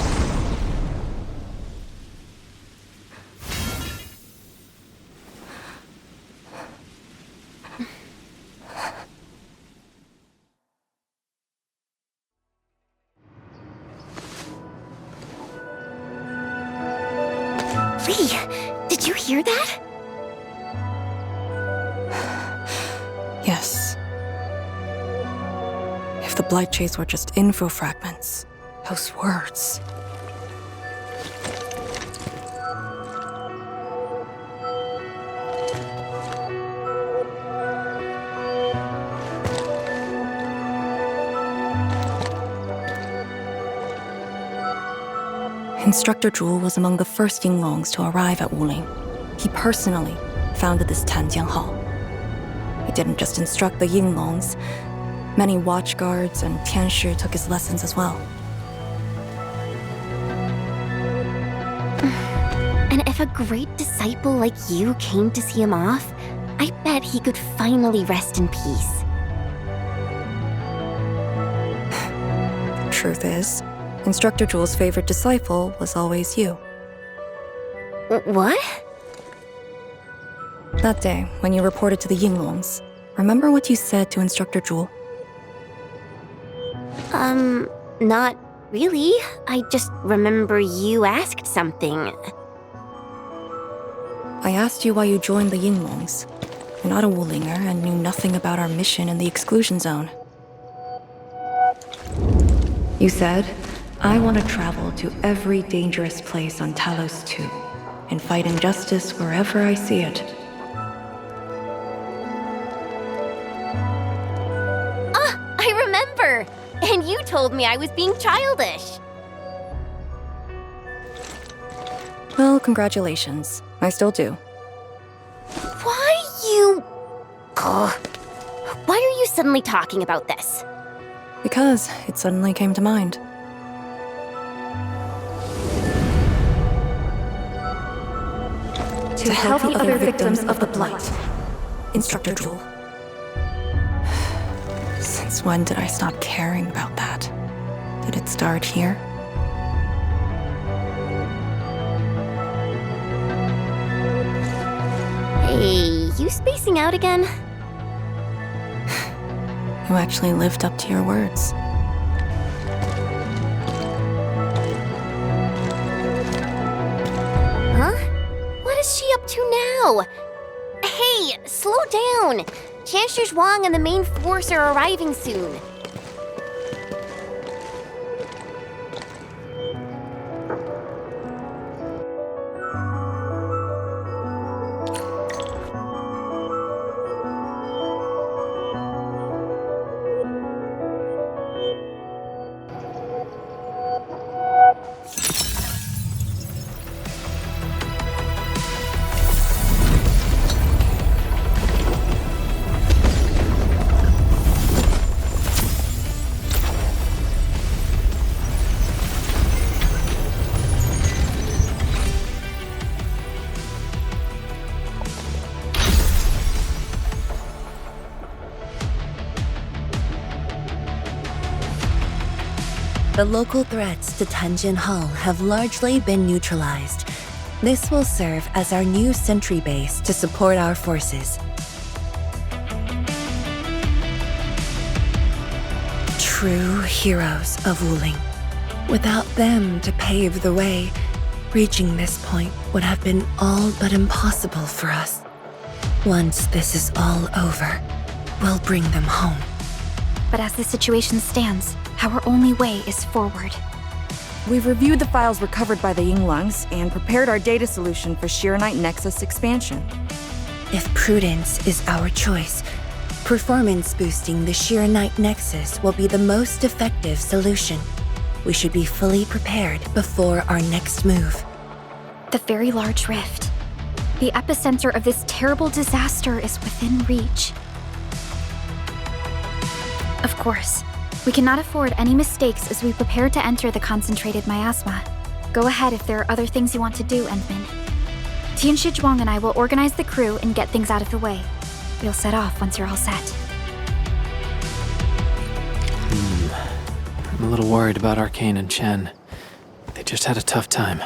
Lee, did you hear that? Yes. If the blight shades were just info fragments, those words. Instructor Zhu was among the first Yinglongs to arrive at Wuling. He personally founded this Tanjiang Hall. He didn't just instruct the Yinglongs. Many watchguards and Tianshi took his lessons as well. And if a great disciple like you came to see him off, I bet he could finally rest in peace. Truth is, Instructor Jewel's favorite disciple was always you. What? That day, when you reported to the Yinglongs, remember what you said to Instructor Jewel? Not really. I just remember you asked something. I asked you why you joined the Yinglongs. You're not a Wulinger and knew nothing about our mission in the exclusion zone. You said, I want to travel to every dangerous place on Talos 2 and fight injustice wherever I see it. I remember! And you told me I was being childish. Well, congratulations. I still do. Why you... Ugh. Why are you suddenly talking about this? Because it suddenly came to mind. To help the other victims of the Blight. Instructor Jewel. Since when did I stop caring about that? Did it start here? Hey, you spacing out again? You actually lived up to your words. Huh? What is she up to now? Hey, slow down! Chancellor Zhuang and the main force are arriving soon. The local threats to Tanjin Hall have largely been neutralized. This will serve as our new sentry base to support our forces. True heroes of Wuling. Without them to pave the way, reaching this point would have been all but impossible for us. Once this is all over, we'll bring them home. But as the situation stands, our only way is forward. We've reviewed the files recovered by the Yinglongs and prepared our data solution for Shiranite Nexus expansion. If prudence is our choice, performance boosting the Shiranite Nexus will be the most effective solution. We should be fully prepared before our next move. The very large rift. The epicenter of this terrible disaster is within reach. Of course, we cannot afford any mistakes as we prepare to enter the concentrated miasma. Go ahead if there are other things you want to do, Endman. Tianshi Zhuang and I will organize the crew and get things out of the way. We'll set off once you're all set. I'm a little worried about Arcane and Chen. They just had a tough time.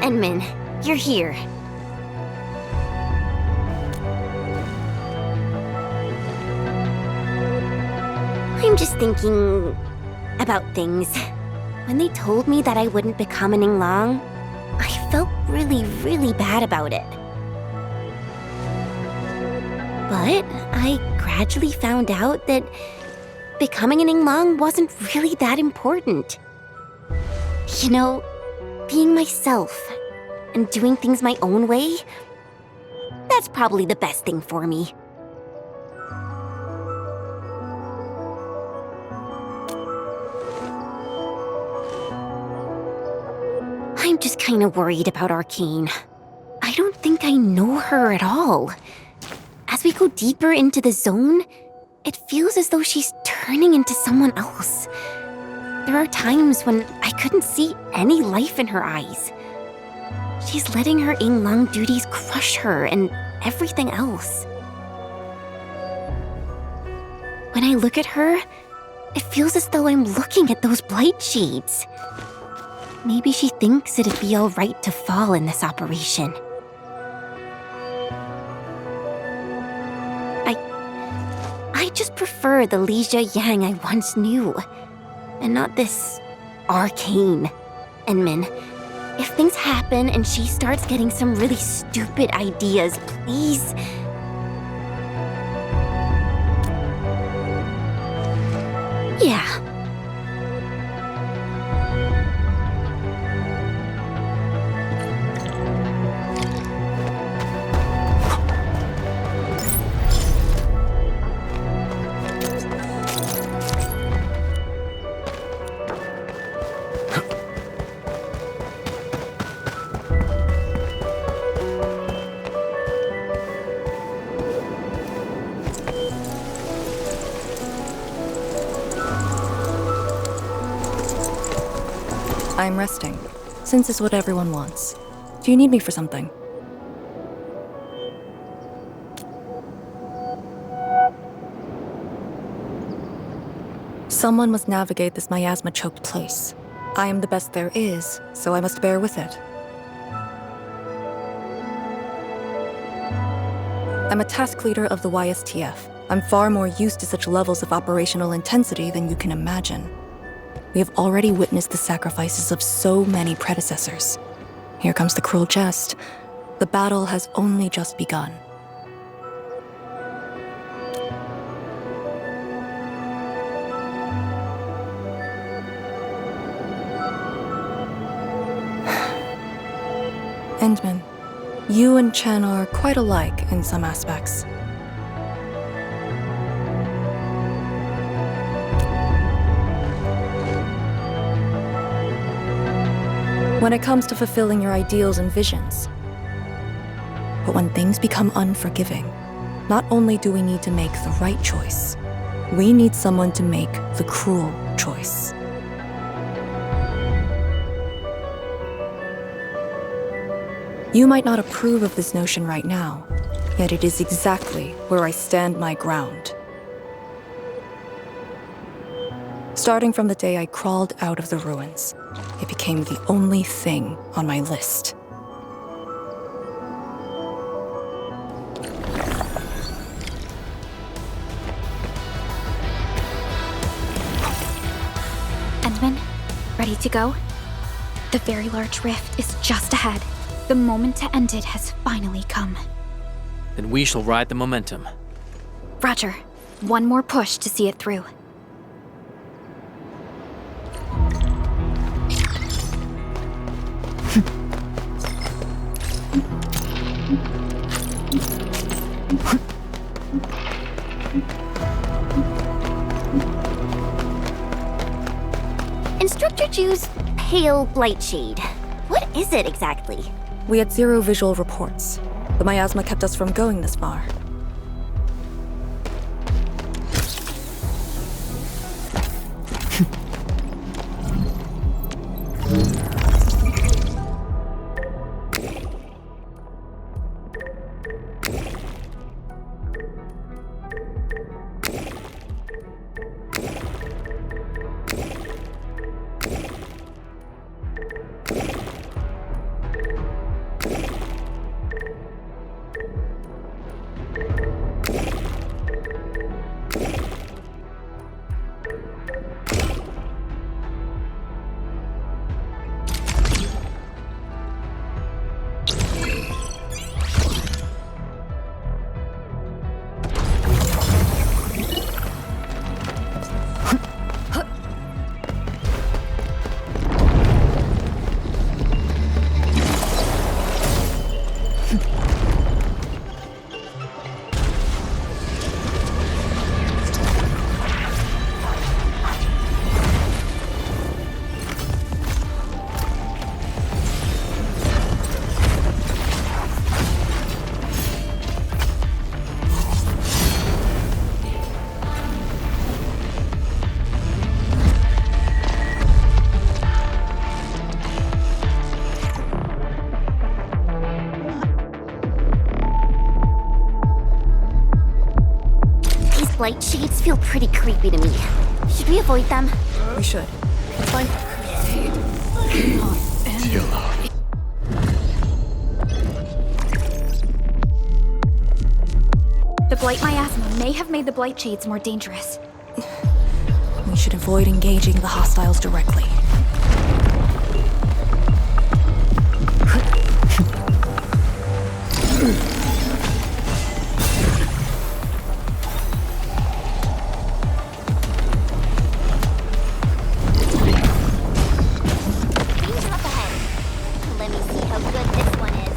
Enmin, you're here. I'm just thinking about things. When they told me that I wouldn't become an Yinglong, I felt really, really bad about it. But I gradually found out that becoming an Yinglong wasn't really that important. You know, being myself and doing things my own way, that's probably the best thing for me. I'm just kind of worried about Arcane. I don't think I know her at all. As we go deeper into the zone, it feels as though she's turning into someone else. There are times when I couldn't see any life in her eyes. She's letting her Yinglong duties crush her and everything else. When I look at her, it feels as though I'm looking at those blight shades. Maybe she thinks it'd be alright to fall in this operation. I just prefer the Lizha Yang I once knew, and not this Arcane. Enmin, if things happen and she starts getting some really stupid ideas, please. Yeah. I'm resting, since it's what everyone wants. Do you need me for something? Someone must navigate this miasma-choked place. I am the best there is, so I must bear with it. I'm a task leader of the YSTF. I'm far more used to such levels of operational intensity than you can imagine. We have already witnessed the sacrifices of so many predecessors. Here comes the cruel jest. The battle has only just begun. Endman, you and Chen are quite alike in some aspects. When it comes to fulfilling your ideals and visions. But when things become unforgiving, not only do we need to make the right choice, we need someone to make the cruel choice. You might not approve of this notion right now, yet it is exactly where I stand my ground. Starting from the day I crawled out of the ruins, it became the only thing on my list. Endman, ready to go? The very large rift is just ahead. The moment to end it has finally come. Then we shall ride the momentum. Roger. One more push to see it through. Instructor Ju's pale blight shade. What is it exactly? We had 0 visual reports. The miasma kept us from going this far. Blight shades feel pretty creepy to me. Should we avoid them? We should. It's fine. The blight miasma may have made the blight shades more dangerous. We should avoid engaging the hostiles directly. Danger up ahead. Let me see how good this one is.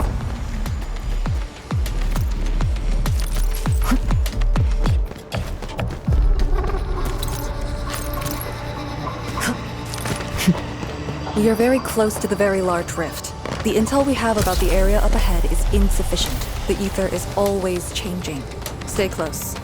We are very close to the very large rift. The intel we have about the area up ahead is insufficient. The ether is always changing. Stay close.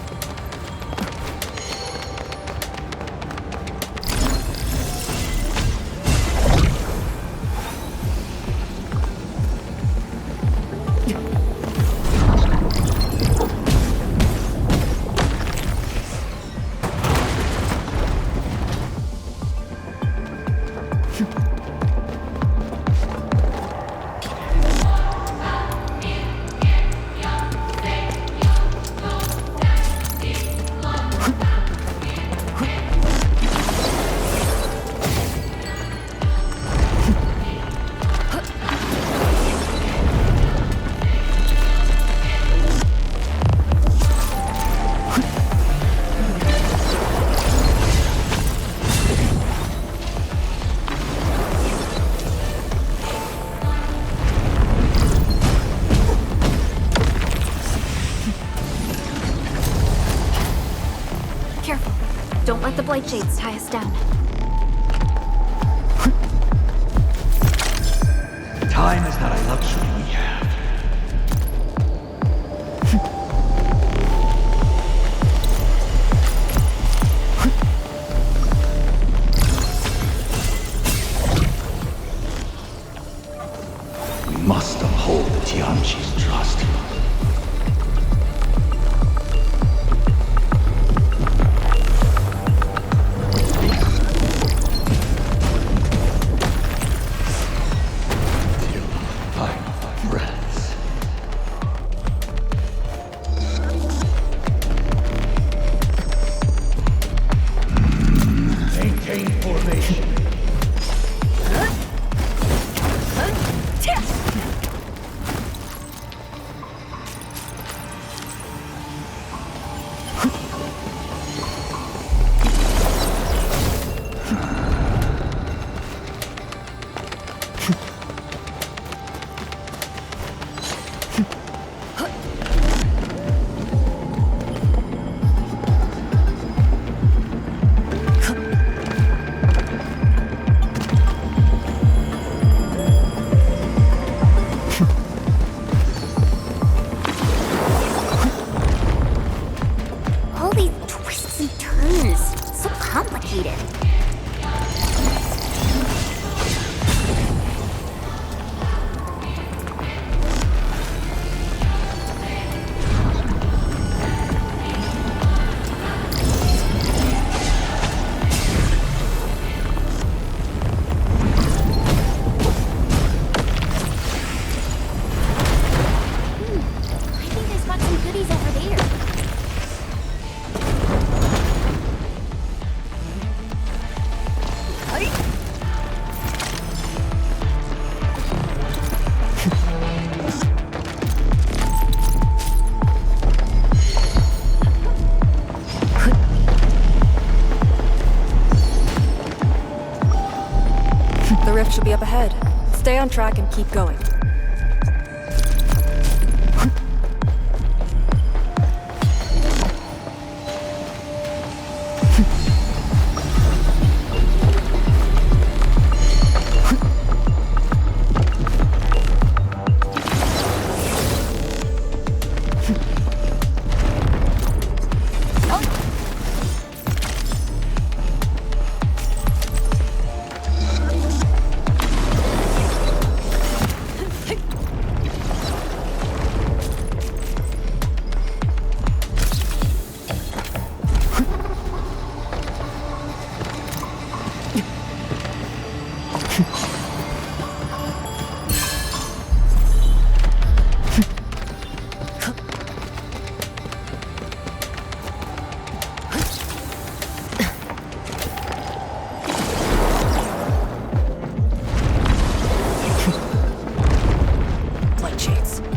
Careful. Don't let the blight shades tie us down. Time is not a luxury we have. We must uphold the Tianqi's trust. All these twists and turns. So complicated. I think I spot some goodies over there. The rift should be up ahead. Stay on track and keep going.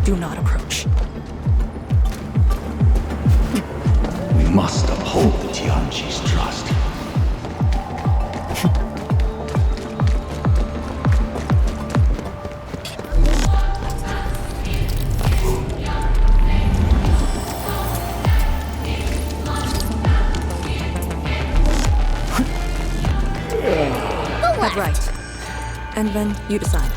do not approach. We must uphold the Tianqi's trust. Head right. And then you decide.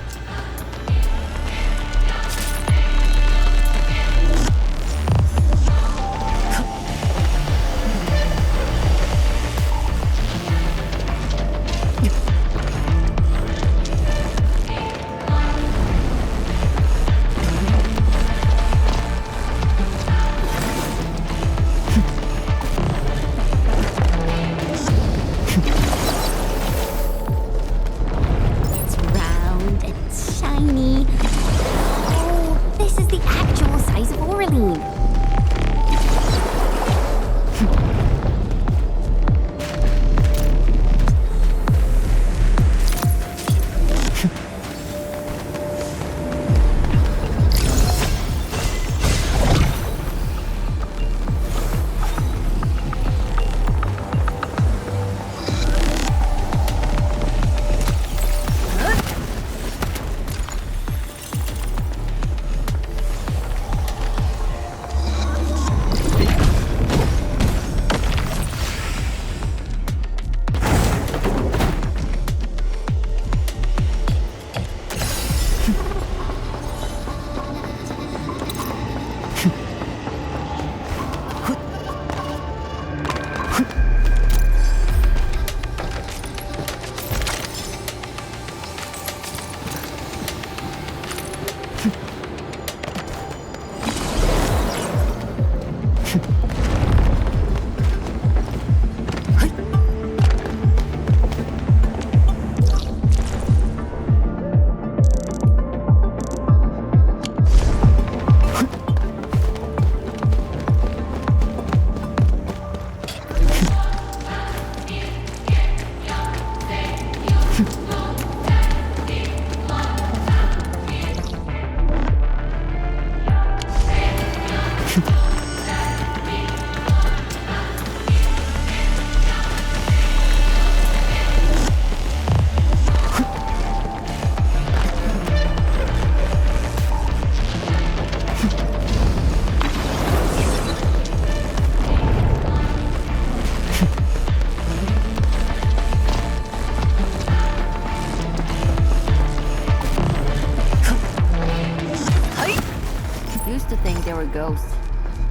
Ghosts.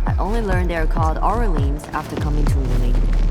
I only learned they are called Orleans after coming to Wuling.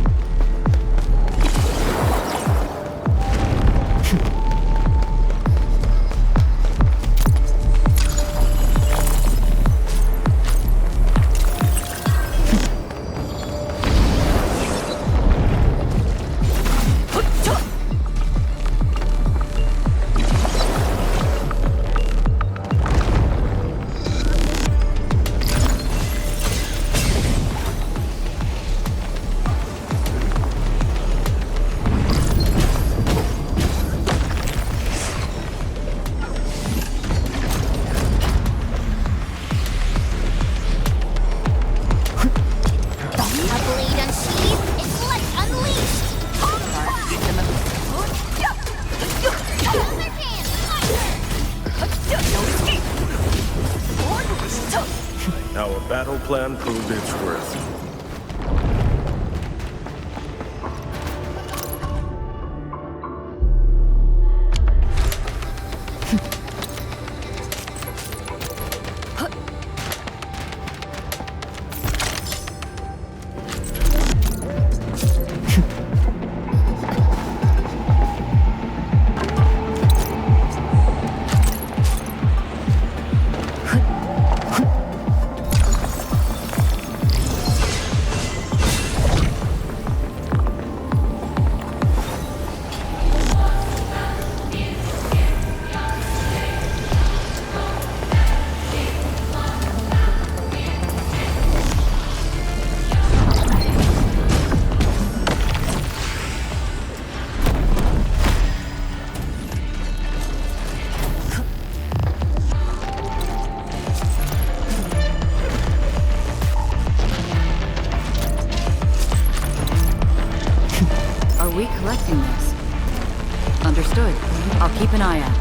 Our battle plan proved its worth. eye out.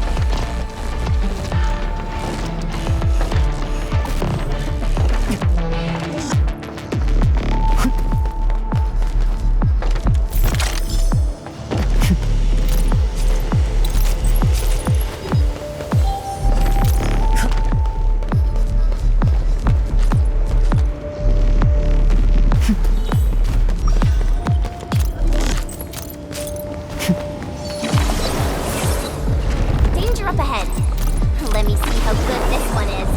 Danger up ahead. Let me see how good this one is.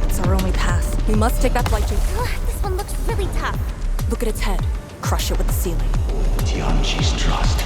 It's our only path. We must take that flight chase. This one looks really tough. Look at its head. Crush it with the ceiling. Tianqi's trust.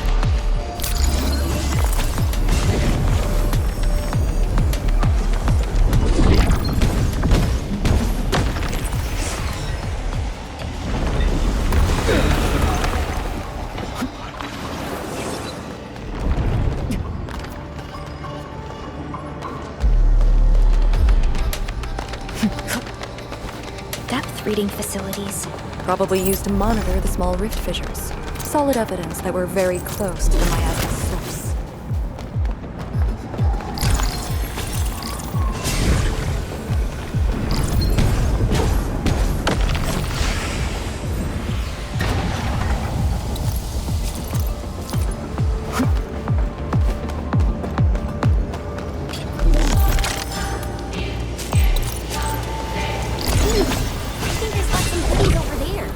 Depth reading facilities. Probably used to monitor the small rift fissures. Solid evidence that we're very close to the miasma's source. I think there's like some goodies over there.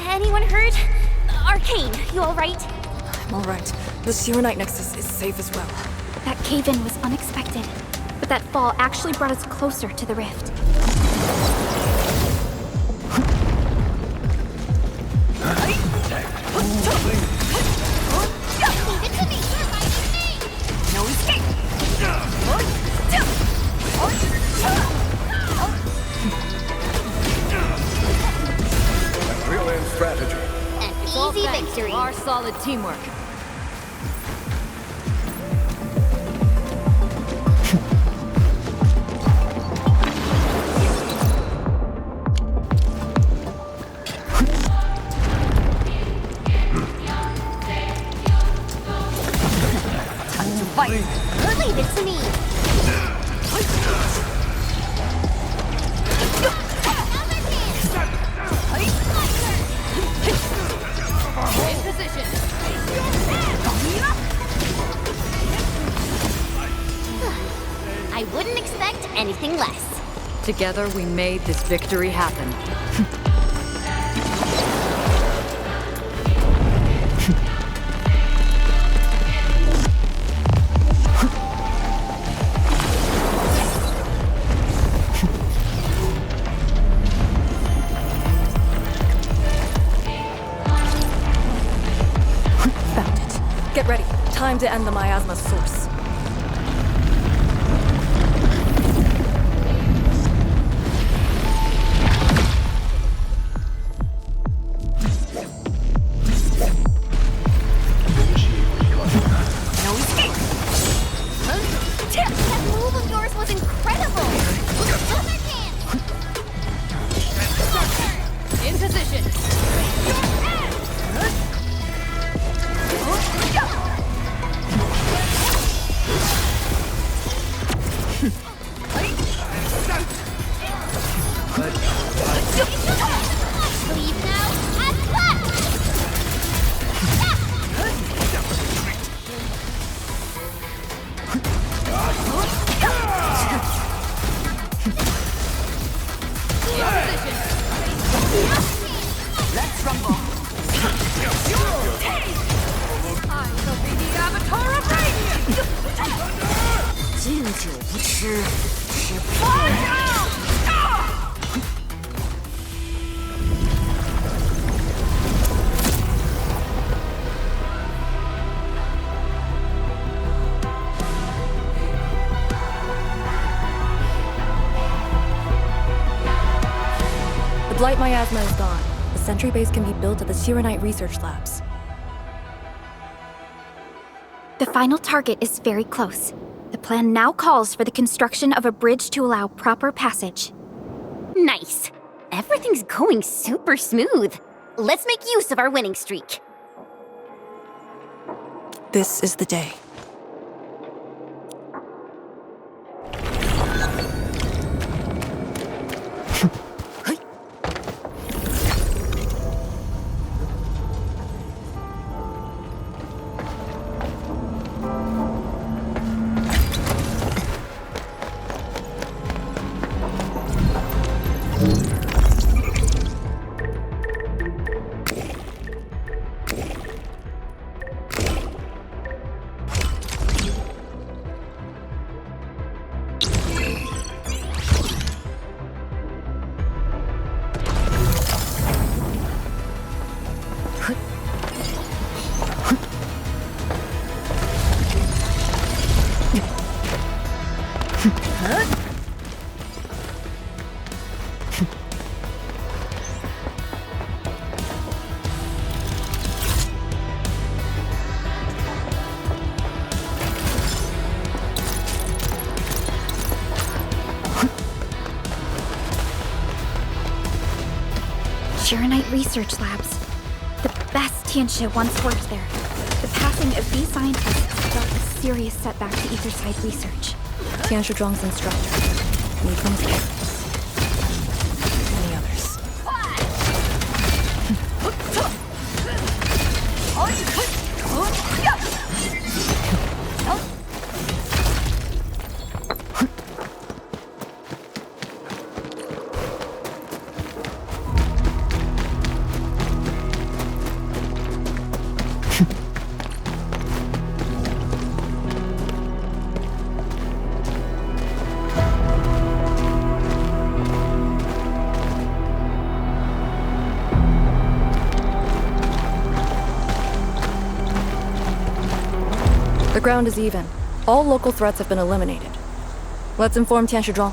Anyone hurt? Arcane, you alright? I'm alright. The Shirenite Nexus is safe as well. That cave-in was unexpected, but that fall actually brought us closer to the rift. No escape! Brilliant strategy. It's all Easy thanks victory. to our solid teamwork. Time to fight. Leave it to me. In position. I wouldn't expect anything less. Together we made this victory happen. Get ready. Time to end the miasma source. That move of yours was incredible! In position. Leave now and left! Let's rumble. I shall be the avatar of radiance. 敬酒不吃，吃不 The blight miasma is gone. The sentry base can be built at the Sirenite research labs. The final target is very close. The plan now calls for the construction of a bridge to allow proper passage. Nice. Everything's going super smooth. Let's make use of our winning streak. This is the day. Shirenite Research Labs. The best Tianxia once worked there. The passing of these scientists brought a serious setback to Etherside research. Tian Shizhuang's instructor. Li Feng's parents. Many others. The ground is even. All local threats have been eliminated. Let's inform Tian Shizhuang.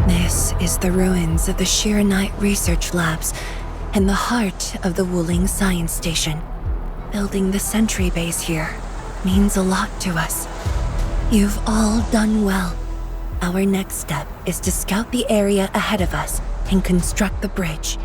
This is the ruins of the Shirenite Research Labs and the heart of the Wuling Science Station. Building the sentry base here means a lot to us. You've all done well. Our next step is to scout the area ahead of us and construct the bridge.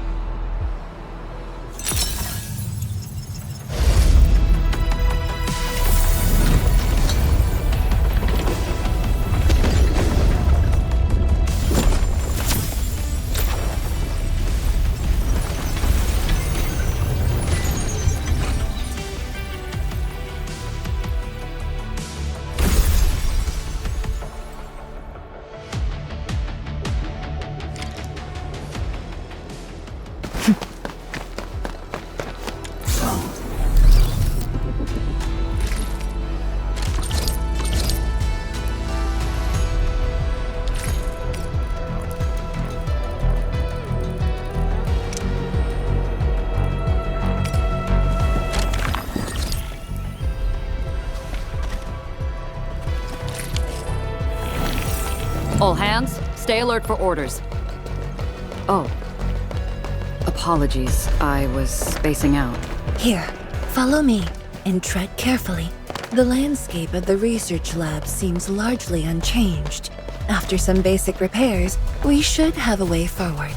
All hands, stay alert for orders. Oh. Apologies, I was spacing out. Here, follow me and tread carefully. The landscape of the research lab seems largely unchanged. After some basic repairs, we should have a way forward.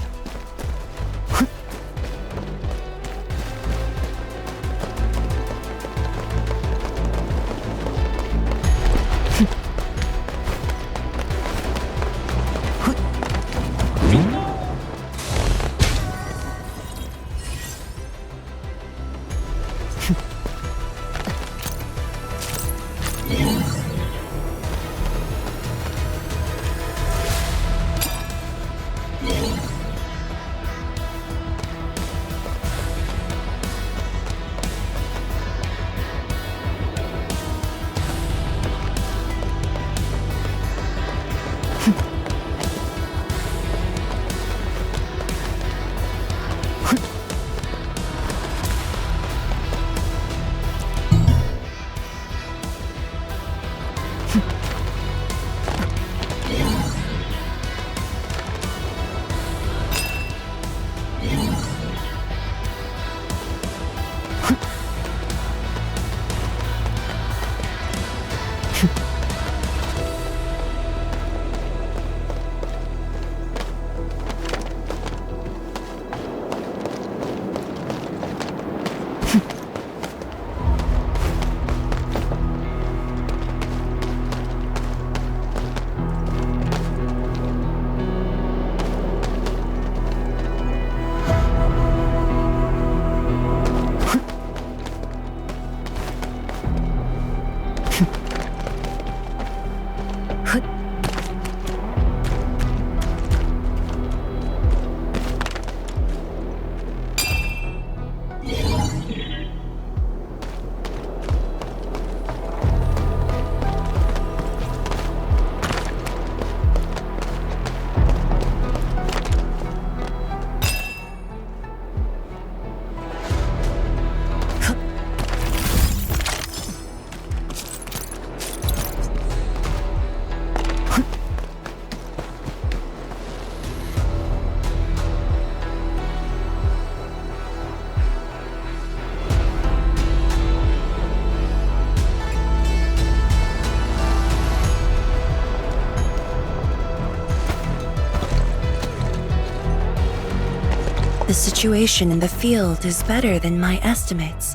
The situation in the field is better than my estimates.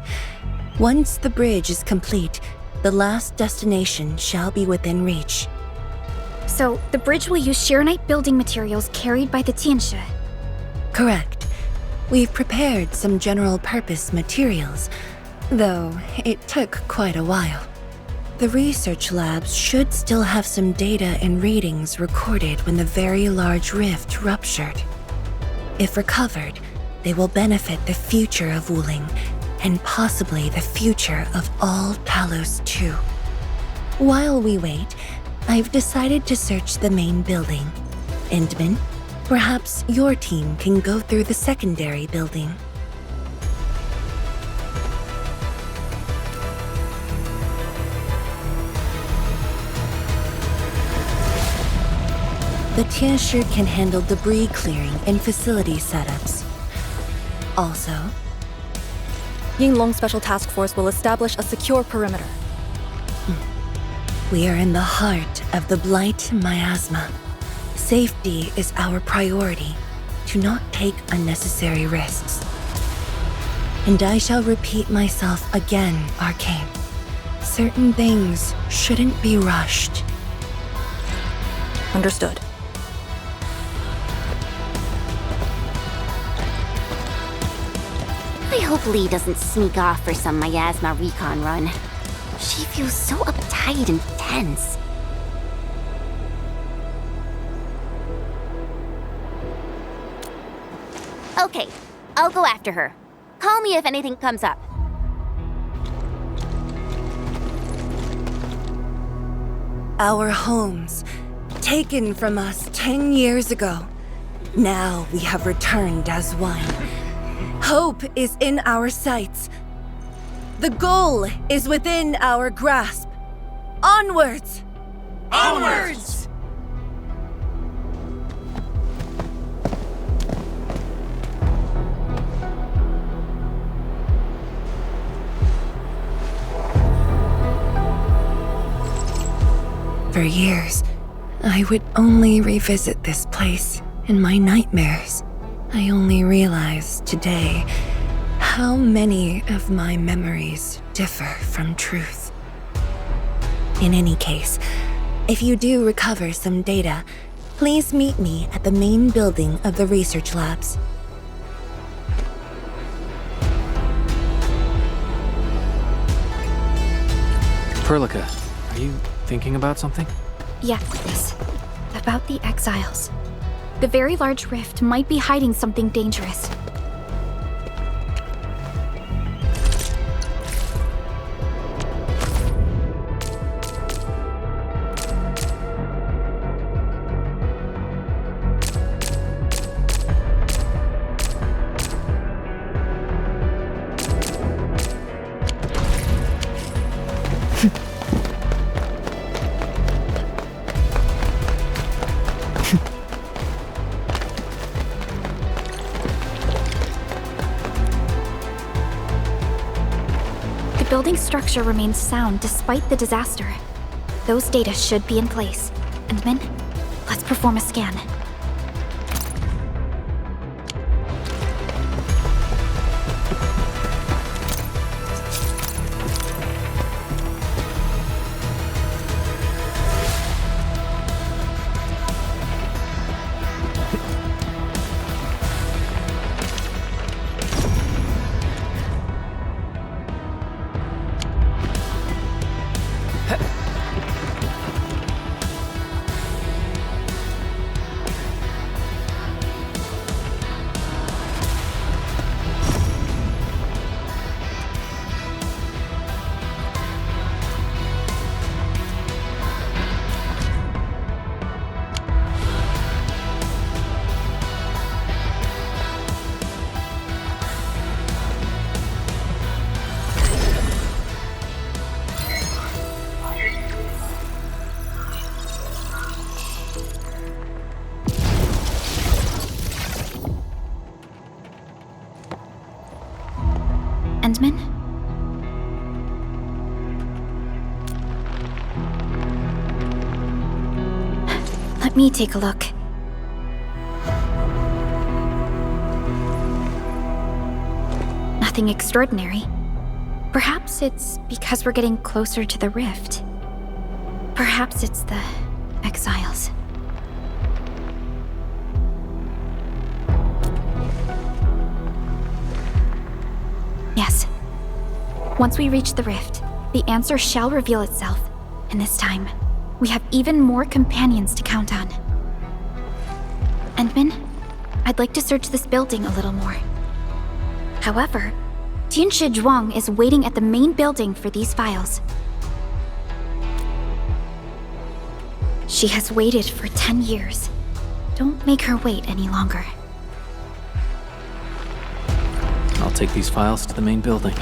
Once the bridge is complete, the last destination shall be within reach. So, the bridge will use Shiranite building materials carried by the Tianshi. Correct. We've prepared some general-purpose materials, though it took quite a while. The research labs should still have some data and readings recorded when the very large rift ruptured. If recovered, they will benefit the future of Wuling, and possibly the future of all Talos too. While we wait, I've decided to search the main building. Endman, perhaps your team can go through the secondary building. The Tianshi can handle debris clearing and facility setups. Also, Yinglong Special Task Force will establish a secure perimeter. We are in the heart of the Blight miasma. Safety is our priority. Do not take unnecessary risks. And I shall repeat myself again, Arcane. Certain things shouldn't be rushed. Understood. I hope Lee doesn't sneak off for some miasma recon run. She feels so uptight and tense. Okay, I'll go after her. Call me if anything comes up. Our homes, taken from us 10 years ago. Now we have returned as one. Hope is in our sights. The goal is within our grasp. Onwards! Onwards! For years, I would only revisit this place in my nightmares. I only realized today how many of my memories differ from truth. In any case, if you do recover some data, please meet me at the main building of the research labs. Perlica, are you thinking about something? Yes, about the exiles. The very large rift might be hiding something dangerous. The building's structure remains sound despite the disaster. Those data should be in place. Endman, let's perform a scan. Endman? Let me take a look. Nothing extraordinary. Perhaps it's because we're getting closer to the rift. Perhaps it's the exiles. Yes. Once we reach the rift, the answer shall reveal itself. And this time, we have even more companions to count on. Endman, I'd like to search this building a little more. However, Tianshi Zhuang is waiting at the main building for these files. She has waited for 10 years. Don't make her wait any longer. I'll take these files to the main building.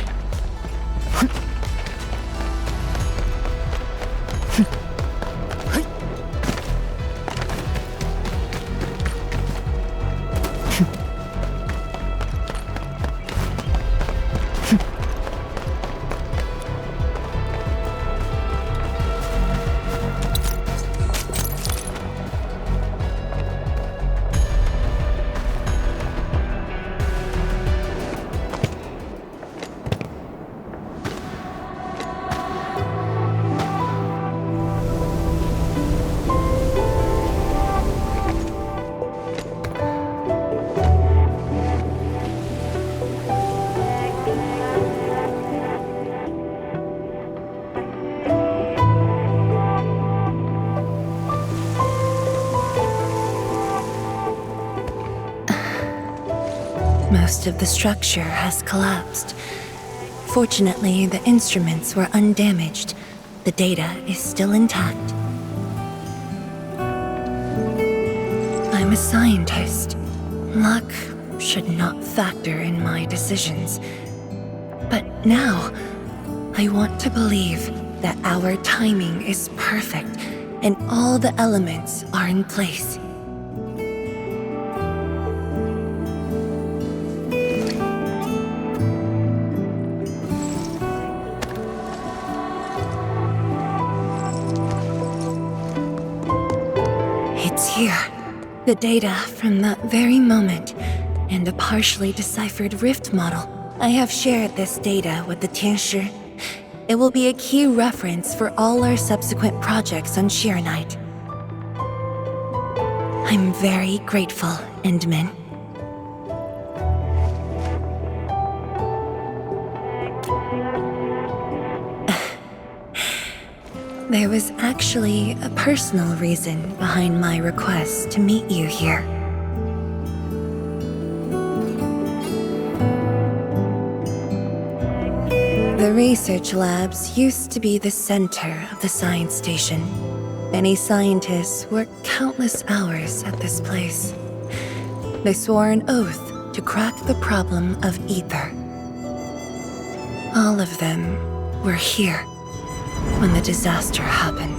Most of the structure has collapsed. Fortunately, the instruments were undamaged. The data is still intact. I'm a scientist. Luck should not factor in my decisions. But now, I want to believe that our timing is perfect and all the elements are in place. The data from that very moment, and a partially deciphered rift model. I have shared this data with the Tianshi. It will be a key reference for all our subsequent projects on Shirenite. I'm very grateful, Endmin. There was actually a personal reason behind my request to meet you here. The research labs used to be the center of the science station. Many scientists worked countless hours at this place. They swore an oath to crack the problem of ether. All of them were here when the disaster happened.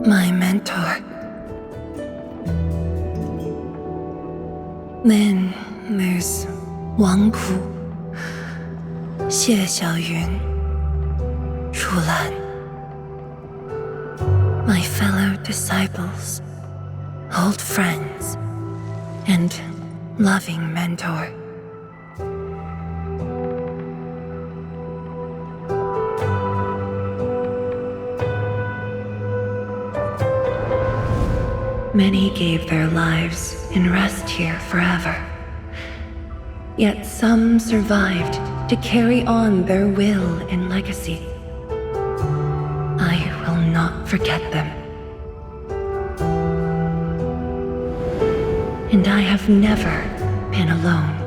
My mentor. Then there's Wang Pu, Xie Xiaoyun, Shulan. My fellow disciples, old friends, and loving mentor. Many gave their lives and rest here forever. Yet some survived to carry on their will and legacy. I will not forget them. And I have never been alone.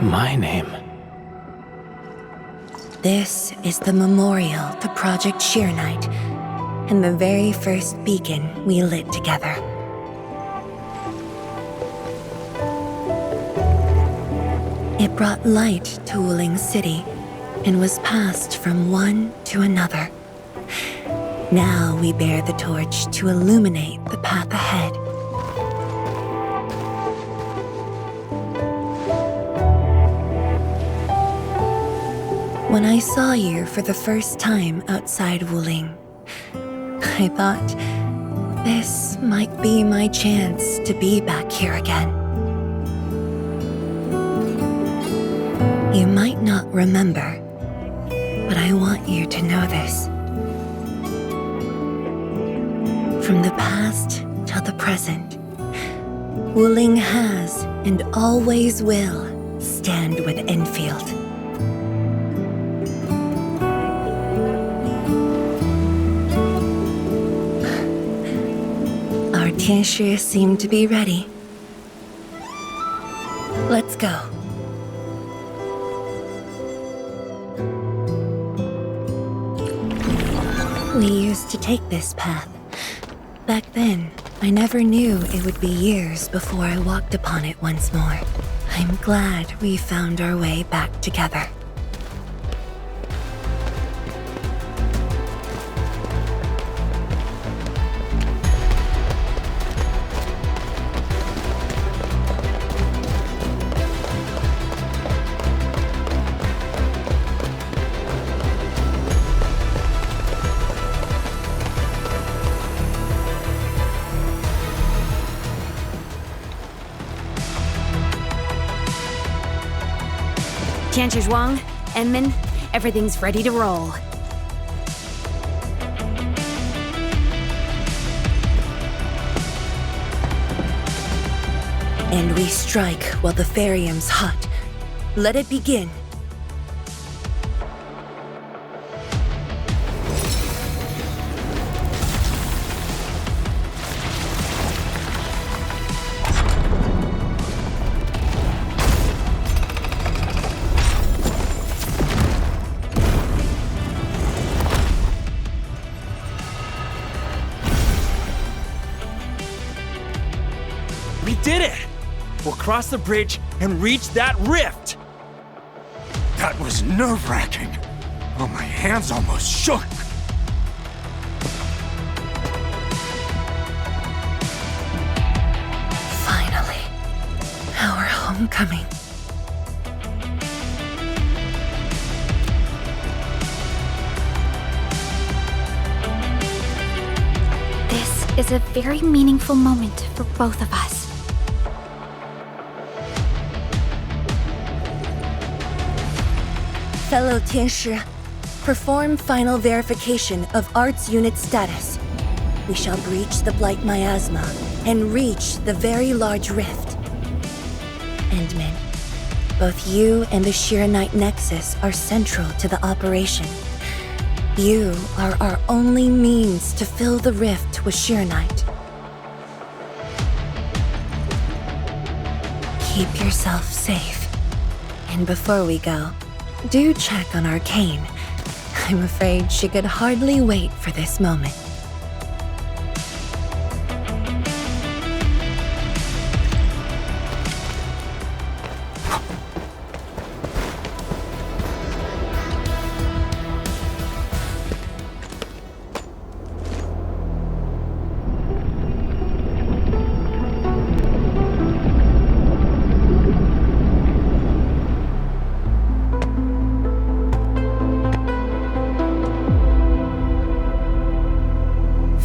My name. This is the memorial to Project Shirenite, and the very first beacon we lit together. It brought light to Wuling City, and was passed from one to another. Now we bear the torch to illuminate the path ahead. When I saw you for the first time outside Wuling, I thought this might be my chance to be back here again. You might not remember, but I want you to know this. From the past till the present, Wuling has and always will stand with Endfield. Our Tianshi seem to be ready. Let's go. We used to take this path. Back then, I never knew it would be years before I walked upon it once more. I'm glad we found our way back together. Tianchi Zhuang, Enmin, everything's ready to roll. And we strike while the Therium's hot. Let it begin. cross the bridge and reach that rift. That was nerve-wracking. Oh, my hands almost shook. Finally, our homecoming. This is a very meaningful moment for both of us. Fellow Tianshi, perform final verification of Arts Unit status. We shall breach the Blight Miasma and reach the very large rift. Endman, both you and the Shiranite Nexus are central to the operation. You are our only means to fill the rift with Shiranite. Keep yourself safe. And before we go, do check on Arcane. I'm afraid she could hardly wait for this moment.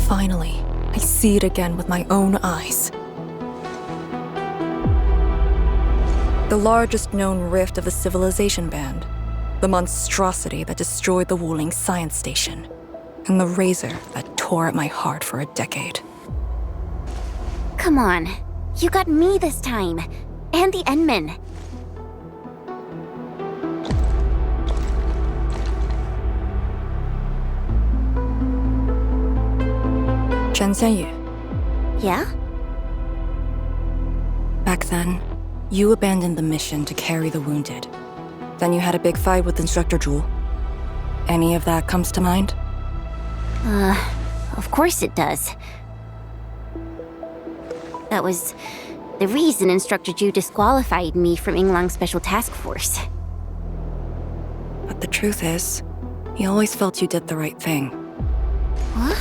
Finally, I see it again with my own eyes. The largest known rift of the Civilization Band, the monstrosity that destroyed the Wuling Science Station, and the razor that tore at my heart for a decade. Come on. You got me this time. And the Endman. Chen Xianyu. Yeah? Back then, you abandoned the mission to carry the wounded. Then you had a big fight with Instructor Zhu. Any of that comes to mind? Of course it does. That was the reason Instructor Zhu disqualified me from Yinglang's Special Task Force. But the truth is, he always felt you did the right thing. What?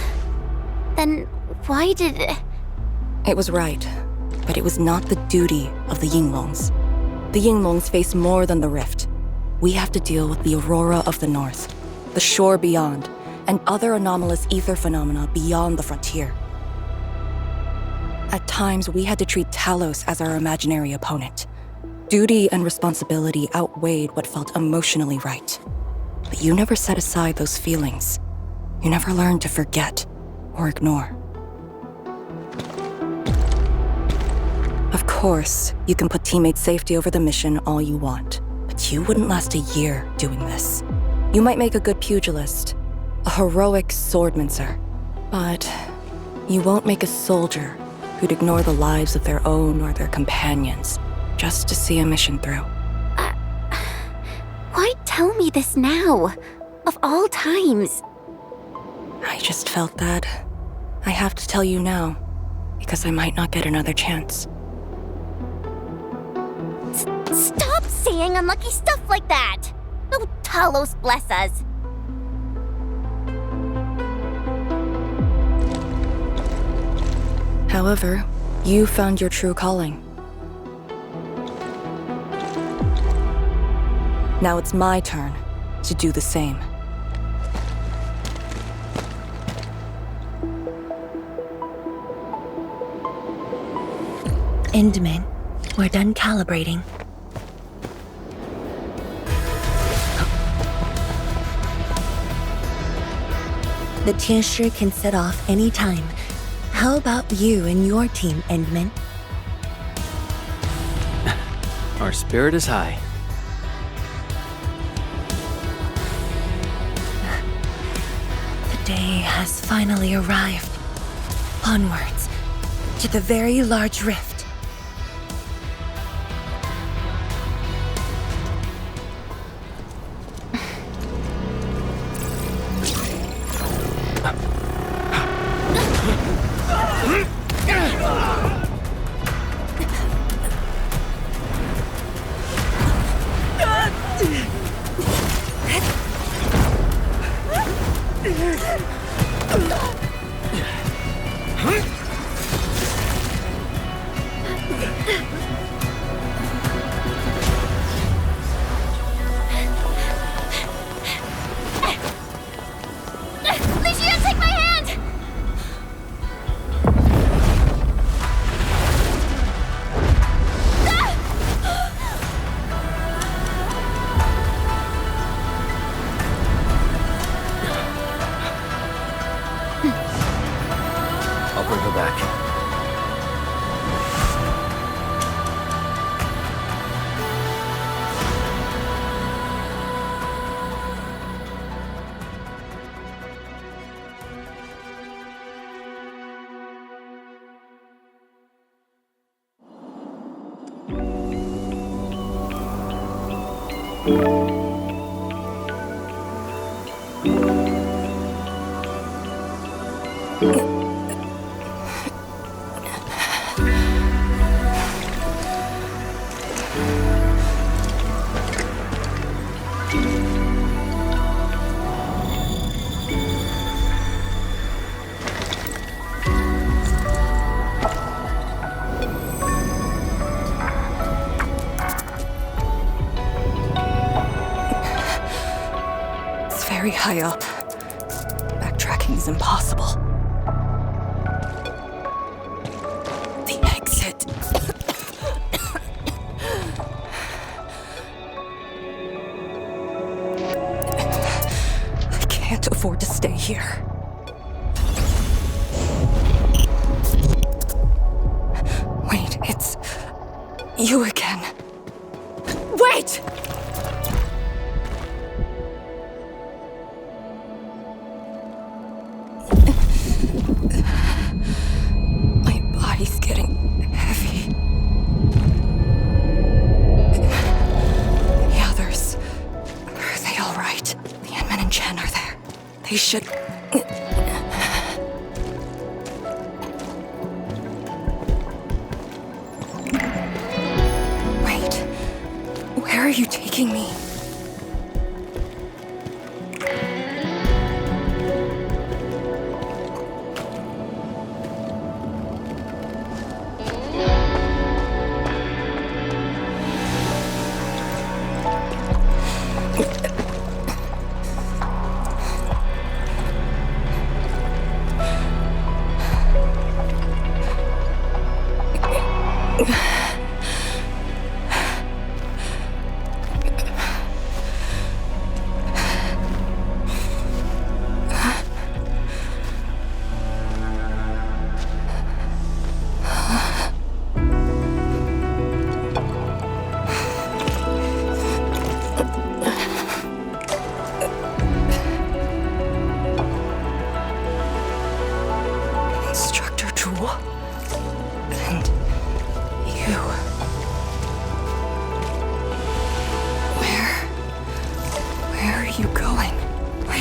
Then why did... It was right, but it was not the duty of the Yinglongs. The Yinglongs face more than the rift. We have to deal with the Aurora of the North, the shore beyond, and other anomalous ether phenomena beyond the frontier. At times, we had to treat Talos as our imaginary opponent. Duty and responsibility outweighed what felt emotionally right. But you never set aside those feelings. You never learned to forget or ignore. Of course, you can put teammate safety over the mission all you want, but you wouldn't last a year doing this. You might make a good pugilist, a heroic swordmancer, but you won't make a soldier who'd ignore the lives of their own or their companions just to see a mission through. Why tell me this now? Of all times. I just felt that. I have to tell you now, because I might not get another chance. Stop saying unlucky stuff like that! Oh, Talos bless us. However, you found your true calling. Now it's my turn to do the same. Endman, we're done calibrating. The Tianshi can set off any time. How about you and your team, Endman? Our spirit is high. The day has finally arrived. Onwards, to the very large rift. It's very high up. Backtracking is impossible. The exit. I can't afford to stay here. Wait, it's you again. Wait! My body's getting heavy. The others, are they all right? The Endmen and Chen are there. They should... Wait, where are you taking me?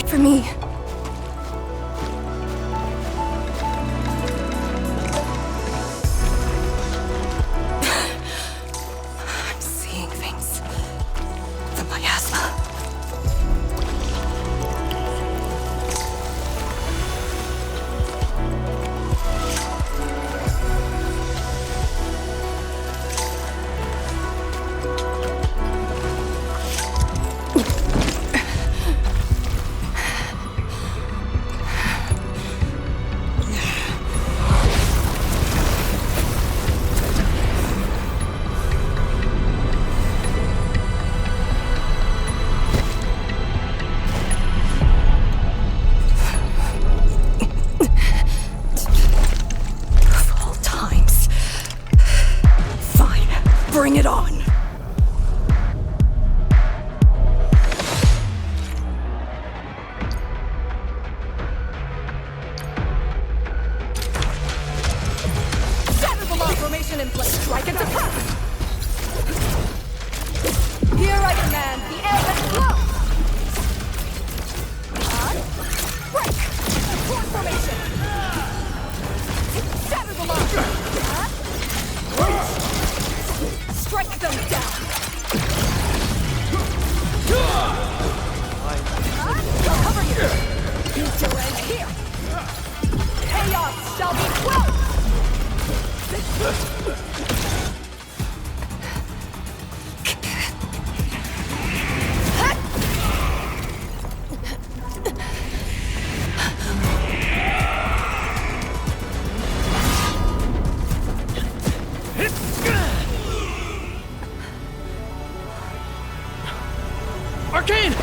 For me. I'm seeing things. The miasma. Bring it on! Shatter the law formation in place. Strike and suppress! Here I command the air that flows! Break! Force formation! Shatter the law! Strike them down! Cover you! You still end here! Chaos shall be quelled! Arcane!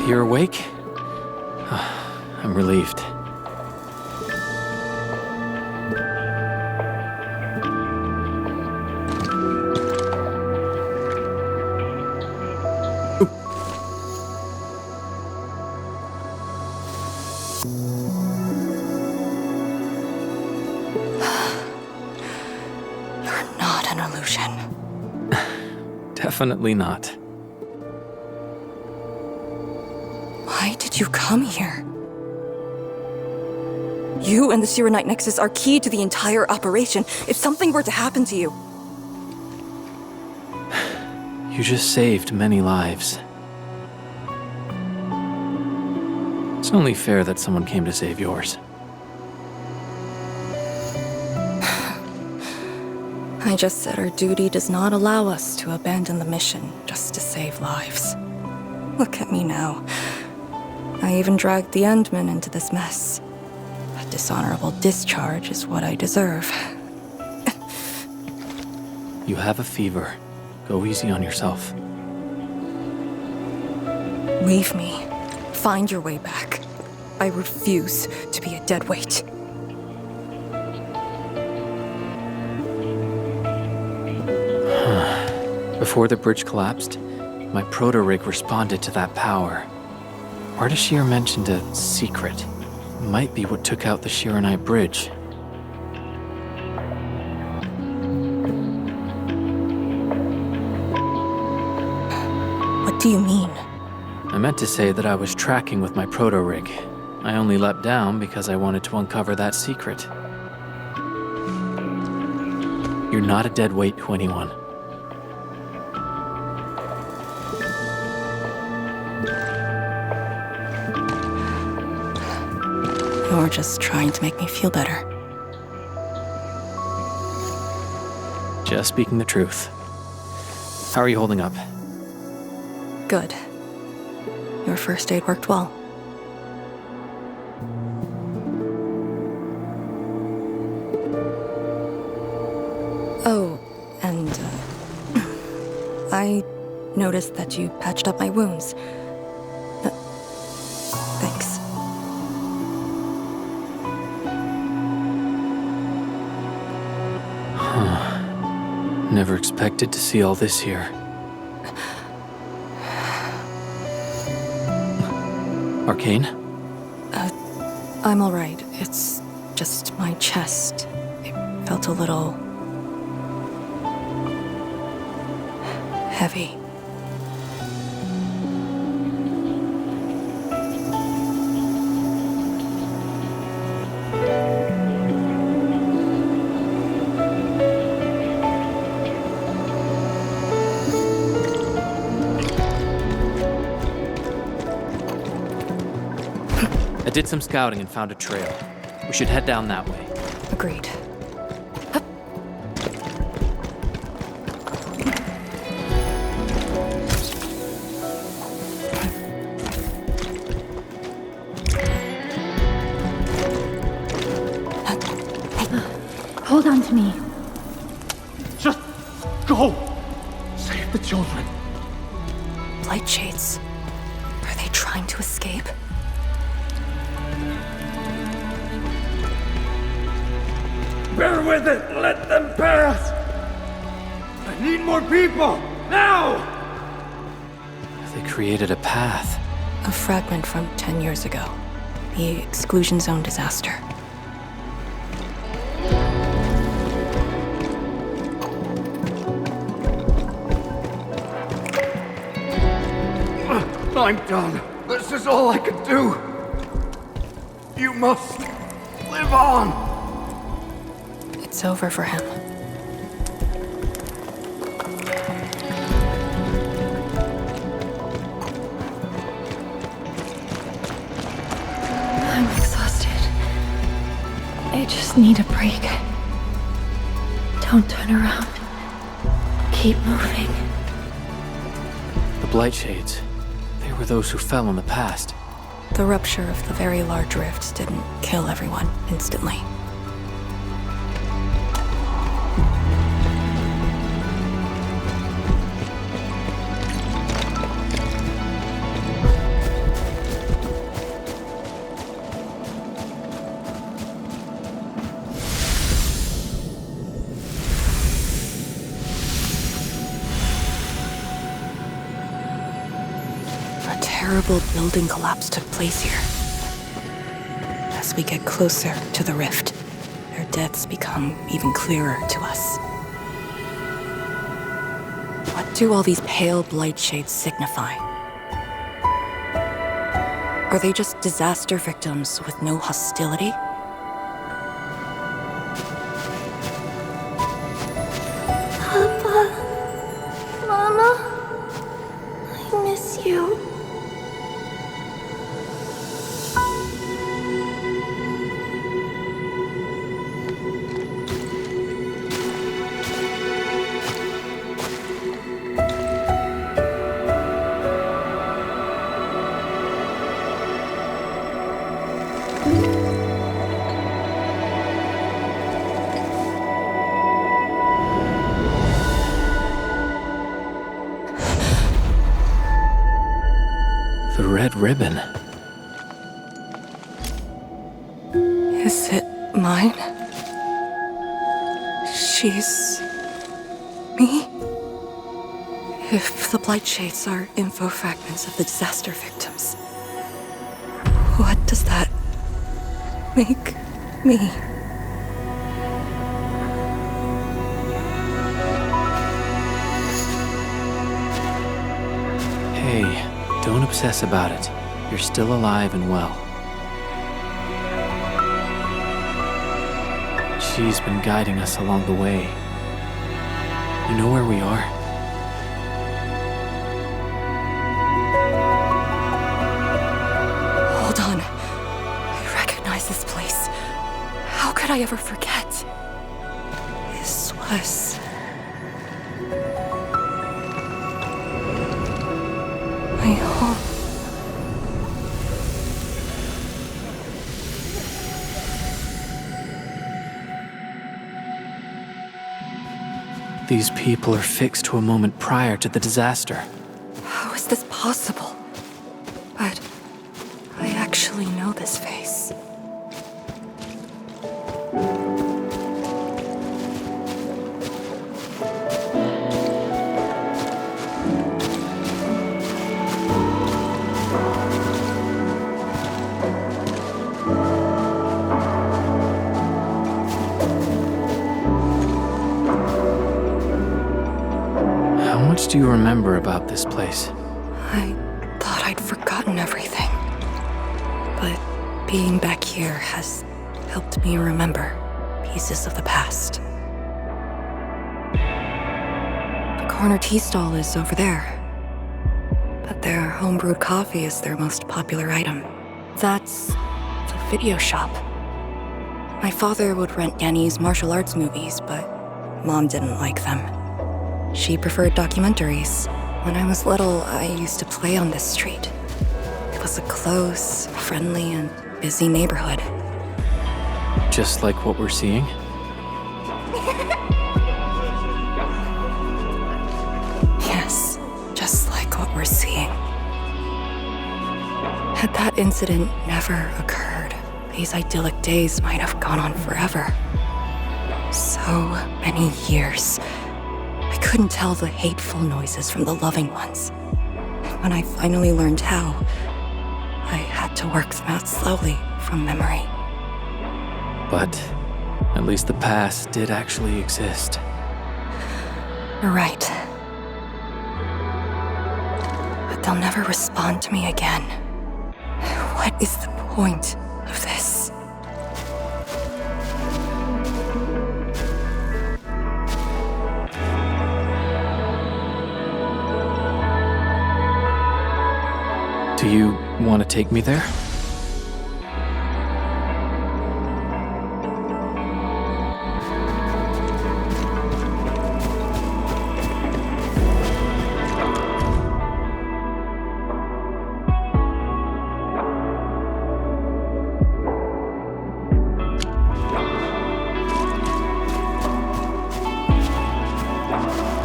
You're awake? I'm relieved. You're not an illusion. Definitely not. Why did you come here? You and the Shiranite Nexus are key to the entire operation. If something were to happen to you... You just saved many lives. It's only fair that someone came to save yours. I just said our duty does not allow us to abandon the mission just to save lives. Look at me now. I even dragged the Endmen into this mess. A dishonorable discharge is what I deserve. You have a fever. Go easy on yourself. Leave me. Find your way back. I refuse to be a dead weight. Before the bridge collapsed, my proto-rig responded to that power. Ardashir mentioned a secret. Might be what took out the Shiranite bridge. What do you mean? I meant to say that I was tracking with my proto-rig. I only leapt down because I wanted to uncover that secret. You're not a dead weight to anyone. You're just trying to make me feel better. Just speaking the truth. How are you holding up? Good. Your first aid worked well. Oh, and I noticed that you patched up my wounds. Thanks. Never expected to see all this here. Arcane? I'm alright. It's just my chest. It felt a little... heavy. I did some scouting and found a trail. We should head down that way. Agreed. Hold on to me. Just go! Save the children. Light shades. Are they trying to escape? Bear with it! Let them pass! I need more people! Now! They created a path. A fragment from 10 years ago. The exclusion zone disaster. I'm done. This is all I could do. You must live on. It's over for him. I'm exhausted. I just need a break. Don't turn around. Keep moving. The Blight Shades. They were those who fell in the past. The rupture of the very large rifts didn't kill everyone instantly. A terrible building collapse took place here. As we get closer to the rift, their deaths become even clearer to us. What do all these pale blight shades signify? Are they just disaster victims with no hostility? Papa, Mama, I miss you. The red ribbon. Is it mine? She's... me? If the blight shades are info fragments of the disaster victims, what does that make me? Hey, don't obsess about it. You're still alive and well. She's been guiding us along the way. You know where we are? Hold on. I recognize this place. How could I ever forget? This was... my home. These people are fixed to a moment prior to the disaster. How is this possible? But I actually know this face. How much do you remember about this place? I thought I'd forgotten everything. But being back here has helped me remember pieces of the past. The corner tea stall is over there. But their homebrewed coffee is their most popular item. That's the video shop. My father would rent Yanni's martial arts movies, but Mom didn't like them. She preferred documentaries. When I was little, I used to play on this street. It was a close, friendly, and busy neighborhood. Just like what we're seeing? Yes, just like what we're seeing. Had that incident never occurred, these idyllic days might have gone on forever. So many years. I couldn't tell the hateful noises from the loving ones. And when I finally learned how, I had to work them out slowly from memory. But at least the past did actually exist. You're right. But they'll never respond to me again. What is the point of this? Do you want to take me there?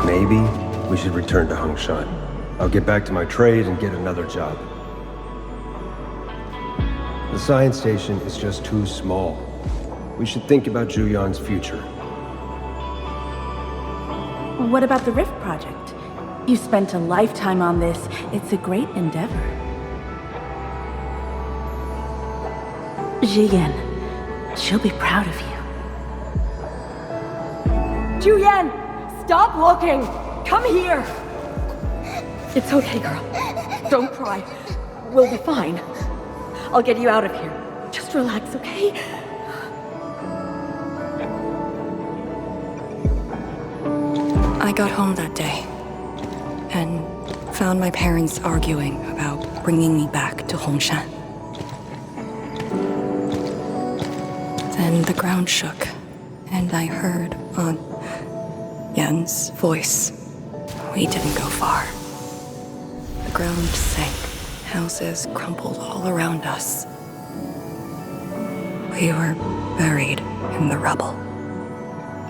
Maybe we should return to Hongshan. I'll get back to my trade and get another job. The science station is just too small. We should think about Julian's future. What about the Rift project? You spent a lifetime on this. It's a great endeavor. Jiyan, she'll be proud of you. Juyen! Stop looking! Come here! It's okay, girl. Don't cry. We'll be fine. I'll get you out of here. Just relax, okay? I got home that day and found my parents arguing about bringing me back to Hongshan. Then the ground shook, and I heard Aunt Yan's voice. We didn't go far. The ground sank, houses crumpled all around us. We were buried in the rubble,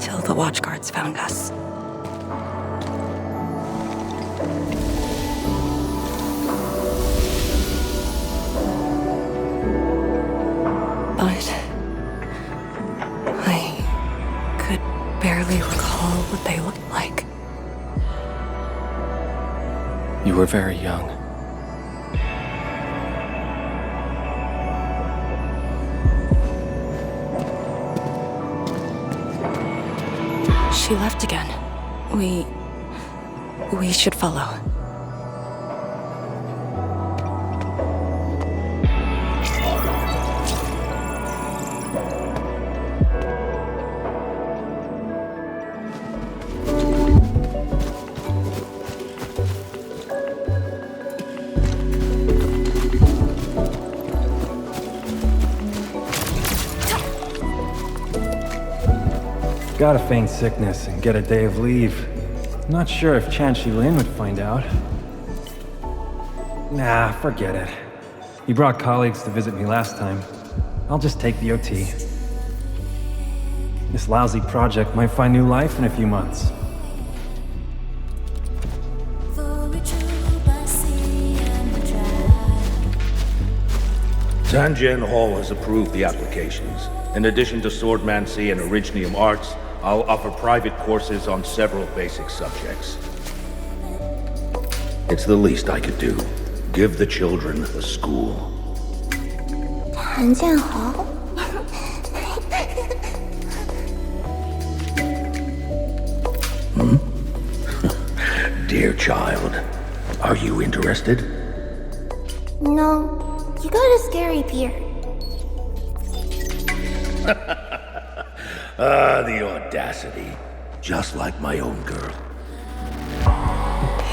till the watchguards found us. But I could barely recall what they looked like. You were very young. She left again. We should follow. Gotta feign sickness and get a day of leave. Not sure if Chan Shilin would find out. Nah, forget it. He brought colleagues to visit me last time. I'll just take the OT. This lousy project might find new life in a few months. Tanjian Hall has approved the applications. In addition to swordmancy and originium arts, I'll offer private courses on several basic subjects. It's the least I could do. Give the children a school. 谭建豪 Dear child, are you interested? No, you got a scary beard. The audacity. Just like my own girl.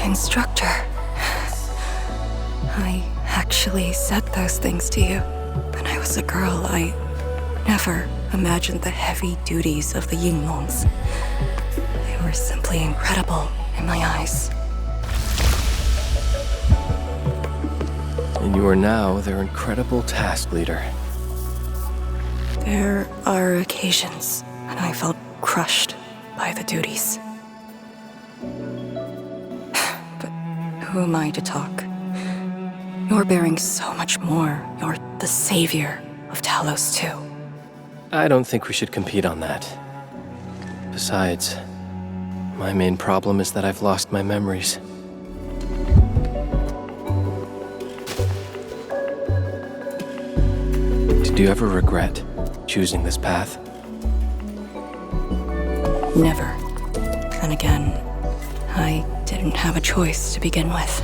Instructor. I actually said those things to you. When I was a girl, I never imagined the heavy duties of the Yinglongs. They were simply incredible in my eyes. And you are now their incredible task leader. There are occasions when I felt crushed by the duties. But who am I to talk? You're bearing so much more. You're the savior of Talos too. I don't think we should compete on that. Besides, my main problem is that I've lost my memories. Did you ever regret choosing this path? Never. Then again, I didn't have a choice to begin with.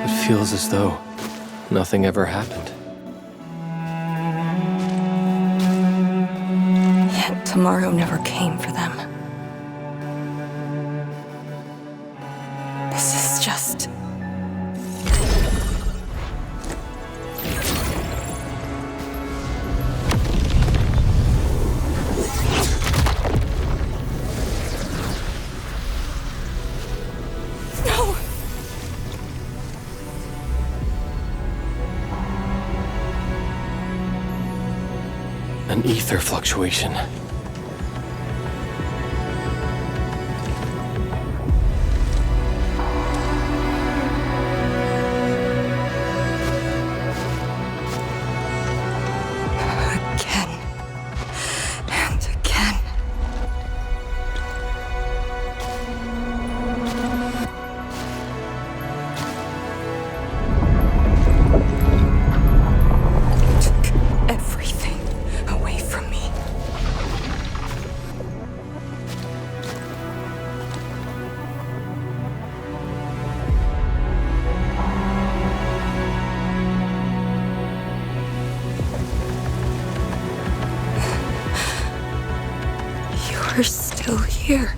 It feels as though nothing ever happened. Yet tomorrow never came for them. This is just... No! An ether fluctuation. You're still here.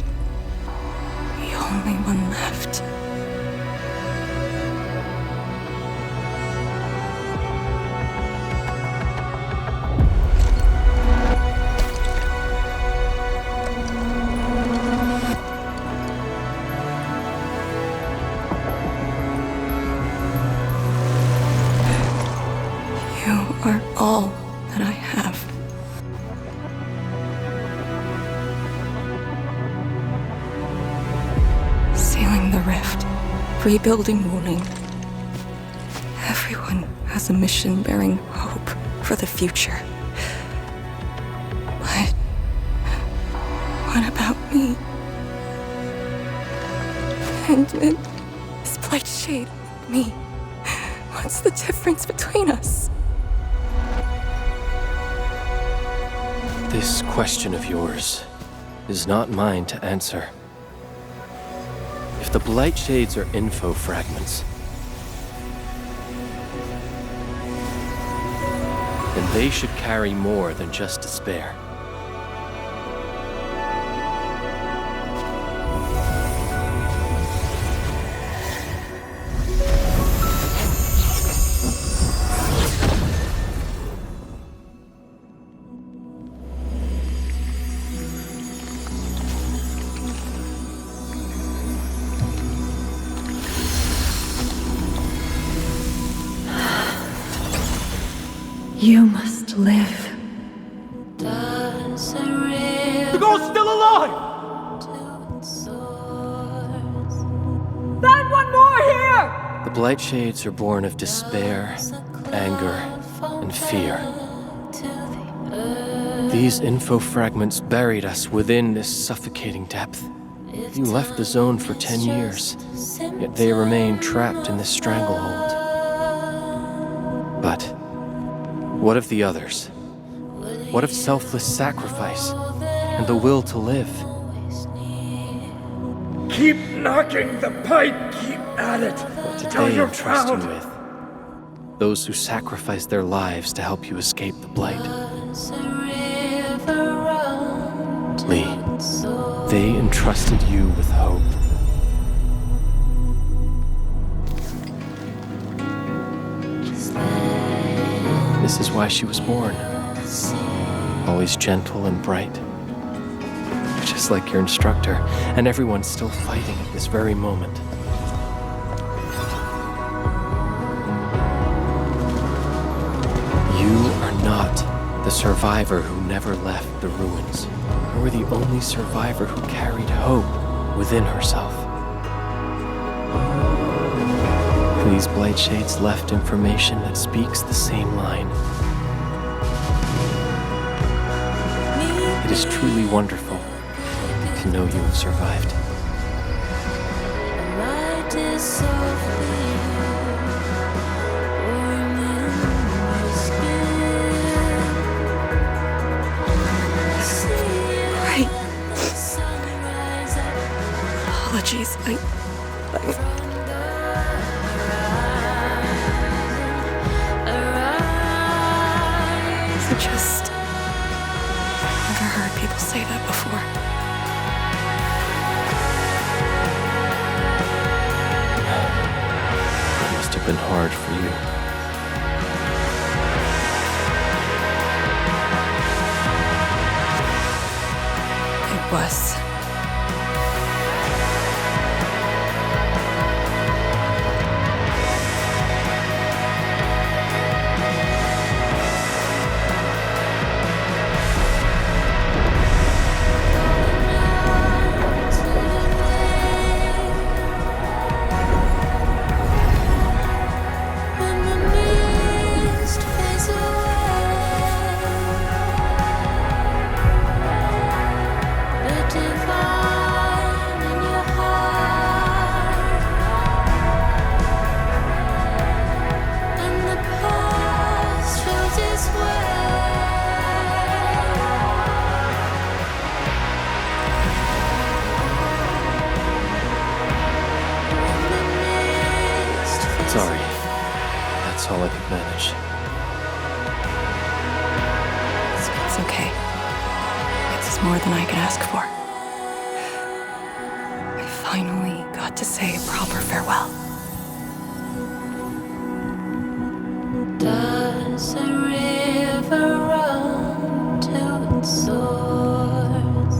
The only one left. You are all that I have. Sealing the rift, rebuilding Wuling. Everyone has a mission bearing hope for the future. But what about me? Endman, this Blight Shade, me. What's the difference between us? This question of yours is not mine to answer. If the Blight Shades are info fragments, then they should carry more than just despair. You must live. The girl's still alive! Find one more here! The Blight Shades are born of despair, anger, and fear. These info fragments buried us within this suffocating depth. You left the zone for 10 years, yet they remain trapped in this stranglehold. But what of the others? What of selfless sacrifice and the will to live? Keep knocking the pipe, keep at it. What did Till they you're entrust you found. with? Those who sacrificed their lives to help you escape the Blight. Lee, they entrusted you with hope. This is why she was born. Always gentle and bright. Just like your instructor, and everyone's still fighting at this very moment. You are not the survivor who never left the ruins. You were the only survivor who carried hope within herself. These Blight Shades left information that speaks the same line. It is truly wonderful to know you have survived. Right. Apologies, I just never heard people say that before. It must have been hard for you. It was. Sorry. That's all I could manage. It's okay. It's more than I could ask for. I finally got to say a proper farewell. Does a river run to its source?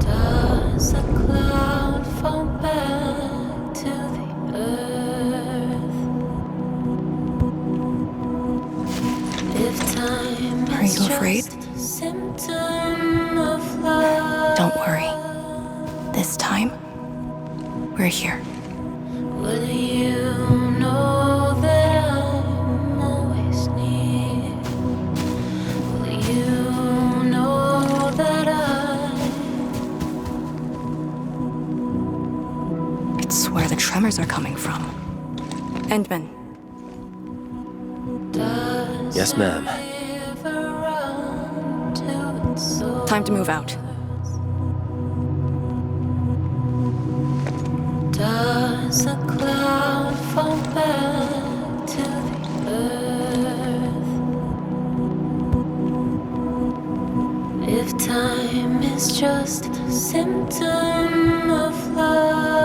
Does a cloud fall back to the earth? If time Are is you afraid? just a symptom of love, Don't worry. This time, we're here. will you know that I'm always near? Will you know that It's where the tremors are coming from. Endman, Yes, ma'am. time to move out. Does a cloud fall back to the earth? If time is just a symptom of love.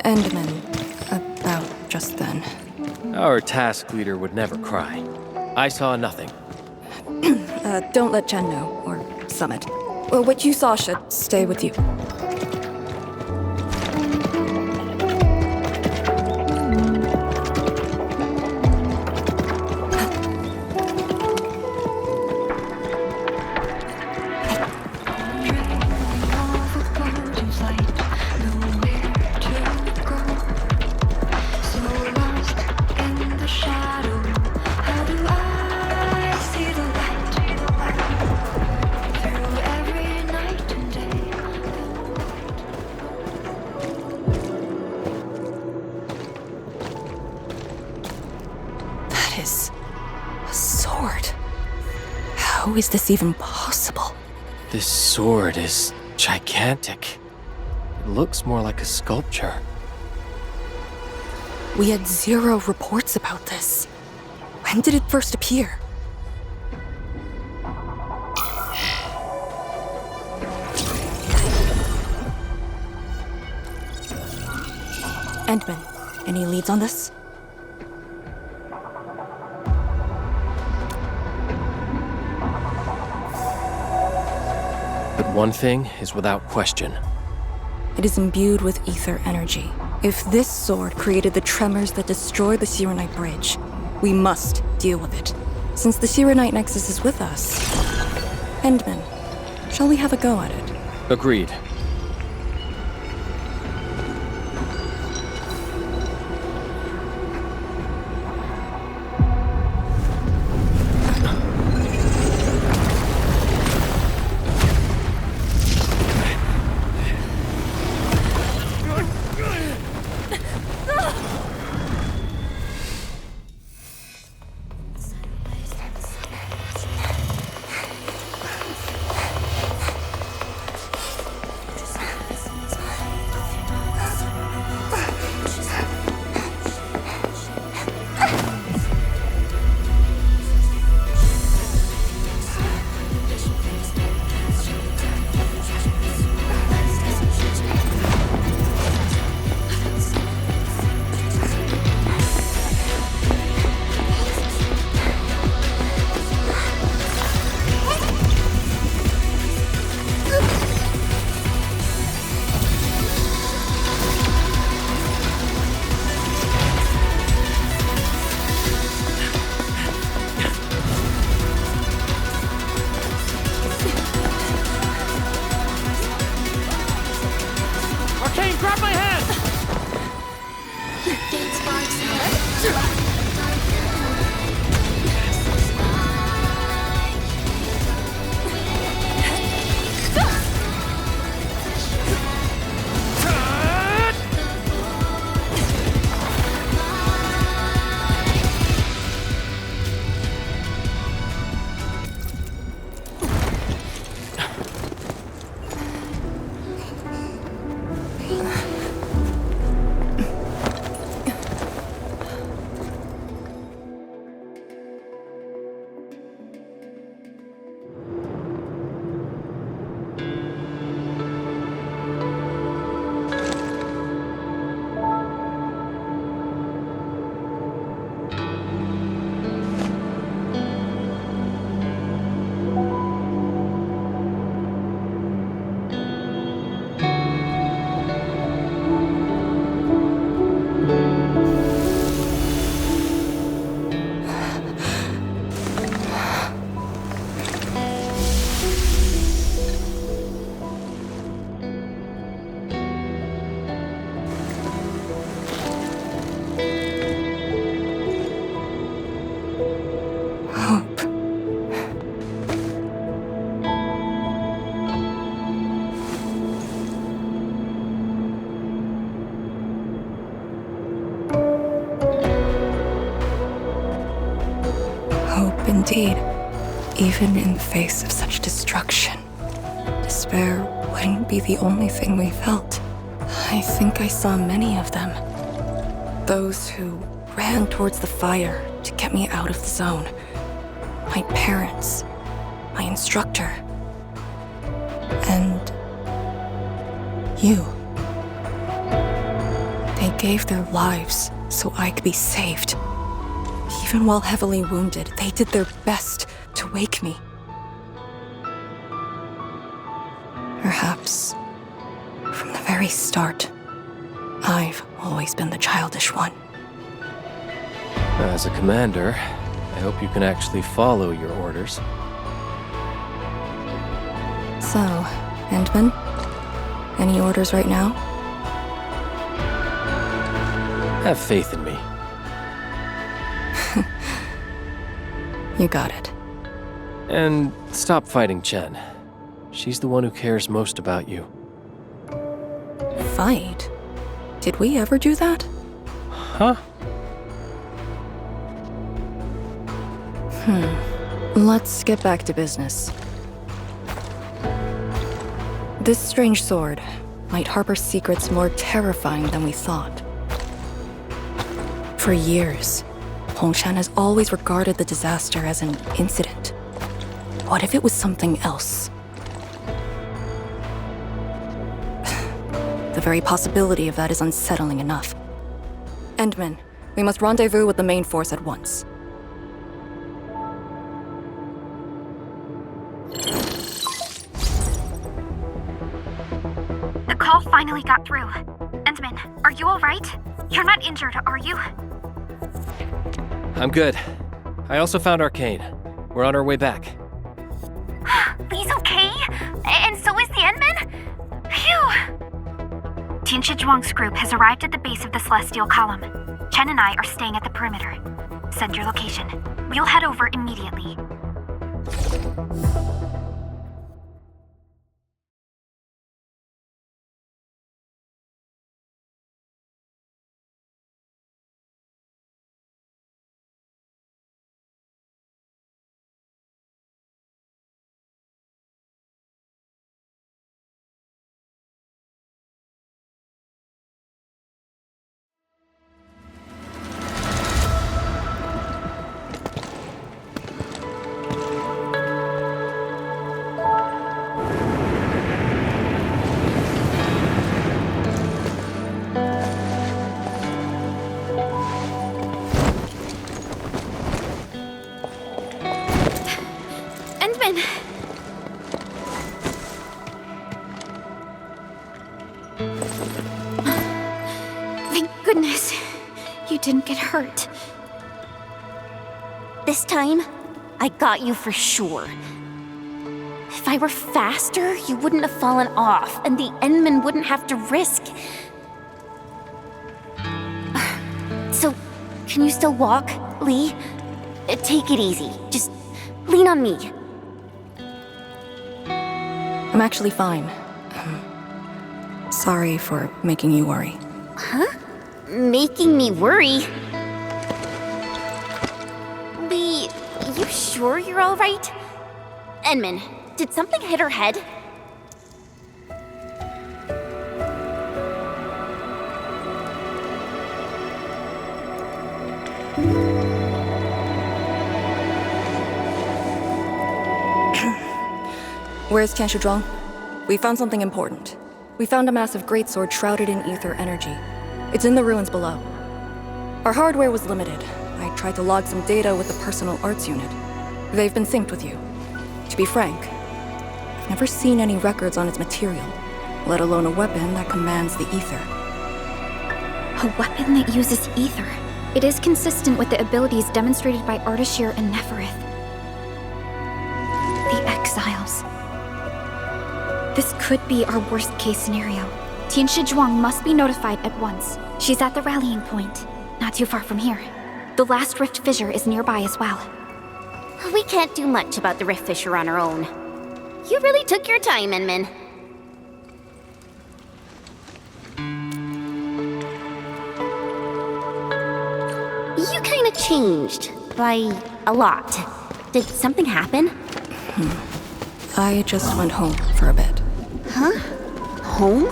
Endman, about just then. Our task leader would never cry. I saw nothing. Don't let Jen know, or Summit. Well, what you saw should stay with you. That is a sword. How is this even possible? This sword is gigantic. It looks more like a sculpture. We had 0 reports about this. When did it first appear? Endman, any leads on this? But one thing is without question. It is imbued with ether energy. If this sword created the tremors that destroy the Sirenite Bridge, we must deal with it. Since the Sirenite Nexus is with us. Endman, shall we have a go at it? Agreed. Grab my hand! Indeed, even in the face of such destruction, despair wouldn't be the only thing we felt. I think I saw many of them. Those who ran towards the fire to get me out of the zone. My parents, my instructor, and you. They gave their lives so I could be saved. Even while heavily wounded, they did their best to wake me. Perhaps, from the very start, I've always been the childish one. As a commander, I hope you can actually follow your orders. So, Endman, any orders right now? Have faith in me. You got it. And stop fighting Chen. She's the one who cares most about you. Fight? Did we ever do that? Huh? Let's get back to business. This strange sword might harbor secrets more terrifying than we thought. For years, Hongshan has always regarded the disaster as an incident. What if it was something else? The very possibility of that is unsettling enough. Endman, we must rendezvous with the main force at once. The call finally got through. Endman, are you alright? You're not injured, are you? I'm good. I also found Arcane. We're on our way back. Lee's okay? And so is the Endman? Phew! Tianshi Zhuang's group has arrived at the base of the Celestial Column. Chen and I are staying at the perimeter. Send your location. We'll head over immediately. Thank goodness you didn't get hurt. This time, I got you for sure. If I were faster, you wouldn't have fallen off, and the Endman wouldn't have to risk. So, can you still walk, Lee? Take it easy. Just lean on me. I'm actually fine. Sorry for making you worry. Huh? Making me worry? Lee, you sure you're all right? Endman, did something hit her head? Where's Tianshi Zhuang? We found something important. We found a massive greatsword shrouded in ether energy. It's in the ruins below. Our hardware was limited. I tried to log some data with the personal arts unit. They've been synced with you. To be frank, I've never seen any records on its material, let alone a weapon that commands the ether. A weapon that uses ether. It is consistent with the abilities demonstrated by Ardashir and Neferith. The Exiles. This could be our worst-case scenario. Tianshi Zhuang must be notified at once. She's at the rallying point, not too far from here. The last rift fissure is nearby as well. We can't do much about the rift fissure on our own. You really took your time, Endman. You kinda changed. By a lot. Did something happen? I just went home for a bit. Huh? Home?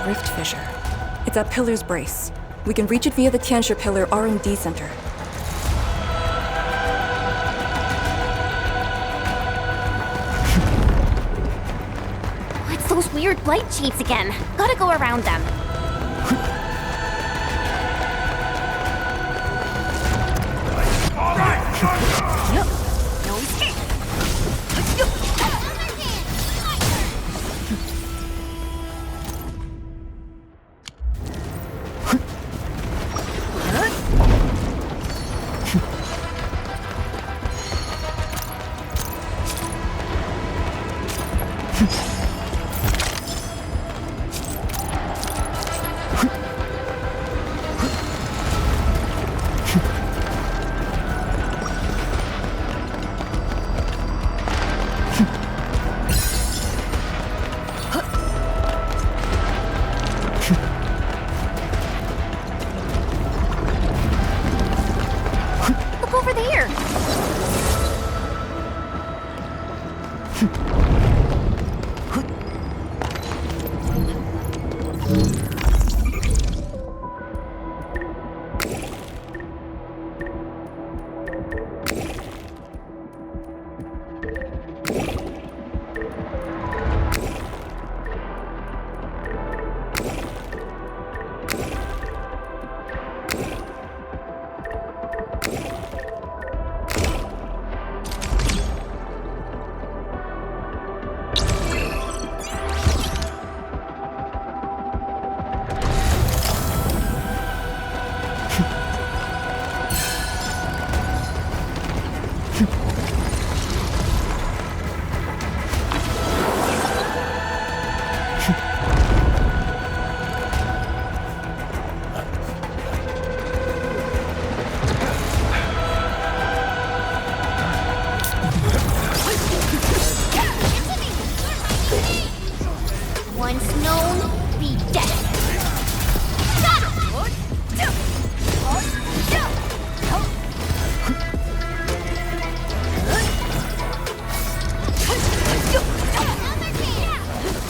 Rift fissure. It's at Pillar's Brace. We can reach it via the Tianxia Pillar R&D Center. It's those weird blight sheets again. Gotta go around them. No escape.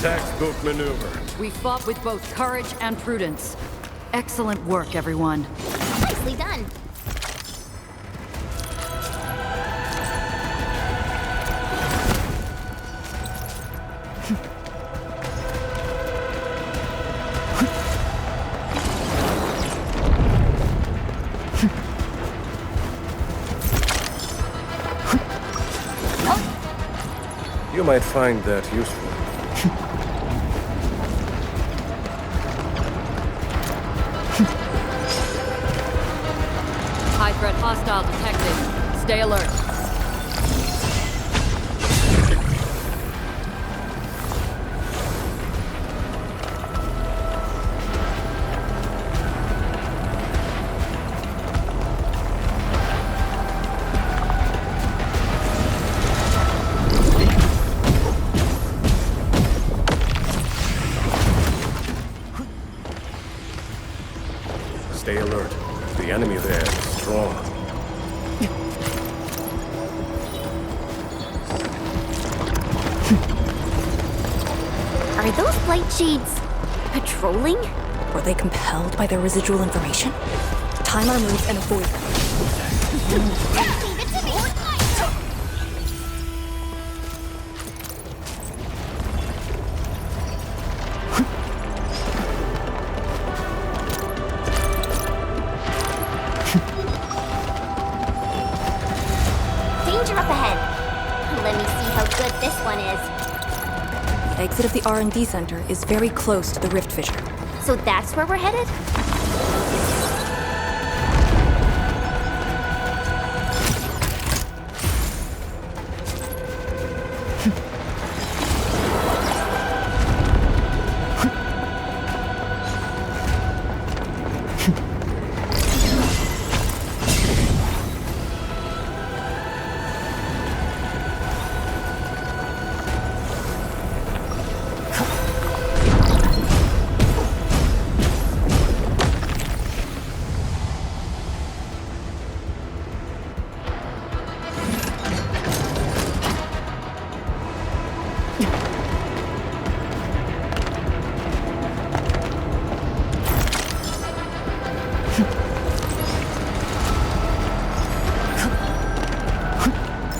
Textbook maneuver. We fought with both courage and prudence. Excellent work, everyone. Nicely done. You might find that useful. High threat hostile detected. Stay alert. Stay alert. The enemy there is strong. Are those blight shades patrolling? Were they compelled by their residual information? Time our moves and avoid them. Danger up ahead. Let me see how good this one is. The exit of the R&D center is very close to the rift fissure. So that's where we're headed?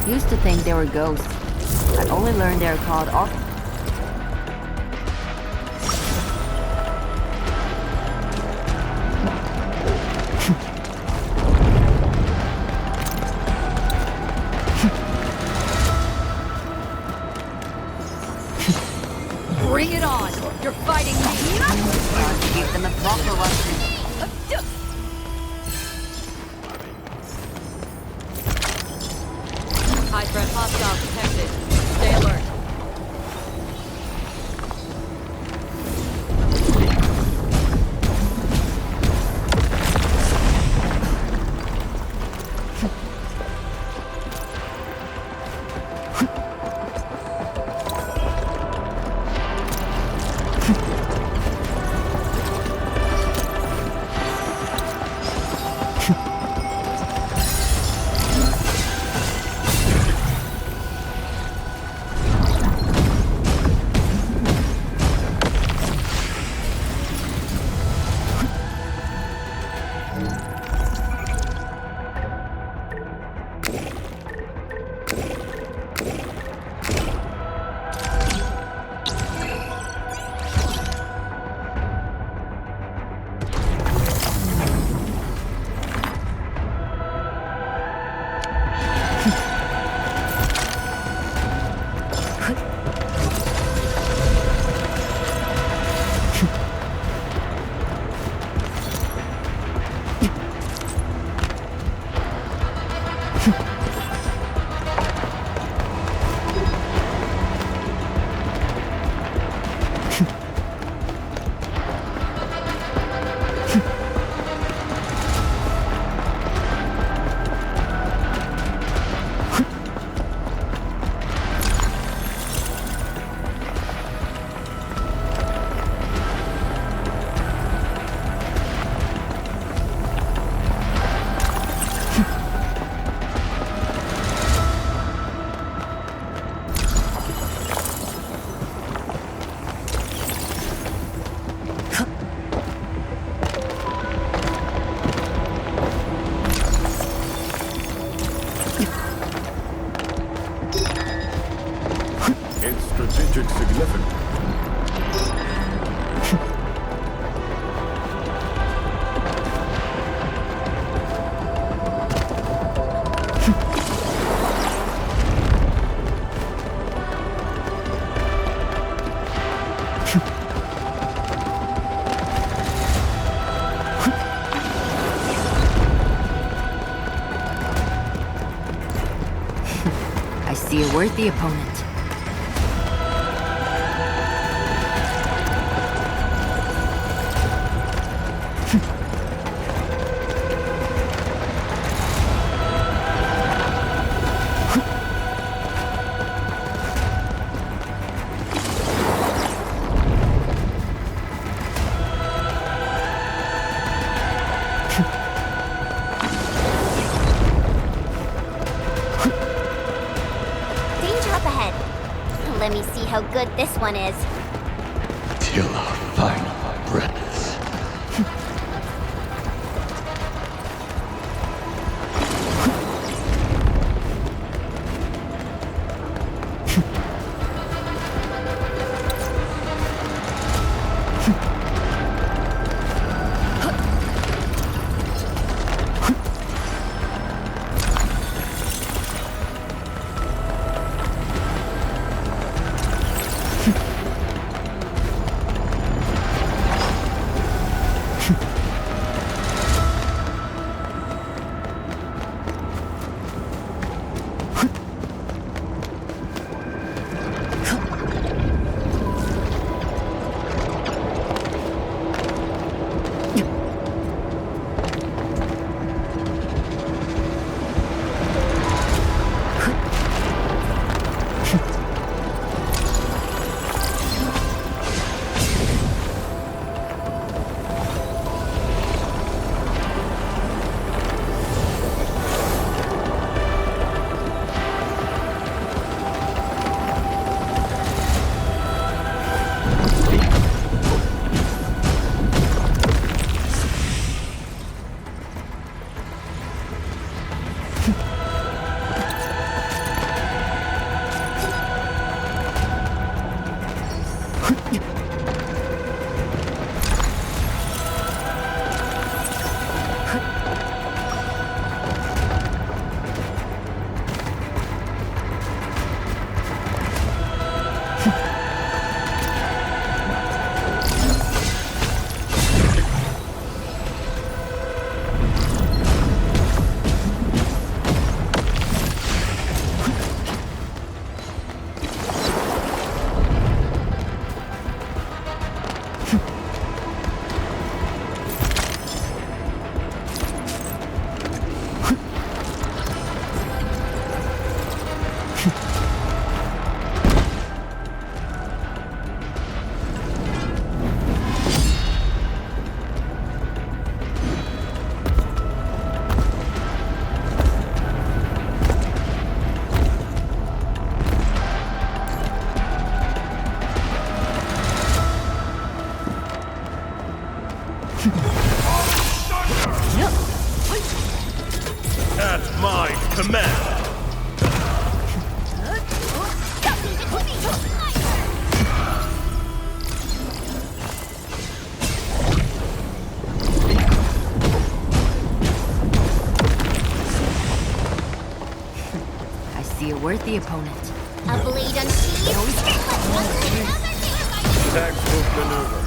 Used to think they were ghosts. I only learned they were called Arknights. Bring it on! You're fighting me! Gotta give them a proper lesson. High threat hostile detected. Stay alert. Strategic significance. I see a worthy opponent. Let me see how good this one is. Till our final breaths. At my command. I see a worthy opponent. A blade unsheathed. Textbook maneuver.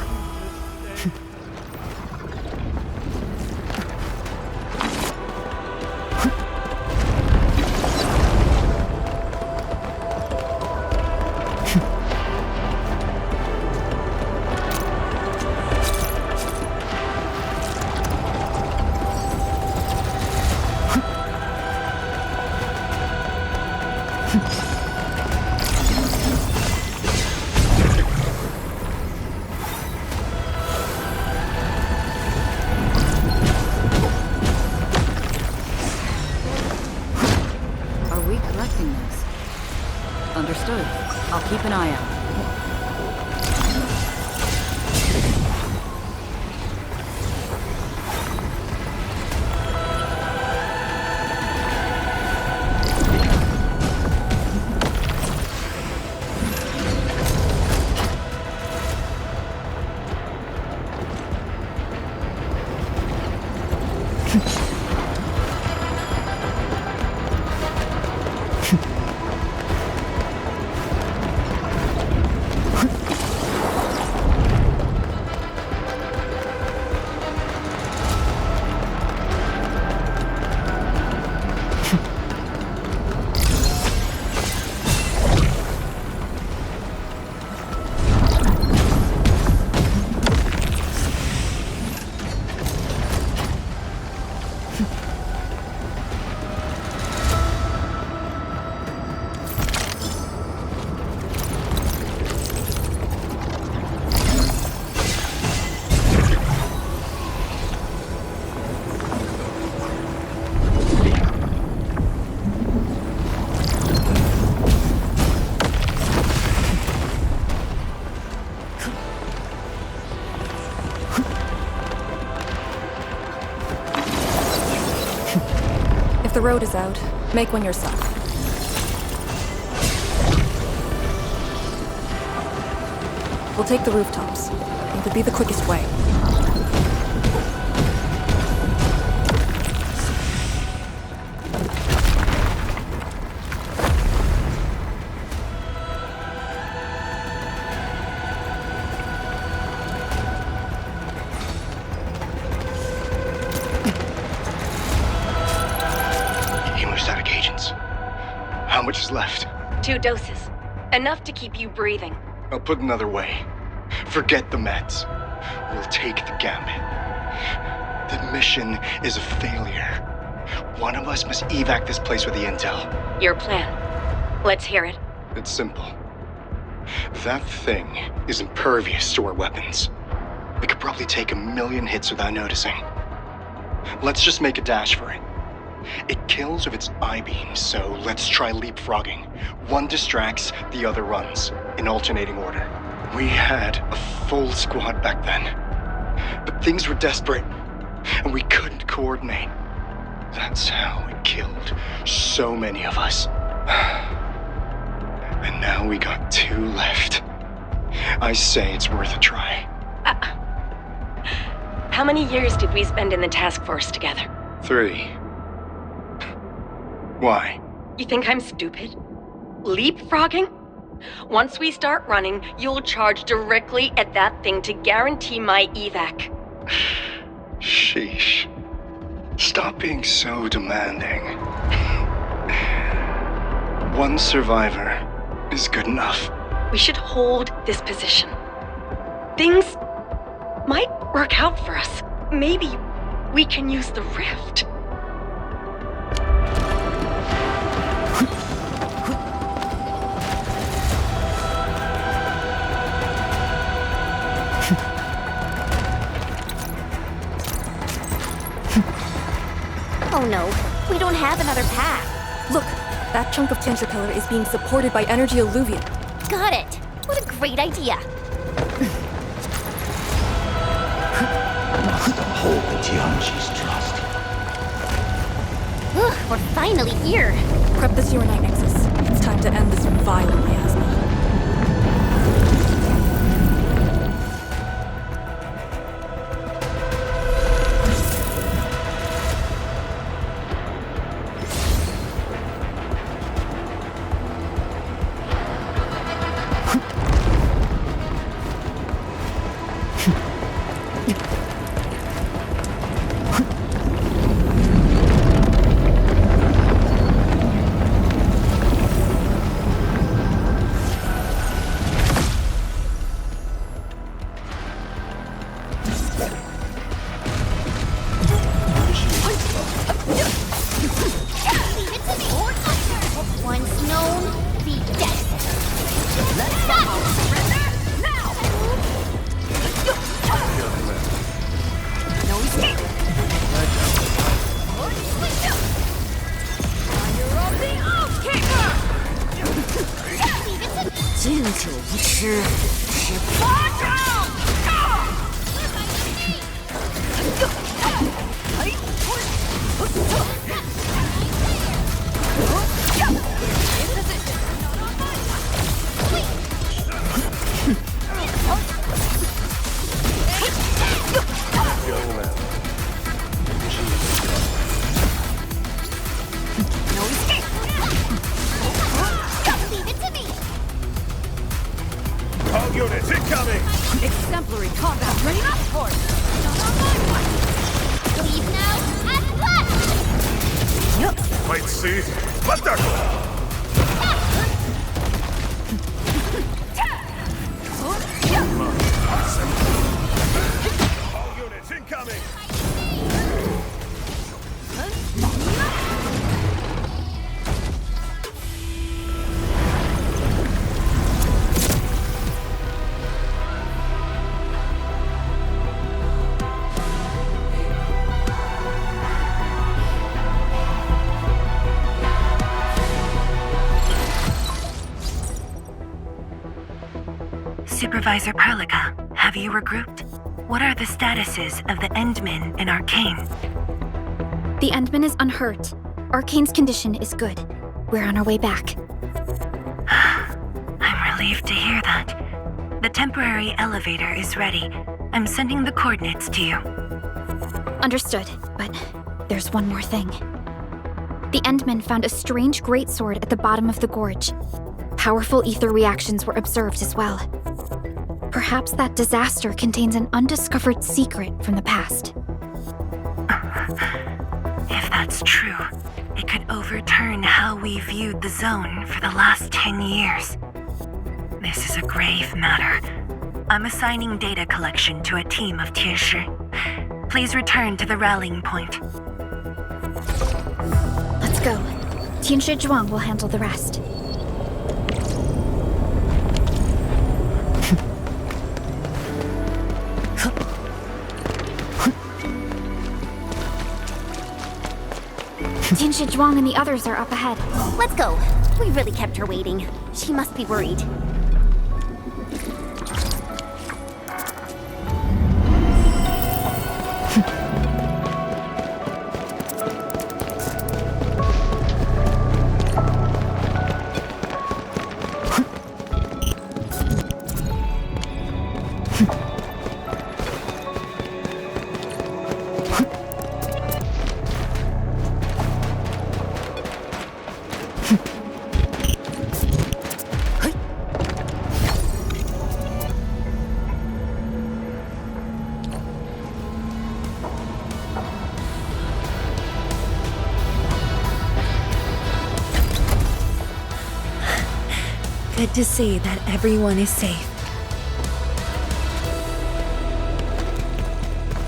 Are we collecting this? Understood. I'll keep an eye out. If the road is out, make one yourself. We'll take the rooftops. It would be the quickest way. Almost out of agents. How much is left? 2 doses. Enough to keep you breathing. I'll put it another way. Forget the meds. We'll take the gambit. The mission is a failure. One of us must evac this place with the intel. Your plan. Let's hear it. It's simple. That thing is impervious to our weapons. We could probably take 1,000,000 hits without noticing. Let's just make a dash for it. It kills with its I-beams, so let's try leapfrogging. One distracts, the other runs, in alternating order. We had a full squad back then. But things were desperate, and we couldn't coordinate. That's how it killed so many of us. And now we got 2 left. I say it's worth a try. How many years did we spend in the task force together? 3. Why? You think I'm stupid? Leapfrogging? Once we start running, you'll charge directly at that thing to guarantee my evac. Sheesh. Stop being so demanding. One survivor is good enough. We should hold this position. Things might work out for us. Maybe we can use the rift. Oh no, we don't have another path. Look, that chunk of Tianshi Pillar is being supported by energy alluvium. Got it. What a great idea. Must uphold the Tianqi's trust. We're finally here. Prep the Serenite Nexus. It's time to end this vile miasma. Units incoming! Exemplary combat ready up for it! Leave now and left! Wait, see? Let there go! All units incoming! Supervisor Perlica, have you regrouped? What are the statuses of the Endmen in Arcane? The Endman is unhurt. Arcane's condition is good. We're on our way back. I'm relieved to hear that. The temporary elevator is ready. I'm sending the coordinates to you. Understood, but there's one more thing. The Endmen found a strange greatsword at the bottom of the gorge. Powerful ether reactions were observed as well. Perhaps that disaster contains an undiscovered secret from the past. If that's true, it could overturn how we viewed the zone for the last 10 years. This is a grave matter. I'm assigning data collection to a team of Tianshi. Please return to the rallying point. Let's go. Tianshi Zhuang will handle the rest. Tianshi Zhuang and the others are up ahead. Let's go. We really kept her waiting. She must be worried. Good to see that everyone is safe.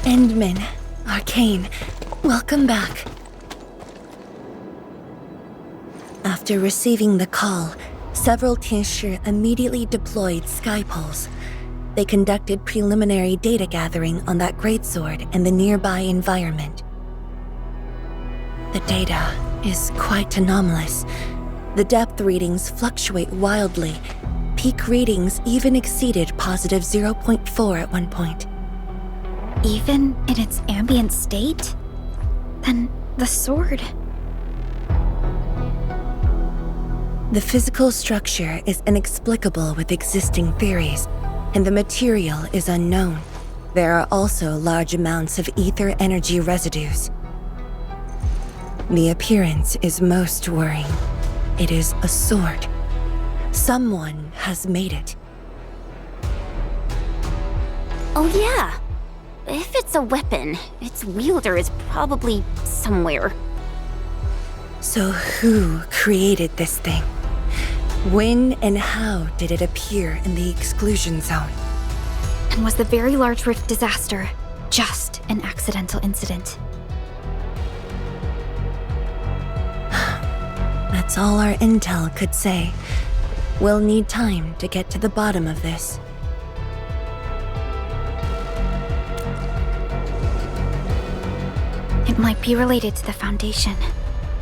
Endman, Arcane, welcome back. After receiving the call, several Tianshi immediately deployed skypoles. They conducted preliminary data gathering on that greatsword and the nearby environment. The data is quite anomalous. The depth readings fluctuate wildly. Peak readings even exceeded positive 0.4 at one point. Even in its ambient state? Then the sword... The physical structure is inexplicable with existing theories, and the material is unknown. There are also large amounts of ether energy residues. The appearance is most worrying. It is a sword. Someone has made it. Oh yeah. If it's a weapon, its wielder is probably somewhere. So who created this thing? When and how did it appear in the exclusion zone? And was the Very Large Rift disaster just an accidental incident? That's all our intel could say. We'll need time to get to the bottom of this. It might be related to the Foundation,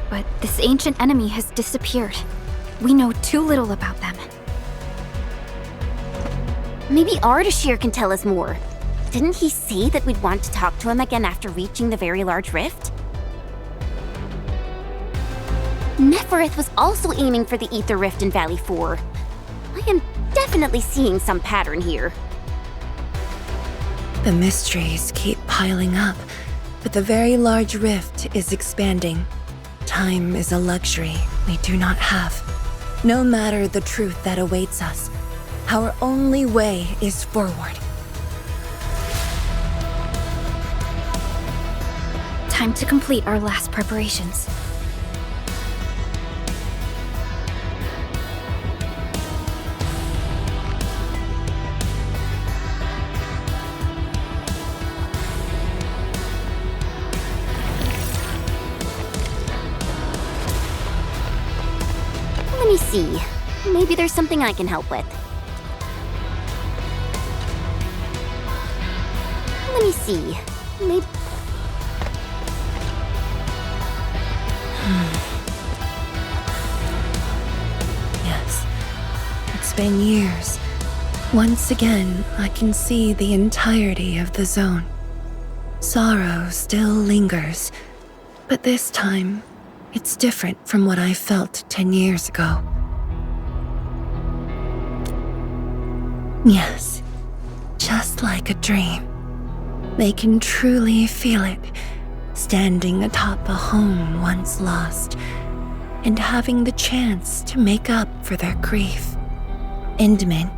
but this ancient enemy has disappeared. We know too little about them. Maybe Ardashir can tell us more. Didn't he say that we'd want to talk to him again after reaching the Very Large Rift? Neferith was also aiming for the Ether Rift in Valley 4. I am definitely seeing some pattern here. The mysteries keep piling up, but the Very Large Rift is expanding. Time is a luxury we do not have. No matter the truth that awaits us, our only way is forward. Time to complete our last preparations. Let me see. Maybe there's something I can help with. Let me see. Maybe... Yes, it's been years. Once again, I can see the entirety of the zone. Sorrow still lingers, but this time, it's different from what I felt 10 years ago. Yes, just like a dream. They can truly feel it, standing atop a home once lost, and having the chance to make up for their grief. Endman,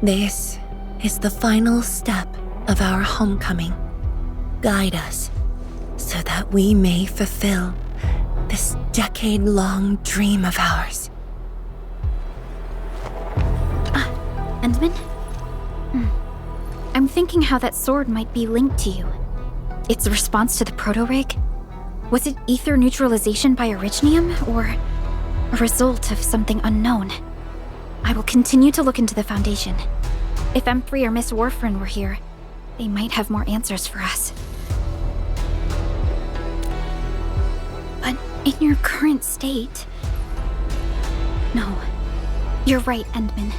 this is the final step of our homecoming. Guide us, so that we may fulfill this decade-long dream of ours. Endman? I'm thinking how that sword might be linked to you. Its response to the proto-rig? Was it ether neutralization by Originium, or a result of something unknown? I will continue to look into the Foundation. If M3 or Miss Warfarin were here, they might have more answers for us. But in your current state... No. You're right, Endman.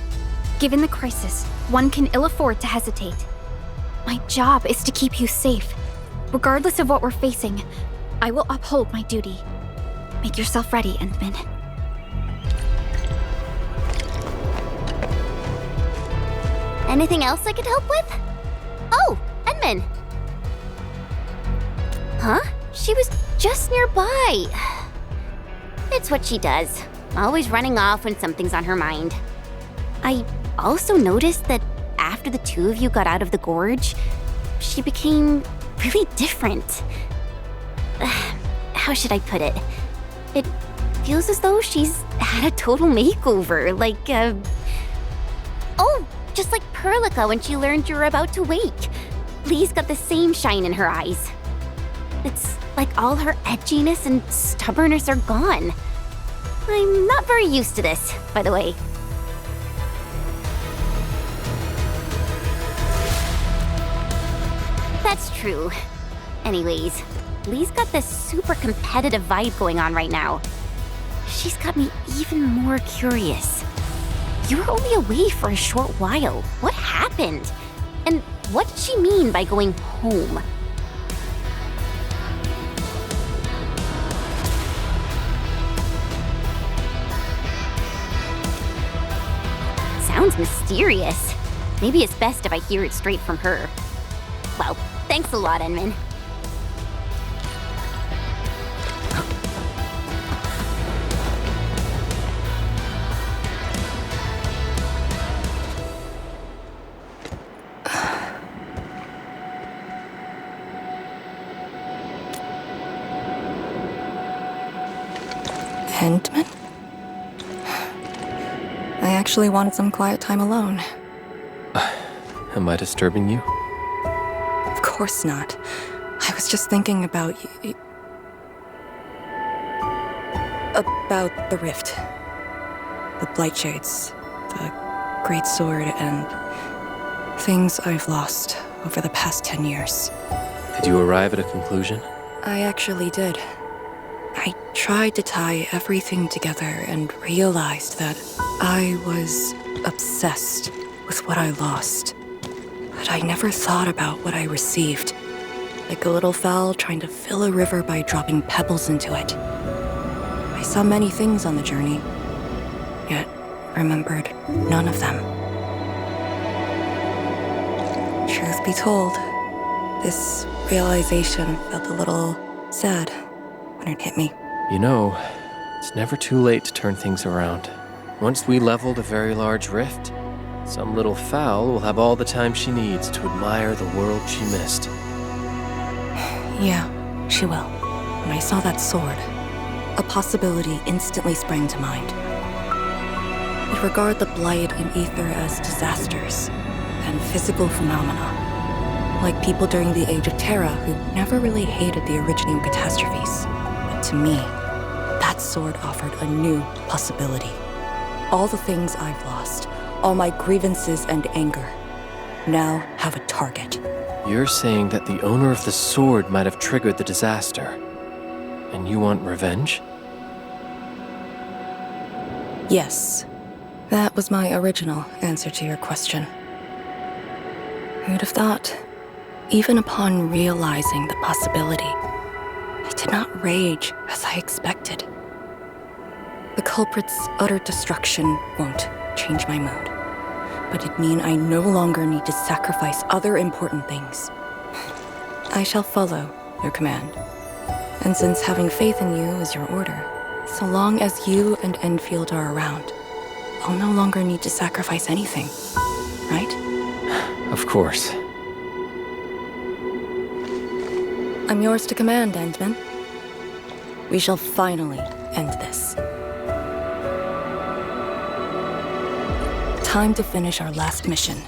Given the crisis, one can ill afford to hesitate. My job is to keep you safe. Regardless of what we're facing, I will uphold my duty. Make yourself ready, Endman. Anything else I could help with? Oh, Endman! Huh? She was just nearby. It's what she does. Always running off when something's on her mind. I also noticed that after the two of you got out of the gorge, she became really different. How should I put it? It feels as though she's had a total makeover, like, Oh, just like Perlica when she learned you were about to wake. Lee's got the same shine in her eyes. It's like all her edginess and stubbornness are gone. I'm not very used to this, by the way. That's true. Anyways, Lee's got this super competitive vibe going on right now. She's got me even more curious. You were only away for a short while. What happened? And what did she mean by going home? Sounds mysterious. Maybe it's best if I hear it straight from her. Well, thanks a lot, Enmin. Endman? I actually wanted some quiet time alone. Am I disturbing you? Of course not. I was just thinking about about the rift. The Blight Shades, the Great Sword, and things I've lost over the past 10 years. Did you arrive at a conclusion? I actually did. I tried to tie everything together and realized that I was obsessed with what I lost. But I never thought about what I received. Like a little fowl trying to fill a river by dropping pebbles into it. I saw many things on the journey, yet remembered none of them. Truth be told, this realization felt a little sad when it hit me. You know, it's never too late to turn things around. Once we leveled a very large rift, some little fowl will have all the time she needs to admire the world she missed. Yeah, she will. When I saw that sword, a possibility instantly sprang to mind. We'd regard the Blight and Ether as disasters and physical phenomena, like people during the Age of Terra who never really hated the Originium catastrophes. But to me, that sword offered a new possibility. All the things I've lost, all my grievances and anger, now have a target. You're saying that the owner of the sword might have triggered the disaster, and you want revenge? Yes, that was my original answer to your question. Who'd have thought? Even upon realizing the possibility, I did not rage as I expected. The culprit's utter destruction won't change my mood, but it'd mean I no longer need to sacrifice other important things. I shall follow your command. And since having faith in you is your order, so long as you and Endfield are around, I'll no longer need to sacrifice anything, right? Of course. I'm yours to command, Endman. We shall finally end this. Time to finish our last mission.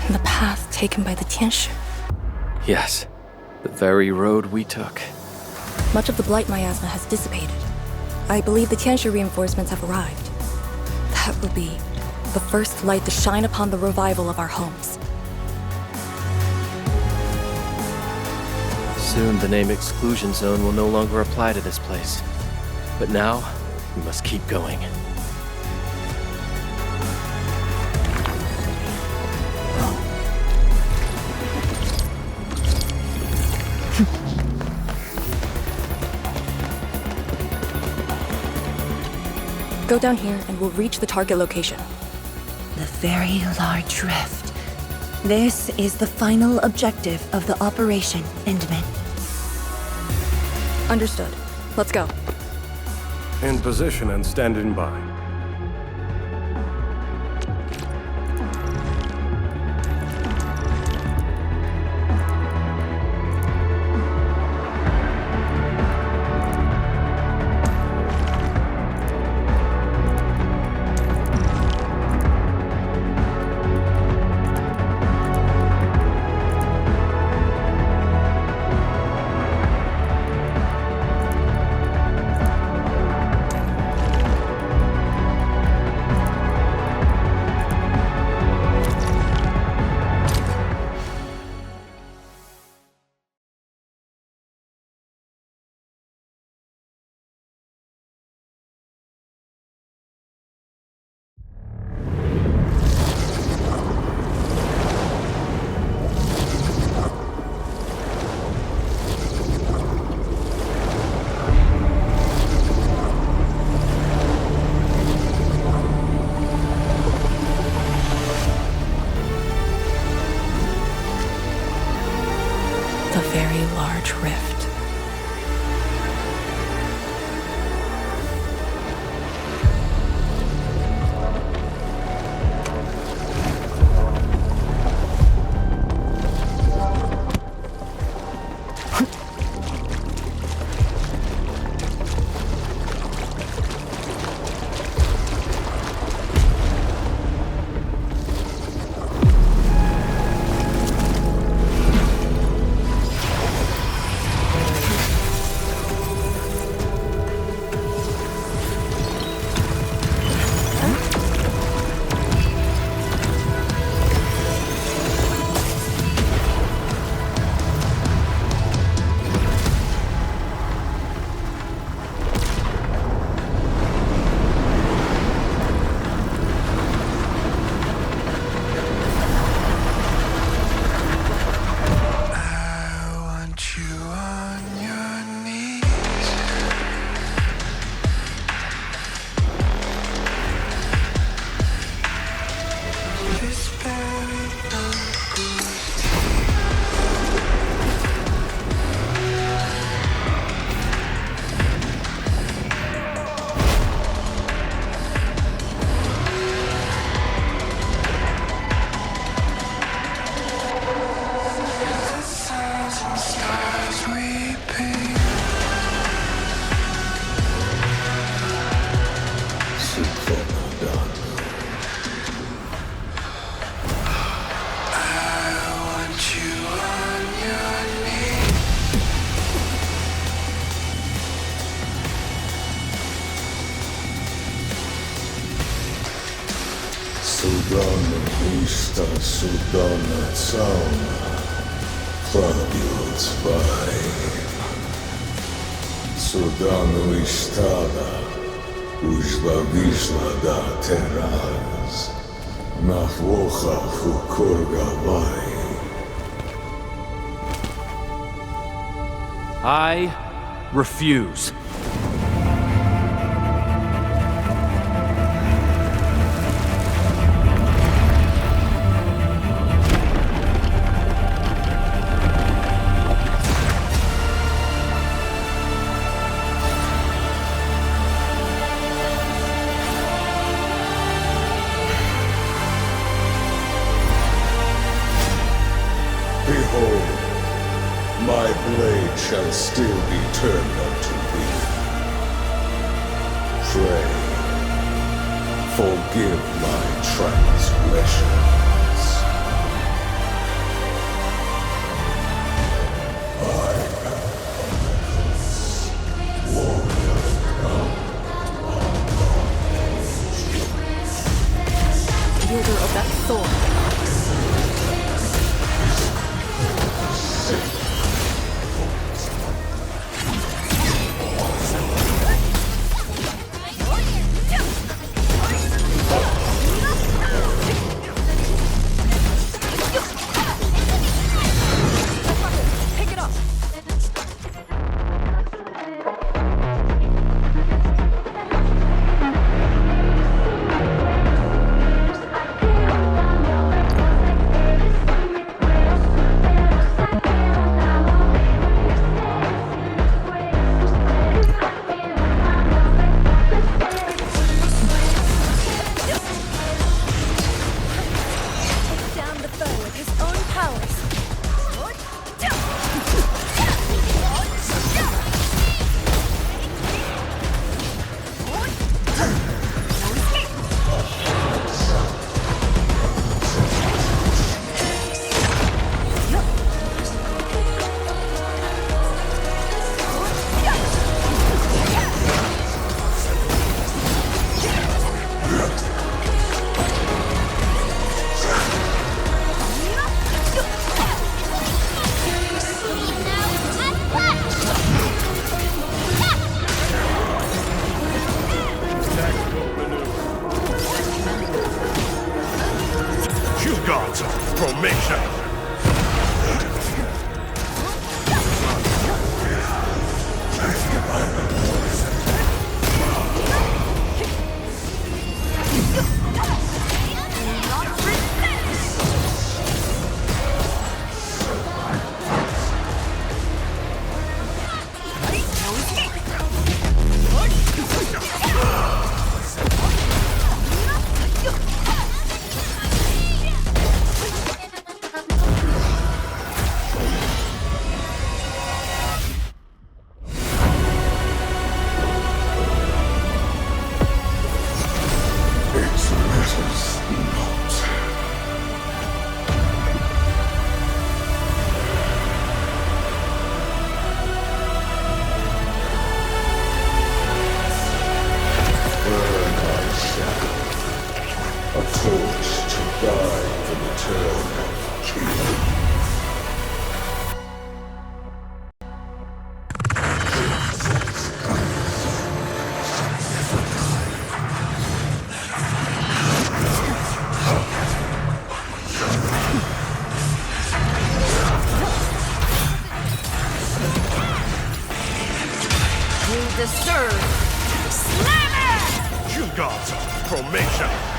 And the path taken by the Tianshu. Yes, the very road we took. Much of the Blight miasma has dissipated. I believe the Tianshu reinforcements have arrived. That will be the first light to shine upon the revival of our homes. Soon the name Exclusion Zone will no longer apply to this place. But now, we must keep going. Go down here and we'll reach the target location. The very large rift. This is the final objective of the operation, Endman. Understood. Let's go. In position and standing by. very large rift. Судана Иста, Судана Цауна, Клавиот Спай. Судана Истада, Ужла Вишла да Тераз, Нахвоха Фукургавай. I refuse. Behold, my blade shall still be turned unto thee. Pray, forgive my transgressions. I am warrior Wielder of that sword. turn of king. You got formation.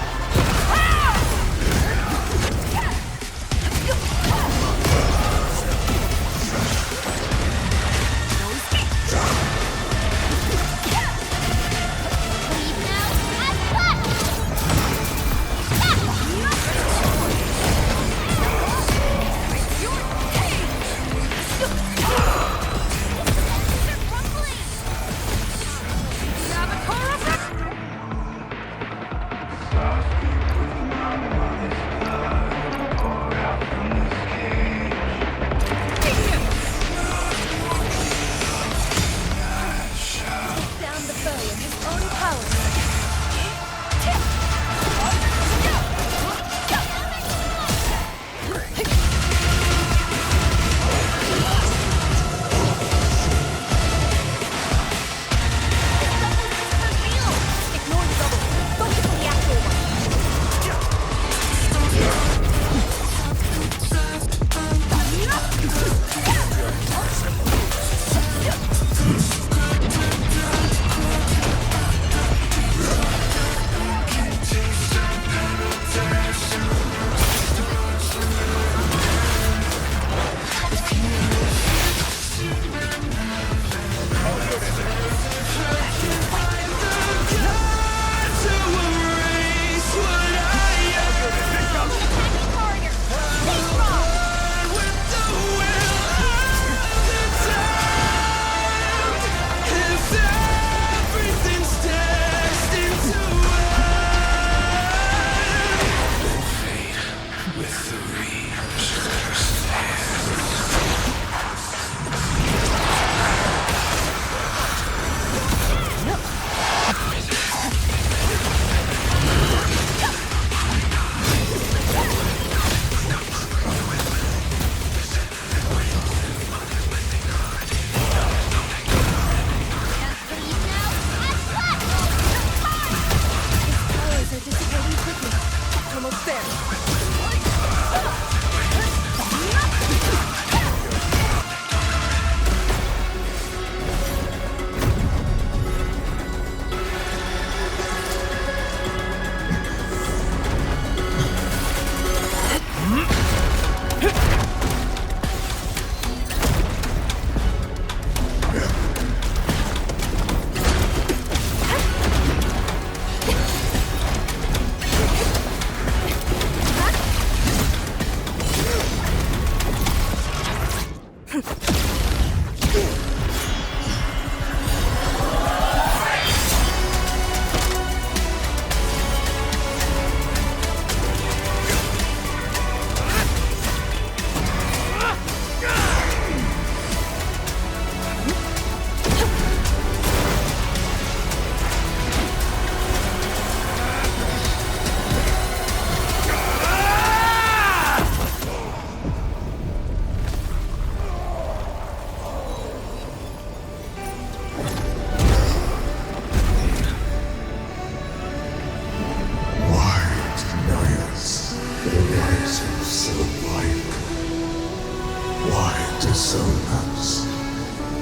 dissonance,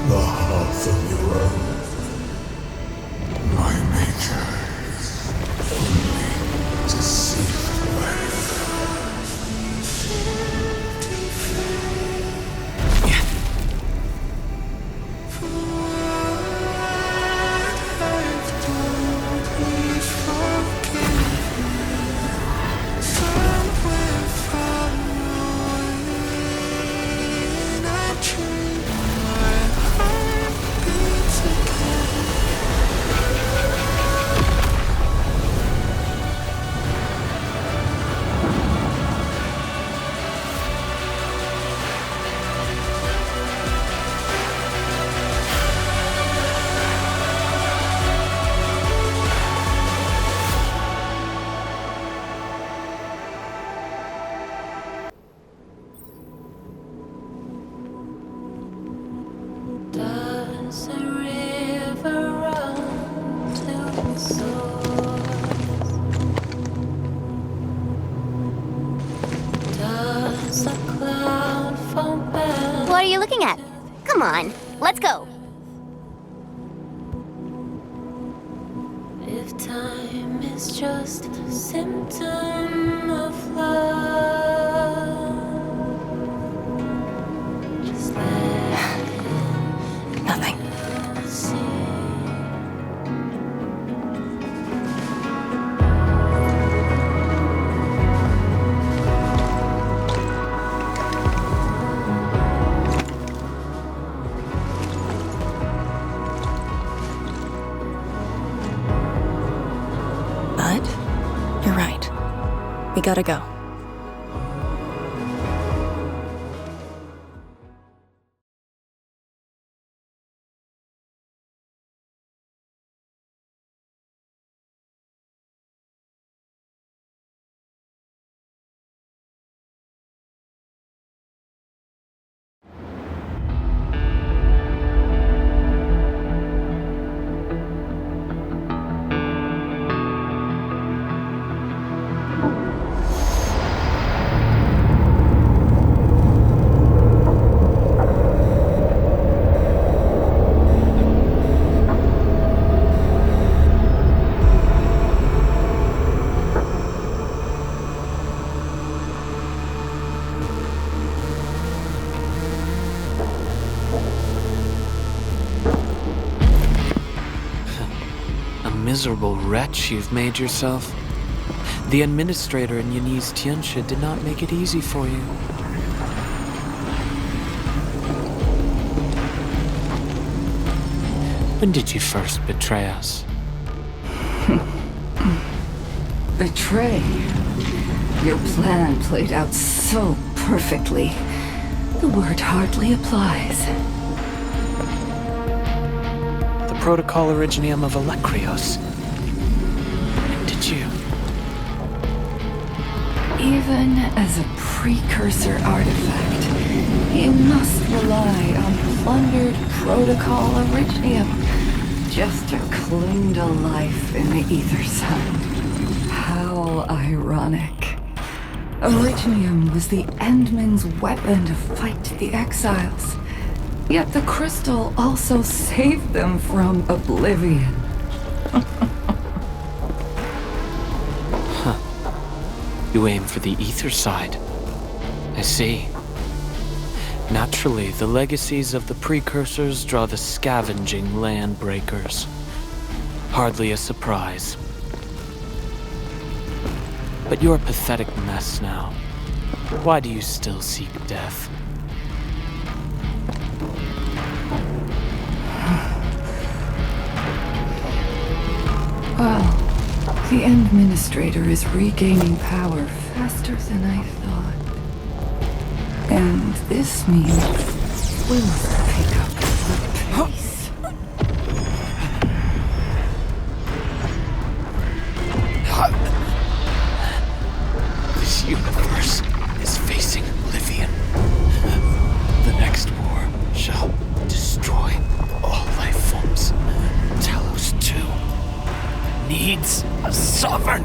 the hearth of your own. My nature is only deceitful. looking at? Come on, let's go. If time is just a symptom of love, just Nothing. But you're right. We gotta go. Miserable wretch you've made yourself. The administrator in Yanni's Tianxia did not make it easy for you. When did you first betray us? Betray? Your plan played out so perfectly. The word hardly applies. The Protocol Originium of Electrios. When did you? Even as a precursor artifact, you must rely on plundered Protocol Originium just to cling to life in the Ether Sun. How ironic. Originium was the Endmen's weapon to fight the Exiles. Yet the crystal also saved them from oblivion. Huh. You aim for the ether side. I see. Naturally, the legacies of the precursors draw the scavenging land breakers. Hardly a surprise. But you're a pathetic mess now. Why do you still seek death? Well, the Administrator is regaining power faster than I thought. And this means we must pick up the pace. This universe is facing oblivion. The next war shall destroy all life forms. Talos 2 needs a sovereign.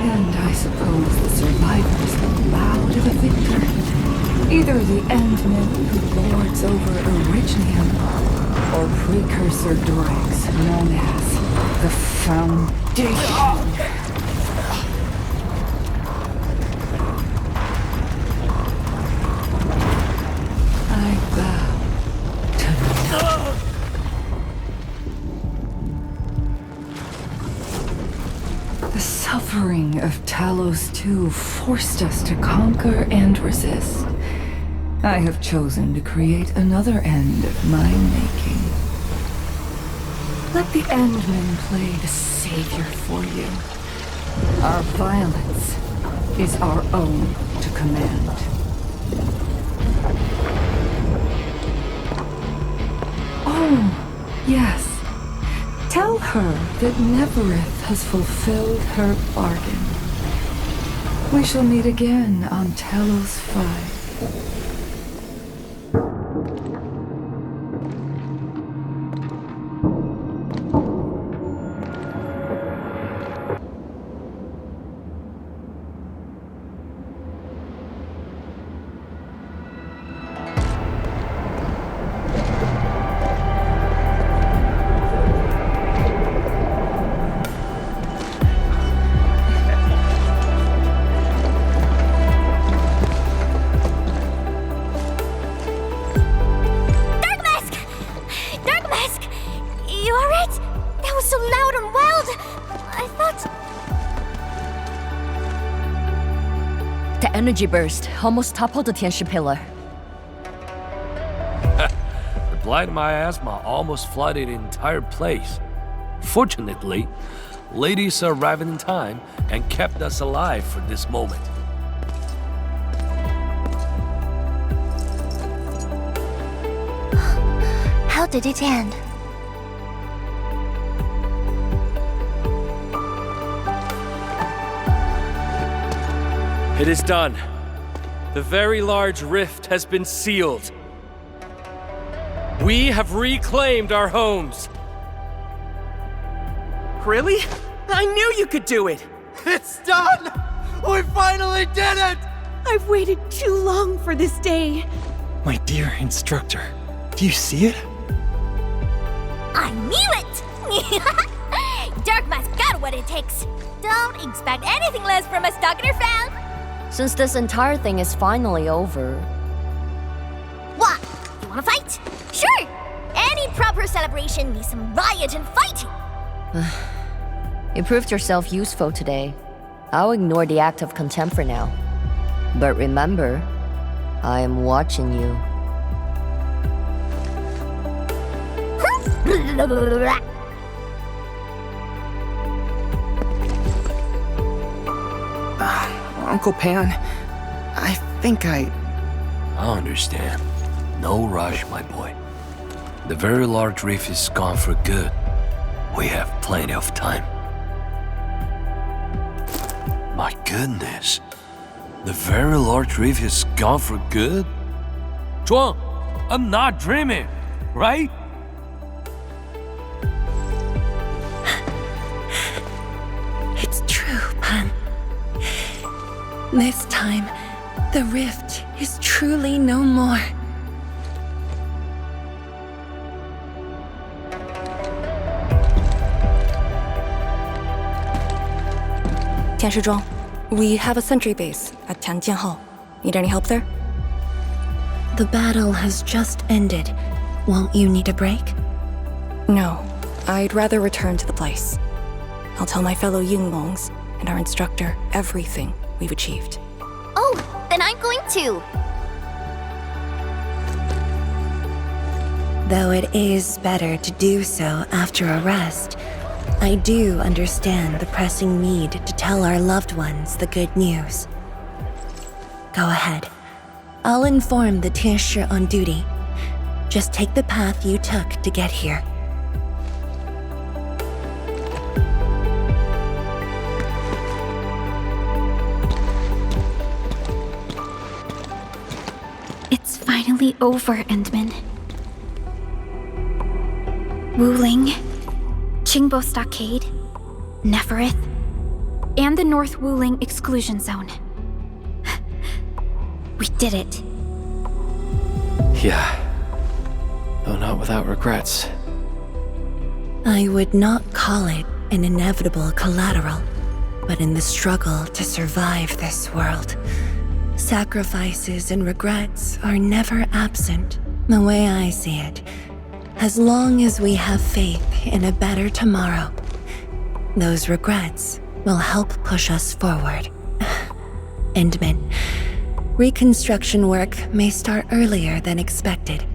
And I suppose the survivors look loud of a victor. Either the Endmen who lords over Originium, or precursor droids known as the Foundation. I bow to none. The suffering of Talos 2 forced us to conquer and resist. I have chosen to create another end of my making. Let the Endmen play the savior for you. Our violence is our own to command. Oh, yes. Tell her that Neverith has fulfilled her bargain. We shall meet again on Talos 5. energy burst almost toppled the Tianshi pillar. The blind miasma almost flooded the entire place. Fortunately, ladies arrived in time and kept us alive for this moment. How did it end? It is done. The very large rift has been sealed. We have reclaimed our homes. Really? I knew you could do it! It's done! We finally did it! I've waited too long for this day. My dear instructor, do you see it? I knew it! Darkma's got what it takes. Don't expect anything less from a Stalker fan. Since this entire thing is finally over... What? You wanna fight? Sure! Any proper celebration needs some riot and fighting. You proved yourself useful today. I'll ignore the act of contempt for now. But remember, I am watching you. Uncle Pan, I think I understand. No rush, my boy. The very large reef is gone for good. We have plenty of time. My goodness. The very large reef is gone for good? Zhuang, I'm not dreaming, right? It's true, Pan. This time, the rift is truly no more. Tianshizhuang, we have a sentry base at Tianjianhao. Need any help there? The battle has just ended. Won't you need a break? No, I'd rather return to the place. I'll tell my fellow Yinglongs and our instructor everything we've achieved. Oh, then I'm going to. Though it is better to do so after a rest, I do understand the pressing need to tell our loved ones the good news. Go ahead. I'll inform the Tianshi on duty. Just take the path you took to get here. It's finally over, Endman. Wuling, Qingbo Stockade, Neferith, and the North Wuling Exclusion Zone. We did it. Yeah. Though not without regrets. I would not call it an inevitable collateral, but in the struggle to survive this world, sacrifices and regrets are never absent. The way I see it, as long as we have faith in a better tomorrow, those regrets will help push us forward. Endman, reconstruction work may start earlier than expected.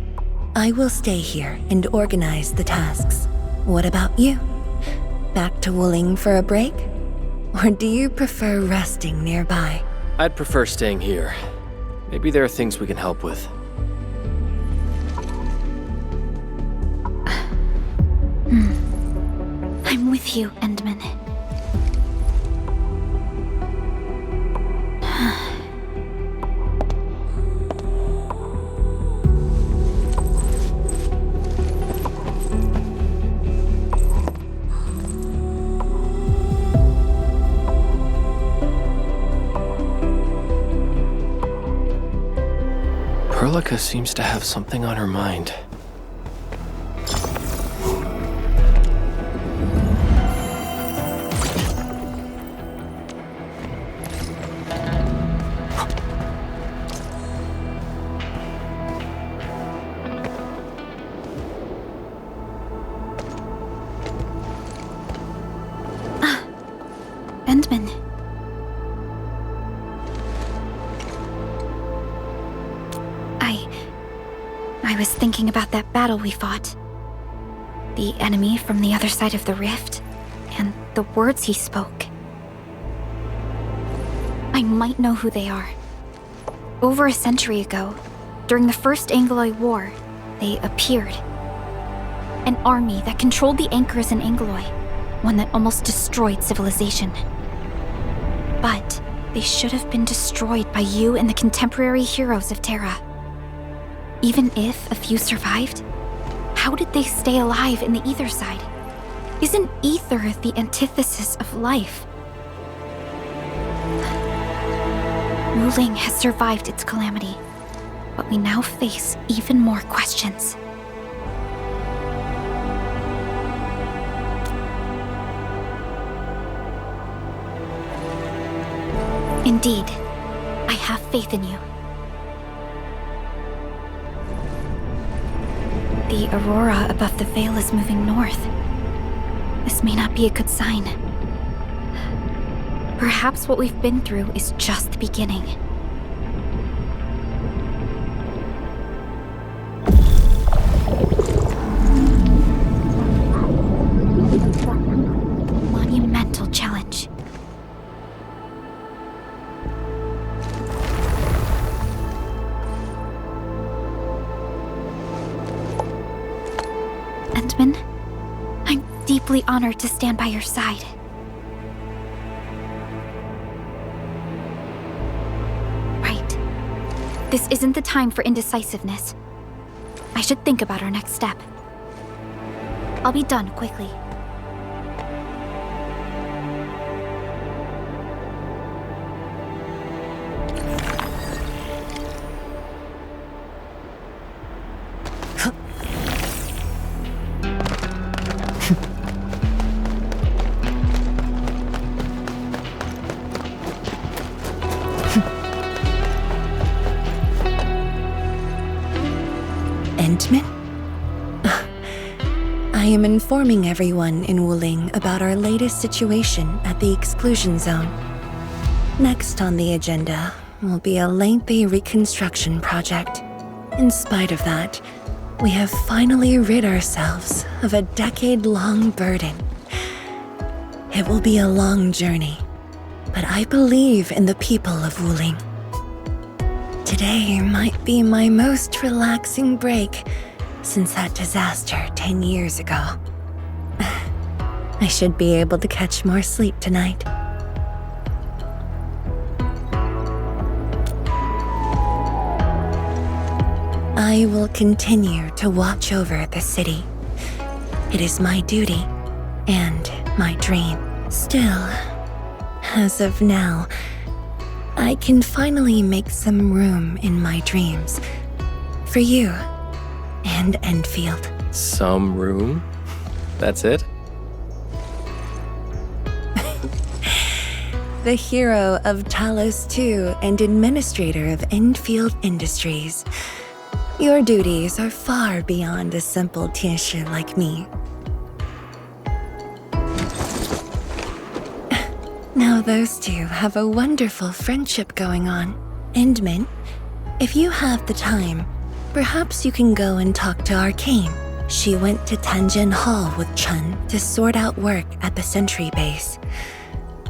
I will stay here and organize the tasks. What about you? Back to Wuling for a break? Or do you prefer resting nearby? I'd prefer staying here. Maybe there are things we can help with. I'm with you, Endman. Perlica seems to have something on her mind. Endman. I was thinking about that battle we fought. The enemy from the other side of the rift, and the words he spoke. I might know who they are. Over a century ago, during the First Angloy War, they appeared. An army that controlled the anchors in Angloy, one that almost destroyed civilization. But they should have been destroyed by you and the contemporary heroes of Terra. Even if a few survived, how did they stay alive in the ether side? Isn't ether the antithesis of life? Wuling has survived its calamity, but we now face even more questions. Indeed, I have faith in you. The aurora above the veil is moving north. This may not be a good sign. Perhaps what we've been through is just the beginning. Monumental challenge. Endman, I'm deeply honored to stand by your side. Right. This isn't the time for indecisiveness. I should think about our next step. I'll be done quickly. Endman? I am informing everyone in Wuling about our latest situation at the exclusion zone. Next on the agenda will be a lengthy reconstruction project. In spite of that, we have finally rid ourselves of a decade-long burden. It will be a long journey, but I believe in the people of Wuling. Today might be my most relaxing break since that disaster 10 years ago. I should be able to catch more sleep tonight. I will continue to watch over the city. It is my duty and my dream. Still, as of now, I can finally make some room in my dreams for you and Endfield. Some room? That's it? The hero of Talos 2 and administrator of Endfield Industries. Your duties are far beyond a simple teacher like me. Now those two have a wonderful friendship going on. Endman, if you have the time, perhaps you can go and talk to Arcane. She went to Tanjin Hall with Chun to sort out work at the Sentry base.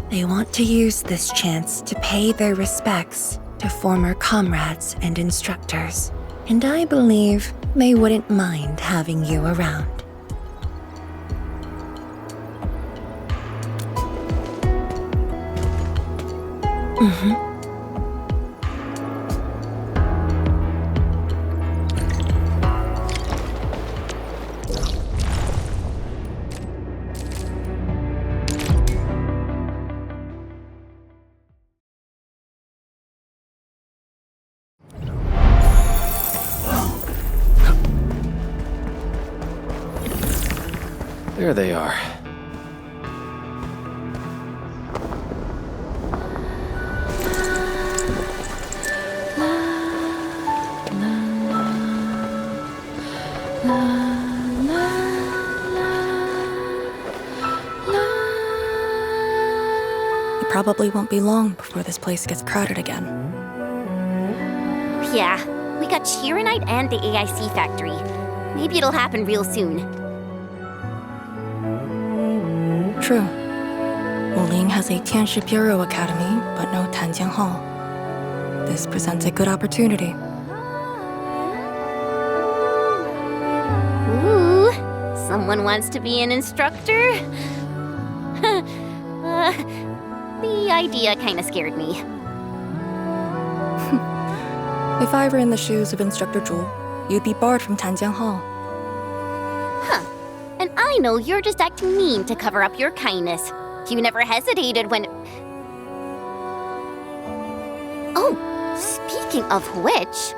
They want to use this chance to pay their respects to former comrades and instructors. And I believe they wouldn't mind having you around. There they are. It probably won't be long before this place gets crowded again. Yeah, We got Chironite and the AIC factory. Maybe it'll happen real soon. True. Wuling has a Tianshi Bureau Academy, but no Tanjiang Hall. This presents a good opportunity. Ooh, someone wants to be an instructor? The idea kinda scared me. If I were in the shoes of Instructor Zhu, you'd be barred from Tanjiang Hall. Huh. And I know you're just acting mean to cover up your kindness. You never hesitated when... Oh, speaking of which,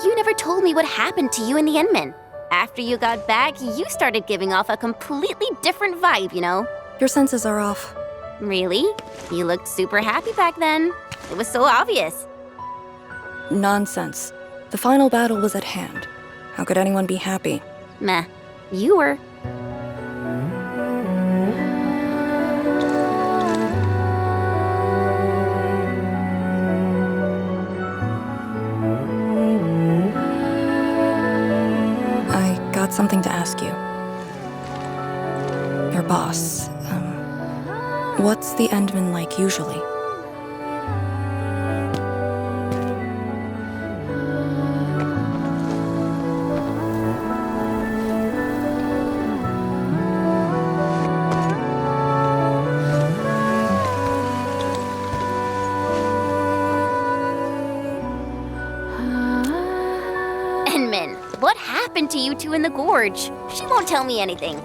you never told me what happened to you and the Enmin. After you got back, you started giving off a completely different vibe, you know? Your senses are off. Really? You looked super happy back then. It was so obvious. Nonsense. The final battle was at hand. How could anyone be happy? Meh. You were. I got something to ask you. Your boss, what's the Endman like usually? Enmin, what happened to you two in the gorge? She won't tell me anything.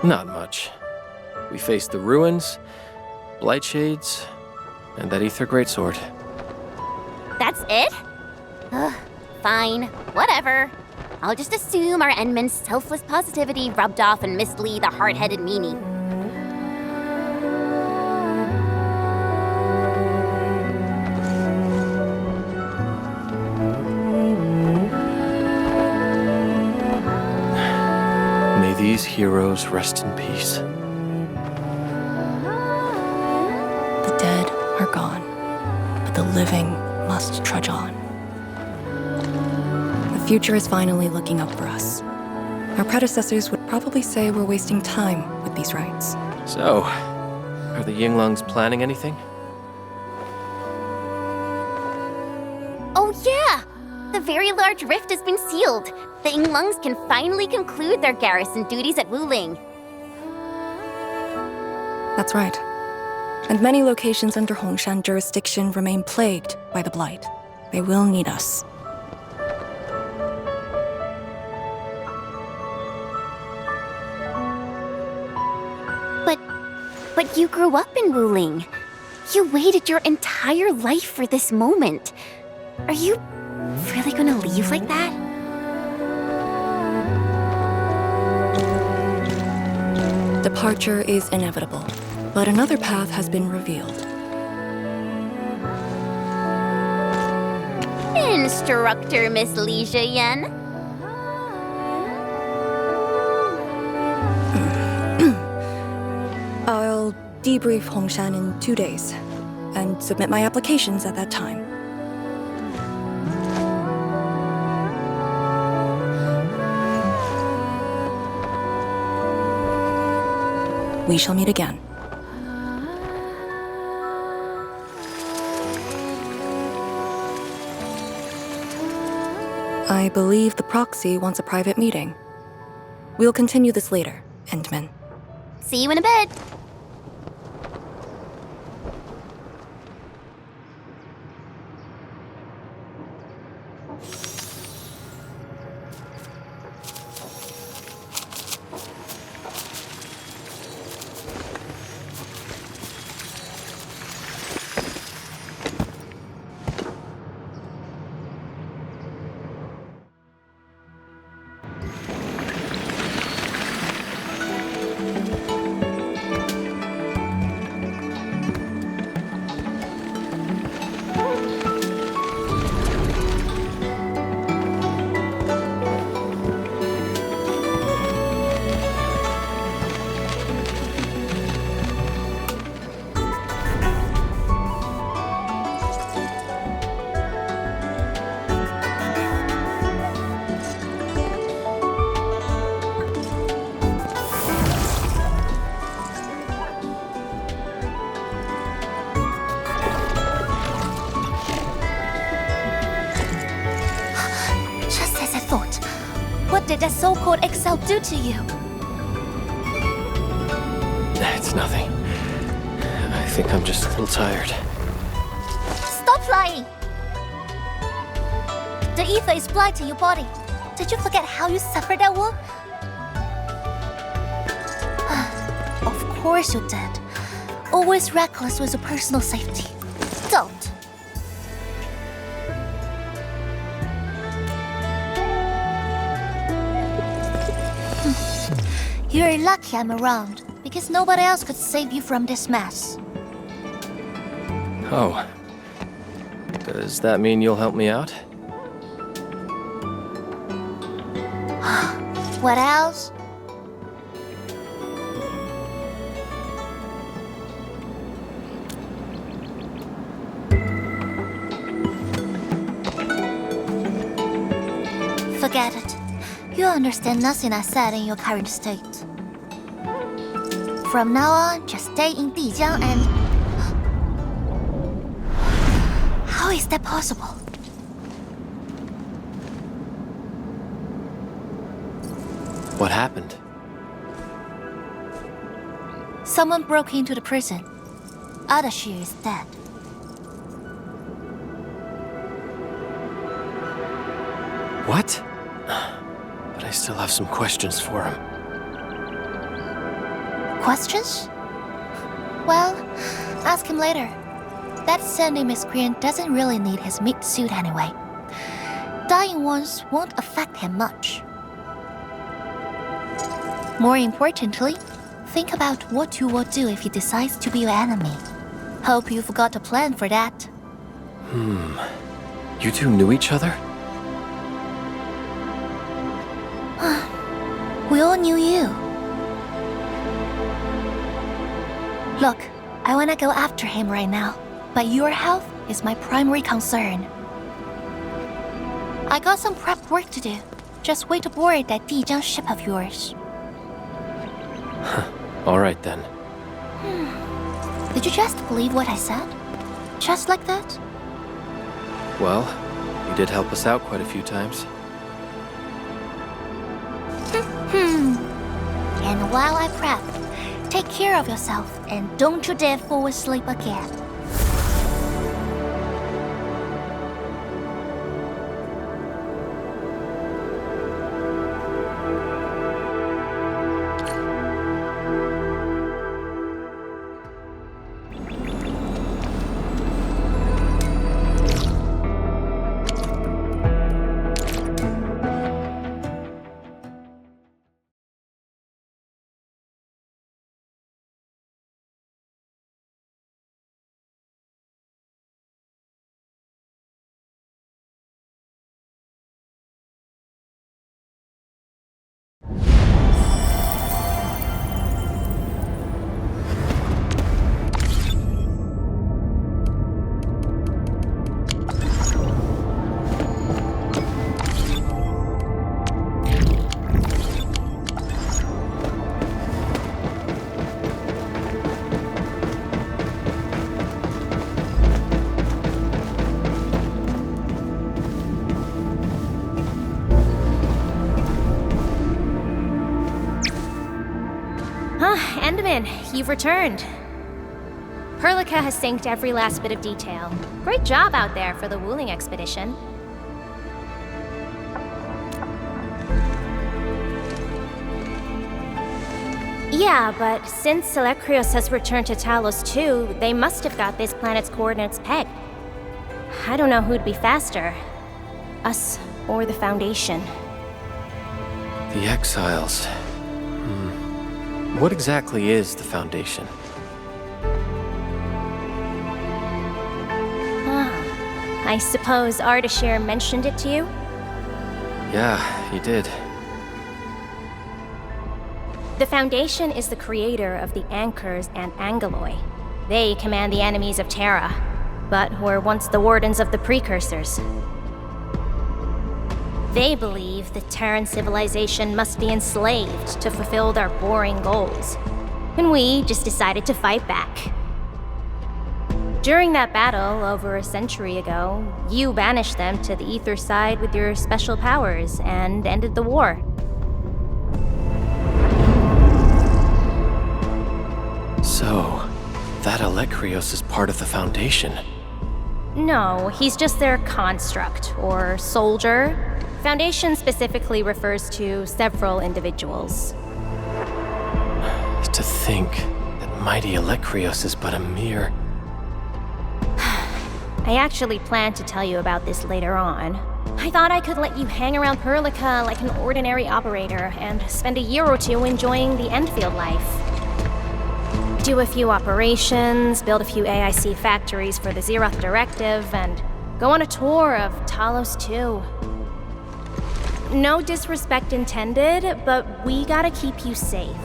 Not much. We faced the ruins, blight shades, and that ether greatsword. That's it? Ugh, fine, whatever. I'll just assume our Enmin's selfless positivity rubbed off on Miss Lee, the hard-headed meanie. May these heroes rest in peace. The dead are gone, but the living must trudge on. The future is finally looking up for us. Our predecessors would probably say we're wasting time with these rites. So, are the Yinglungs planning anything? Oh yeah! The very large rift has been sealed. The Yinglungs can finally conclude their garrison duties at Wuling. That's right. And many locations under Hongshan jurisdiction remain plagued by the Blight. They will need us. But you grew up in Wuling. You waited your entire life for this moment. Are you really gonna leave like that? Departure is inevitable, but another path has been revealed. Instructor Miss Li Zheyan. I'll debrief Hongshan in 2 days, and submit my applications at that time. We shall meet again. I believe the proxy wants a private meeting. We'll continue this later, Endman. See you in a bit. did that so-called exile do to you? It's nothing. I think I'm just a little tired. Stop lying! The ether is blighting your body. Did you forget how you suffered that wound? Of course you did. Always reckless with your personal safety. Don't. You're lucky I'm around, because nobody else could save you from this mess. Oh. Does that mean you'll help me out? What else? Forget it. You understand nothing I said in your current state. From now on, just stay in Dijiang and... How is that possible? What happened? Someone broke into the prison. Ardashir is dead. What? But I still have some questions for him. Questions? Well, ask him later. That Sandy miscreant doesn't really need his meat suit anyway. Dying ones won't affect him much. More importantly, think about what you will do if he decides to be your enemy. Hope you've got a plan for that. You two knew each other? We all knew you. Look, I wanna go after him right now, but your health is my primary concern. I got some prep work to do. Just wait aboard that Dijiang ship of yours. All right then. Did you just believe what I said? Just like that? Well, you did help us out quite a few times. And while I prep, take care of yourself and don't you dare fall asleep again. Endman, you've returned. Perlica has synced every last bit of detail. Great job out there for the Wuling expedition. Yeah, but since Selekrios has returned to Talos too, they must have got this planet's coordinates pegged. I don't know who'd be faster, us or the Foundation. The Exiles. What exactly is the Foundation? I suppose Ardashir mentioned it to you? Yeah, he did. The Foundation is the creator of the Anchors and Angeloi. They command the enemies of Terra, but were once the wardens of the Precursors. They believe the Terran civilization must be enslaved to fulfill their boring goals. And we just decided to fight back. During that battle, over a century ago, you banished them to the Ether side with your special powers and ended the war. So, that Alekrios is part of the Foundation. No, he's just their construct, or soldier. Foundation specifically refers to several individuals. To think that mighty Alekrios is but a mere... I actually planned to tell you about this later on. I thought I could let you hang around Perlica like an ordinary operator and spend a year or two enjoying the Endfield life. Do a few operations, build a few AIC factories for the Zeroth Directive, and go on a tour of Talos 2. No disrespect intended, but we gotta keep you safe.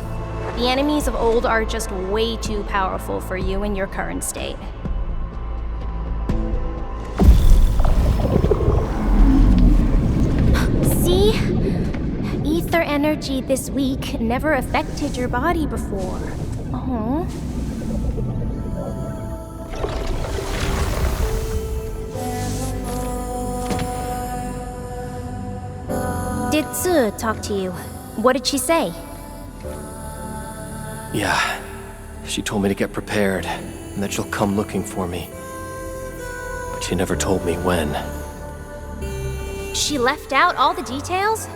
The enemies of old are just way too powerful for you in your current state. See? Ether energy this week never affected your body before. Oh. Did Tzu talk to you? What did she say? Yeah. She told me to get prepared, and that she'll come looking for me. But she never told me when. She left out all the details?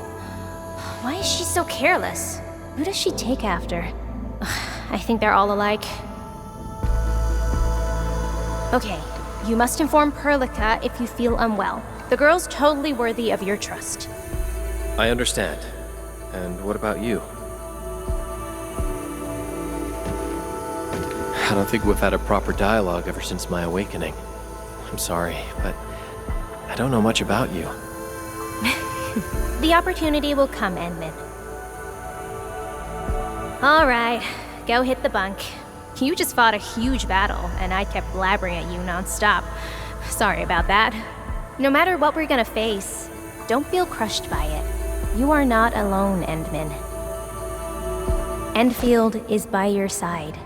Why is she so careless? Who does she take after? I think they're all alike. Okay, you must inform Perlica if you feel unwell. The girl's totally worthy of your trust. I understand. And what about you? I don't think we've had a proper dialogue ever since my awakening. I'm sorry, but I don't know much about you. The opportunity will come, Endman. Alright, go hit the bunk. You just fought a huge battle, and I kept blabbering at you nonstop. Sorry about that. No matter what we're gonna face, don't feel crushed by it. You are not alone, Endman. Endfield is by your side.